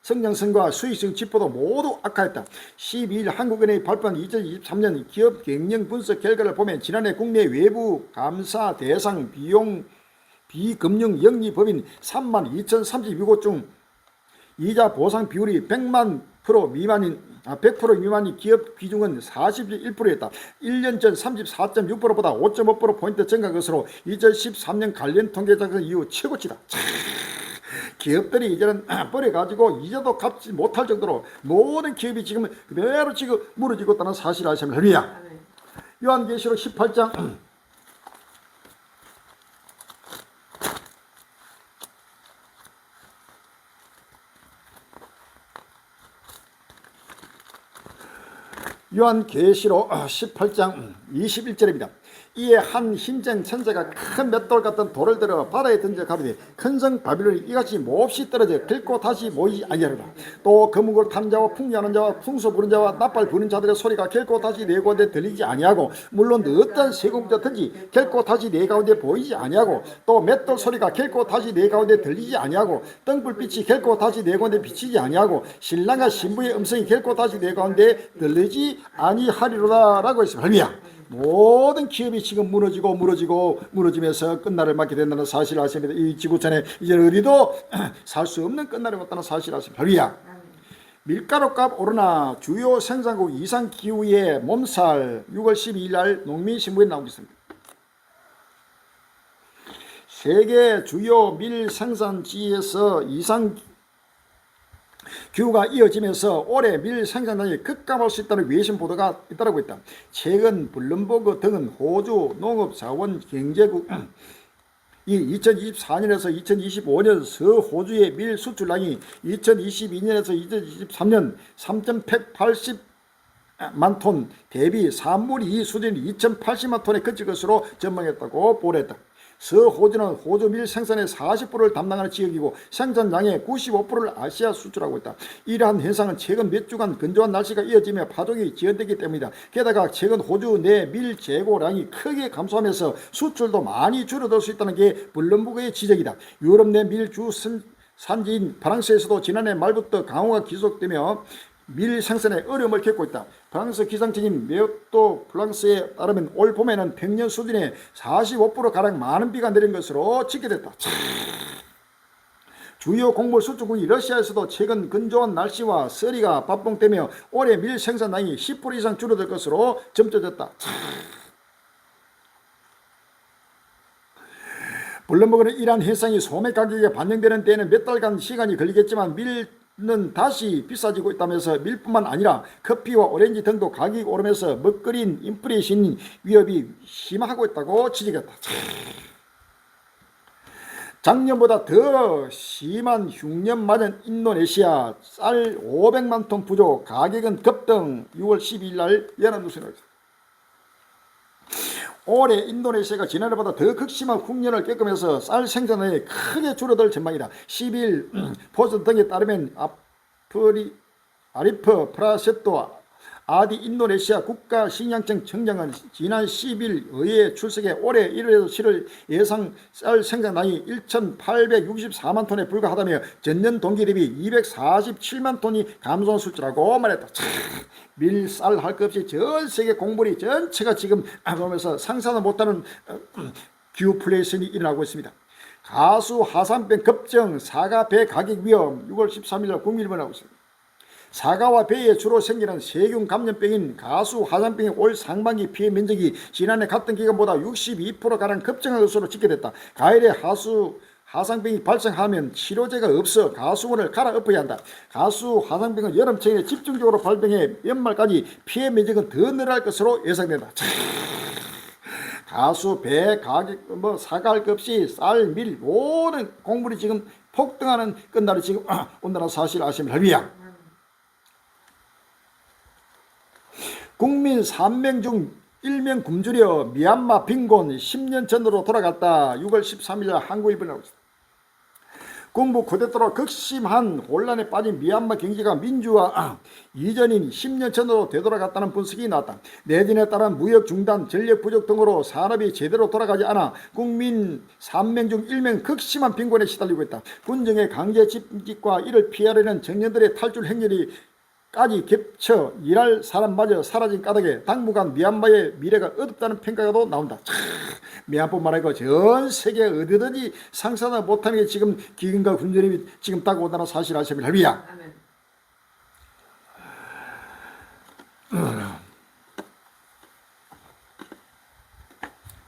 성장성과 수익성 지표도 모두 악화했다. 12일 한국은행이 발표한 2023년 기업 경영 분석 결과를 보면 지난해 국내 외부 감사 대상 비금융 영리법인 32,032곳 중 이자 보상 비율이 100% 미만인 기업 비중은 41%였다. 1년 전 34.6%보다 5.5%포인트 증가한 것으로 2013년 관련 통계 작성 이후 최고치다. 기업들이 이제는 버려가지고 이자도 갚지 못할 정도로 모든 기업이 지금 그대로 지금 무너지고 있다는 사실을 아시면 할렐루야. 요한계시록 18장 요한계시록 18장 21절입니다. 이에 한 흰쟁 천사가 큰 맷돌 같은 돌을 들어 바다에 던져 가로되 큰 성 바빌론이 이같이 몹시 떨어져 결코 다시 모이지 아니하리라. 또 거목을 탄 자와 풍요하는 자와 풍소 부는 자와 나팔 부는 자들의 소리가 결코 다시 내 가운데 들리지 아니하고 물론 어떤 세공자든지 결코 다시 내 가운데 보이지 아니하고 또 맷돌 소리가 결코 다시 내 가운데 들리지 아니하고 등불빛이 결코 다시 내 가운데 비치지 아니하고 신랑과 신부의 음성이 결코 다시 내 가운데 들리지 아니하리로다 라고 했습니다. 할렐루야. 모든 기업이 지금 무너지면서 끝날을 맞게 된다는 사실을 아십니다. 이 지구촌에 이제 어디도 살 수 없는 끝날이 왔다는 사실을 아십니다. 할렐루야. 밀가루값 오르나 주요 생산국 이상 기후의 몸살 6월 12일 날 농민신문에 나오고 있습니다. 세계 주요 밀 생산지에서 이상 기후가 이어지면서 올해 밀 생산량이 급감할 수 있다는 외신 보도가 잇따르고 있다. 최근 블룸버그 등은 호주 농업자원경제국 이 2024년에서 2025년 서호주의 밀 수출량이 2022년에서 2023년 3,180만 톤 대비 산물이 수준 2,080만 톤에 그칠 것으로 전망했다고 보도했다. 서호주는 호주 밀 생산의 40%를 담당하는 지역이고 생산량의 95%를 아시아 수출하고 있다. 이러한 현상은 최근 몇 주간 건조한 날씨가 이어지며 파종이 지연되기 때문이다. 게다가 최근 호주 내 밀 재고량이 크게 감소하면서 수출도 많이 줄어들 수 있다는 게 블룸버그의 지적이다. 유럽 내 밀 주 산지인 프랑스에서도 지난해 말부터 강화가 계속되며 밀 생산에 어려움을 겪고 있다. 프랑스 기상청인 메오또 프랑스에 따르면 올 봄에는 평년 수준의 45%가량 많은 비가 내린 것으로 집계됐다. 주요 곡물 수출국인 러시아에서도 최근 건조한 날씨와 서리가 반복되며 올해 밀 생산량이 10% 이상 줄어들 것으로 점쳐졌다. 블룸버그는 이러한 현상이 소매 가격에 반영되는 데에는 몇 달간 시간이 걸리겠지만 밀은 다시 비싸지고 있다면서 밀뿐만 아니라 커피와 오렌지 등도 가격이 오르면서 먹거리인 인플레이션 위협이 심화하고 있다고 지적했다. 작년보다 더 심한 흉년 맞은 인도네시아 쌀 500만 톤 부족, 가격은 급등. 6월 12일 날 연합뉴스에 나왔습니다. 올해 인도네시아가 지난해보다 더 극심한 흉년을 겪으면서 쌀 생산량이 크게 줄어들 전망이다. 10일 포스트 등에 따르면 아리프 프라세토 아디 인도네시아 국가식량청 청장은 지난 10일 의회에 출석해 올해 1월에서 7월 예상 쌀 생산량이 1,864만 톤에 불과하다며 전년 동기 대비 247만 톤이 감소한 수치라고 말했다. 밀, 쌀 할 것 없이 전 세계 곡물이 전체가 지금 보면서 상상도 못하는 기후플레이션이 일어나고 있습니다. 가수 하산병 급증, 사과 배 가격 위험. 6월 13일 국민일보에 나오고 있습니다. 사과와 배에 주로 생기는 세균 감염병인 가수 화산병의 올 상반기 피해 면적이 지난해 같은 기간보다 62%가량 급증한 것으로 집계됐다. 가을에 하상병이 발생하면 치료제가 없어 가수원을 갈아엎어야 한다. 가수 화상병은 여름철에 집중적으로 발병해 연말까지 피해 면적은 더 늘어날 것으로 예상된다. 가수, 배, 가격, 사과할 것 없이 쌀, 밀 모든 곡물이 지금 폭등하는 끝날이 지금 온다는 사실 아시면 할비야. 국민 3명 중 1명 굶주려 미얀마 빈곤 10년 전으로 돌아갔다. 6월 13일 한국일보에 나오고 있습니다. 군부 쿠데타로 극심한 혼란에 빠진 미얀마 경제가 민주화 이전인 10년 전으로 되돌아갔다는 분석이 나왔다. 내진에 따른 무역 중단, 전력 부족 등으로 산업이 제대로 돌아가지 않아 국민 3명 중 1명 극심한 빈곤에 시달리고 있다. 군정의 강제 집직과 이를 피하려는 청년들의 탈출 행렬이 까지 겹쳐 일할 사람마저 사라진 까닭에 당분간 미얀마의 미래가 어둡다는 평가가 나온다. 미얀마뿐만 아니고 전 세계 어디든지 상상도 못하는 게 지금 기근과 굶주림이 지금 다가온다는 사실 아시면 할비야.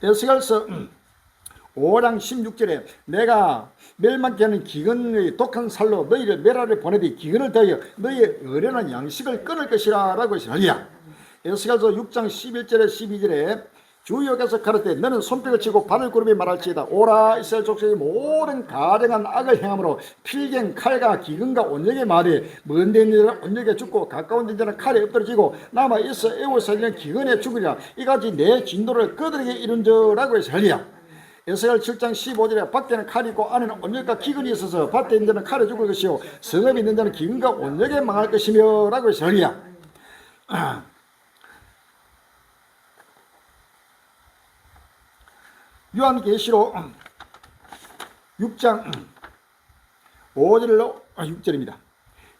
에스겔서 5장 16절에 내가 멸망케 하는 기근의 독한 살로 너희를 멸하려 보내되 기근을 더하여 너희의 어련한 양식을 끊을 것이라 라고 했습니다. 에스겔서 6장 11절에 12절에 주여께서 가르되 너는 손뼉을 치고 발을 구르며 말할지어다. 오라 이스라엘 족속의 모든 가증한 악을 행함으로 필경 칼과 기근과 온역의 말이 먼데 있는 자는 온역에 죽고 가까운 데 자는 칼에 엎드러지고 남아 있어 애워 살리는 기근에 죽으리라. 이같이 내 진도를 거들게 이룬저라고 해서 할리야. 에스겔 7장 15절에 밖에는 칼이 있고 안에는 온역과 기근이 있어서 밭에 있는 자는 칼에 죽을 것이요 성읍에 있는 자는 기근과 온역에 망할 것이며 라고 해서 할리야. 요한계시록 6장 5절로 6절입니다.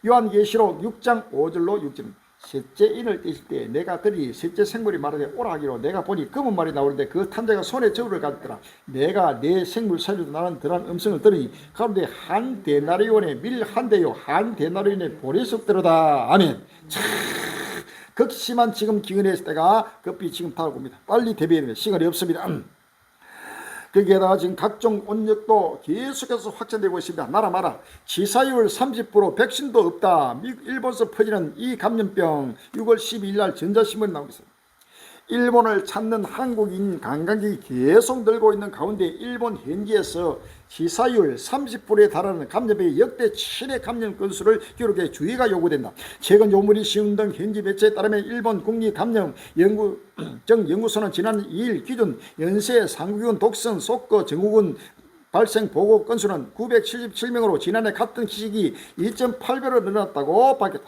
요한계시록 6장 5절로 6절입니다. 셋째 인을 떼실 때 내가 들이 셋째 생물이 말하되 오라 하기로 내가 보니 검은 말이 나오는데 그 탄자가 손에 저울을 가졌더라. 내가 내 생물 살려도 나는 덜한 음성을 들으니 가운데 한 데나리온의 밀 한 대요 한 데나리온의 보리석대로다. 아멘. 참 극심한 지금 기근의 때가 급히 지금 다가오고 있습니다. 빨리 대비해야 됩니다. 시간이 없습니다. 거기에다가 지금 각종 온역도 계속해서 확산되고 있습니다. 나라 마라 치사율 30% 백신도 없다. 일본에서 퍼지는 이 감염병 6월 12일 날 전자신문에 나오고 있습니다. 일본을 찾는 한국인 관광객이 계속 늘고 있는 가운데 일본 현지에서 치사율 30%에 달하는 감염병의 역대 7회 감염 건수를 기록해 주의가 요구된다. 최근 요물이 시운 등 현지 매체에 따르면 일본 국립감염연구소는 지난 2일 기준 연세, 상규균, 독성, 속거, 증후군 발생 보고 건수는 977명으로 지난해 같은 시기 2.8배로 늘어났다고 밝혔다.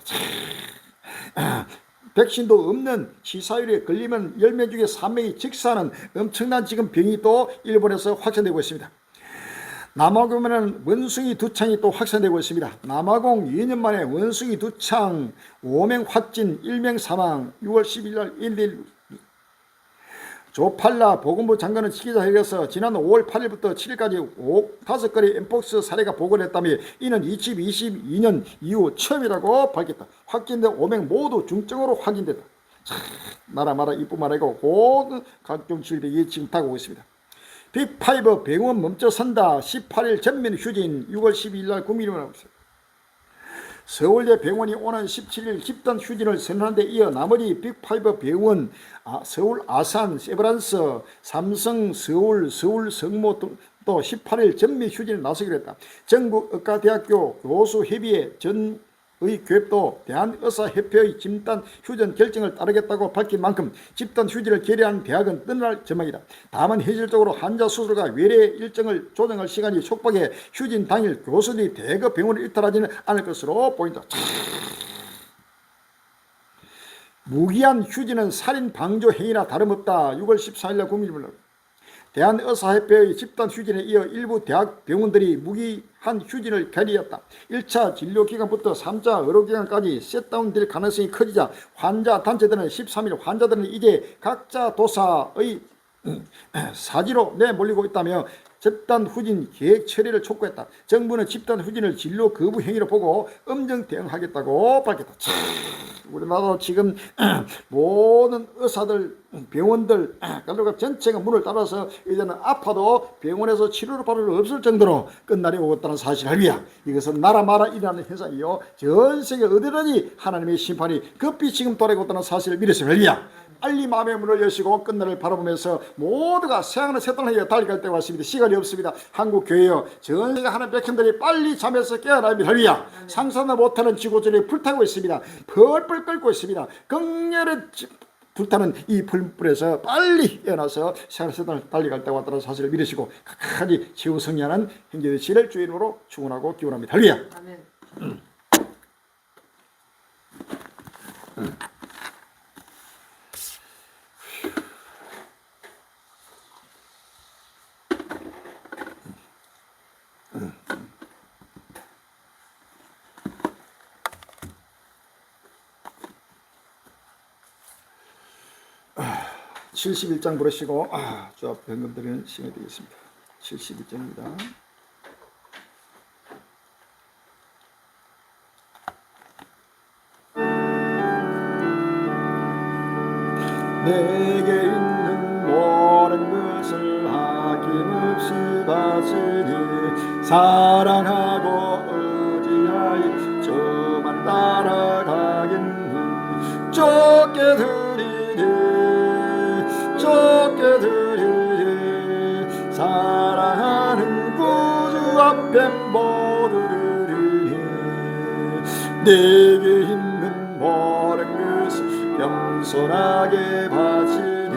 백신도 없는 치사율에 걸리면 10명 중에 3명이 직사하는 엄청난 지금 병이 또 일본에서 확산되고 있습니다. 남아공에는 원숭이 두창이 또 확산되고 있습니다. 남아공 2년 만에 원숭이 두창 5명 확진 1명 사망 6월 10일 날 1일 조팔라 보건부 장관은 기자회견에서 지난 5월 8일부터 7일까지 5건의 엠폭스 사례가 보고됐다며 이는 2022년 이후 처음이라고 밝혔다. 확진된 5명 모두 중증으로 확인됐다. 나라 이뿐만 아니고 모든 각종 질병이 지금 다가오고 있습니다. 빅5 병원 멈춰선다. 18일 전면 휴진 6월 12일 날 국민이 나오고 있습니다. 서울대 병원이 오는 17일 집단 휴진을 선언한 데 이어 나머지 빅5 병원 서울 아산, 세브란스, 삼성, 서울 성모 또 18일 전면 휴진에 나서기로 했다. 전국의과대학교 교수협의회 전의교협도 대한의사협회의 집단 휴전 결정을 따르겠다고 밝힌 만큼 집단 휴진을 결의한 대학은 떠날 전망이다. 다만 현실적으로 환자 수술과 외래 일정을 조정할 시간이 촉박해 휴진 당일 교수들이 대거 병원을 일탈하지는 않을 것으로 보인다. 무기한 휴진은 살인 방조 행위나 다름없다. 6월 14일 날 국민일보. 대한의사협회의 집단 휴진에 이어 일부 대학 병원들이 무기한 휴진을 결의했다. 1차 진료기간부터 3차 의료기간까지 셧다운될 가능성이 커지자 환자 단체들은 13일 환자들은 이제 각자 도사의 사지로 내몰리고 있다며 집단 후진 계획 처리를 촉구했다. 정부는 집단 후진을 진료 거부 행위로 보고 엄정 대응하겠다고 밝혔다. 우리나라도 지금 모든 의사들, 병원들, 그리고 전체가 문을 닫아서 이제는 아파도 병원에서 치료를 받을 수 없을 정도로 끝날이 오겠다는 사실을 알리야. 이것은 나라 마라 일어나는 현상이요. 전 세계 어디든지 하나님의 심판이 급히 지금 돌아오고 있다는 사실을 믿으시면 알리야. 빨리 마음의 문을 여시고 끝날을 바라보면서 모두가 새하늘을 새땅을 달려갈 때가 왔습니다. 시간이 없습니다. 한국 교회여 전 세계 하나님 백성들이 빨리 잠에서 깨어나면 할렐루야. 상상도 못하는 지구촌이 불타고 있습니다. 펄펄 끓고 있습니다. 극렬히 불타는 이 불불에서 빨리 깨어나서 새하늘을 새땅을 달려갈 때가 왔다는 사실을 믿으시고 각하지 지구성리하는 행제되시를 주의 이름으로 축원하고 기원합니다. 할렐루야. 아멘. 71장 부르시고 저 변금 드리는 시간이 되겠습니다. 71장입니다. 내게 있는 모든 것을 아낌없이 바치니 사랑하고 의지하여 저만 따라가겠니. 좁게 드리니 사랑하는 구주 앞에 모두 드리니 내게 있는 모든 것을 겸손하게 바치니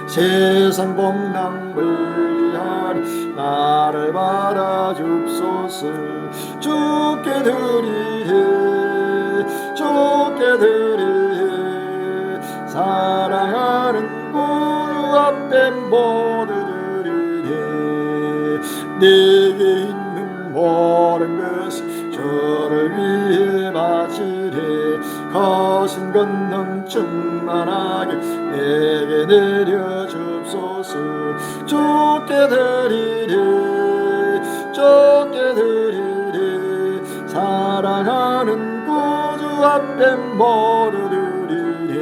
세상 복랑 불리하니 나를 받아줍소서. 주께 드리니 사랑하는 구주 앞에 모두 드리니 내게 있는 모든 것을 저를 위해 바치리 거신 권능 충만하게 내게 내려 줍소서. 주께 드리리 주께 드리리 사랑하는 구주 앞에 모르드리리.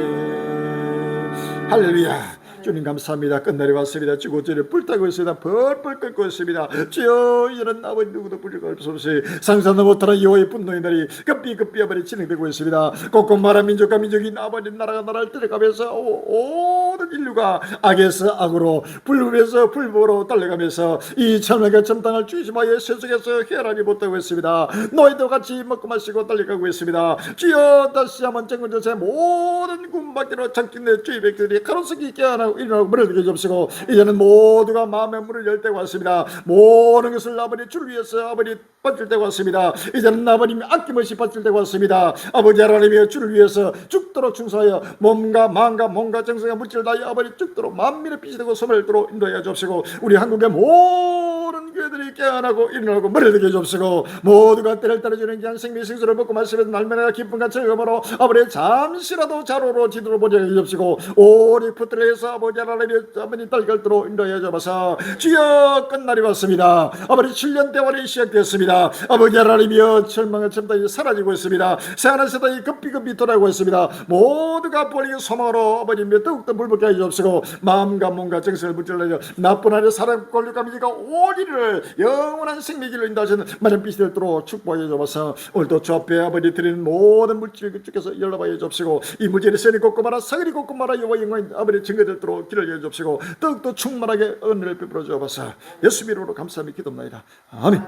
할렐루야. 주님 감사합니다. 끝날이 왔습니다. 지구촌에 불타고 있습니다. 벌벌 끓고 있습니다. 주여, 이런 아버지 누구도 불릴 수 없이 상상도 못하는 여호와의 분노의 날이 급비급비 아버지 진행되고 있습니다. 곳곳마다 민족과 민족이 아버지 나라가 나라를 들어가면서 모든 인류가 악에서 악으로 불법에서 불법으로 달려가면서 이 천하가 천당을 주심하여 세속에서 해하지 못하고 있습니다. 너희도 같이 먹고 마시고 달려가고 있습니다. 주여, 다시 한번 정권전세 모든 군밖으로 장진의 주의 백들이 가로수기 있게 하나 일어나고 문을 열게 주옵시고, 이제는 모두가 마음의 문을 열 때가 왔습니다. 모든 것을 아버지 주를 위해서 아버지 바칠 때가 왔습니다. 이제는 아버님이 아낌없이 바칠 때가 왔습니다. 아버지 하나님의 주를 위해서 죽도록 충성하여 몸과 마음과 몸과 정성과 물질을 다하여 아버지 죽도록 만민의 빛이 되고 소멸을 도록 인도하여 주옵시고, 우리 한국의 모든 교회들이 깨어나고 일어나고 문을 열게 주옵시고, 모두가 때를 따라주는 귀한 생명의 생수를 먹고 마시면서 날마다 기쁨과 즐거움으로 아버지 잠시라도 자로로 지도로 보게 해주옵시고, 오리 붙들어 해서 아버지 하나님의 아버지 딸결도로 인도하여 주옵소서. 주여, 끝날이 왔습니다. 아버지 7년 대활이 시작되었습니다. 아버지 하나님이여, 절망의 첨단이 사라지고 있습니다. 새하늘 세상이 급비급비 돌아오고 있습니다. 모두가 버리고 소망으로 아버지 더욱더 물붙게 하여 주옵시고, 마음과 몸과 정신을 붙들려 나쁜 하늘 사랑 권력과 미지가 오리를 영원한 생명길로 인도하시는 만연 빛이 되도록 축복하여 주옵소서. 오늘도 주 앞에 아버지 드리는 모든 물질 주께서 열어봐여 주옵시고, 이 물질이 선이 곱고마라 사글이 곱고마라 여호와 영광인 아버지 증거되도록 길을 열어 주옵시고, 더욱더 충만하게 은혜를 베풀어 주옵소서. 예수 이름으로 감사하며 기도합니다. 아멘.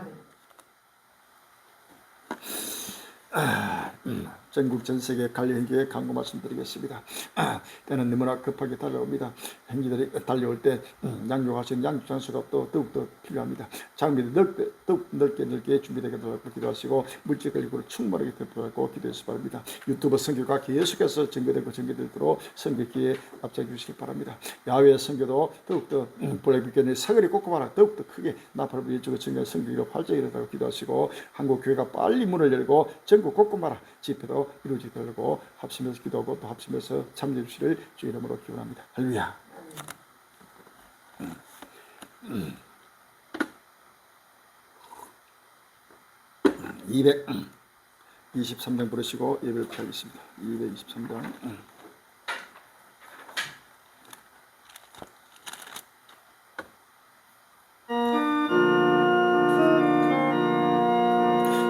전국 전세계 관리행기에 강구 말씀드리겠습니다. 때는 너무나 급하게 달려옵니다. 행기들이 달려올 때 양육하시는 양육 장소가 또 더욱더 필요합니다. 장비를 더욱 넓게 준비되게 도록 기도하시고, 물질 권리를 충분하게 되도록 기도해서 바랍니다. 유튜브 선교가 계속해서 전개되도록 선교기에 앞장해 주시기 바랍니다. 야외 선교도 더욱더 볼레비견의 사거리 꼼꼼하라 더욱더 크게 나팔을 불려주고 전개 선교기로 활짝이 되도록 기도하시고, 한국 교회가 빨리 문을 열고 전국 꼼꼼하라 집회도 이루어지도록 합심해서 기도하고 또 합심해서 참여해 주시를 주 이름으로 기원합니다. 할렐루야. 223장 부르시고 예배를 드리겠습니다. 223장.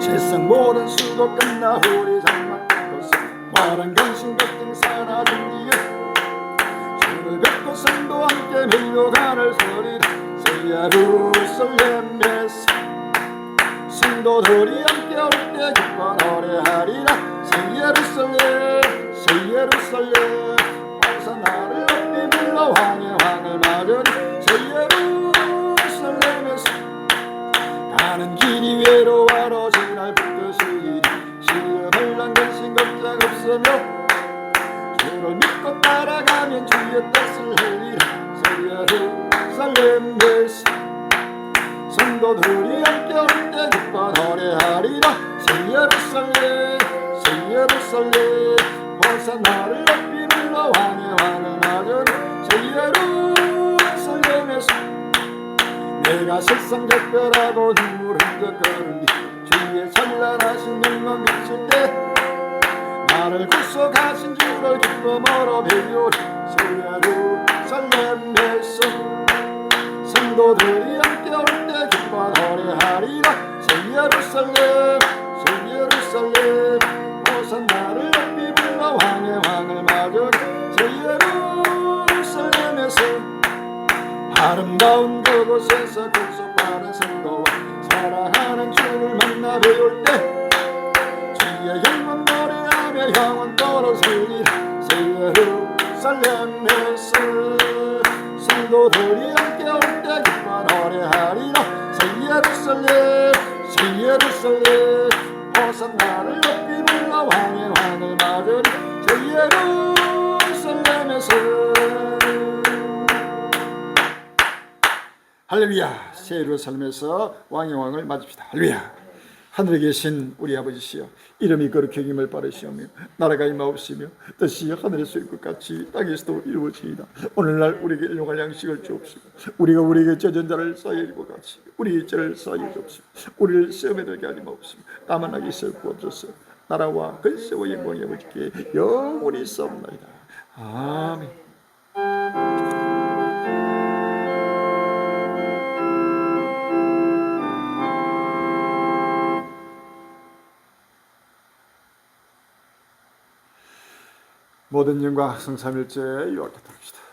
세상 모든 수고 끝나오리 장막된 곳에 말한 근심 걱정 사라진 뒤에 주를 뵙고 삶도 함께 밀려가는 소리를 새 예루살렘에서 성도들이 함께 올 때 기뻐 노래하리라. 새 예루살렘 호산나를 높이 불러 왕의 왕을 맞으리. 새 예루살렘에서 가는 길이 외로워로 지날부터 시험을 난 근심 걱정 없으며 주를 믿고 따라가면 주의 뜻을 흘리라. 새 예루살렘에서 성도들이 함께 올 때 기뻐 노래하리라. 새 예루살렘 호산나를 높이 불러 왕의 왕을 맞으리. 새 예루살렘에서 내가 세상 작별하고 눈물 흘려 걸은 뒤 주의 찬란하신 영광 비칠 때 나를 구속하신 주를 기쁨으로 배우리. 새 예루살렘에서 성도들이 함께 올 때 기뻐 노래하리라. 새 예루살렘 호산나를 높이 불러 왕의 왕을 맞으리. 새 예루살렘에서 아름다운 그곳에서 구속받은 성도와 사랑하는 주를 만나 배울 때 주의 영광 노래하며 영원토록 살리라. 새 예루살렘에서 성도들이 함께 올 때 기뻐 노래하리라. 새 예루살렘 호산나를 높이 불러 왕의 왕을 맞으리. 새 예루살렘에서 할렐루야. 새 예루살렘에서 왕의 왕을 맞읍시다. 할렐루야. 하늘에 계신 우리 아버지시여, 이름이 거룩히 여김을 바라시오며 나라가 임하옵시며 뜻이 하늘에서 이룰 것 같이 땅에서도 이루어지이다. 오늘날 우리에게 일용할 양식을 주옵시고 우리가 우리에게 져진 자를 사하여 줄 것 같이 우리의 죄를 사하여 주옵시고 우리를 시험에 들게 하지 마옵시고 다만 악에서 구하옵소서. 나라와 근세와 영광이 아버지께 영원히 있사옵나이다. 아멘. 모든 영광 성삼일째 요하게 합시다.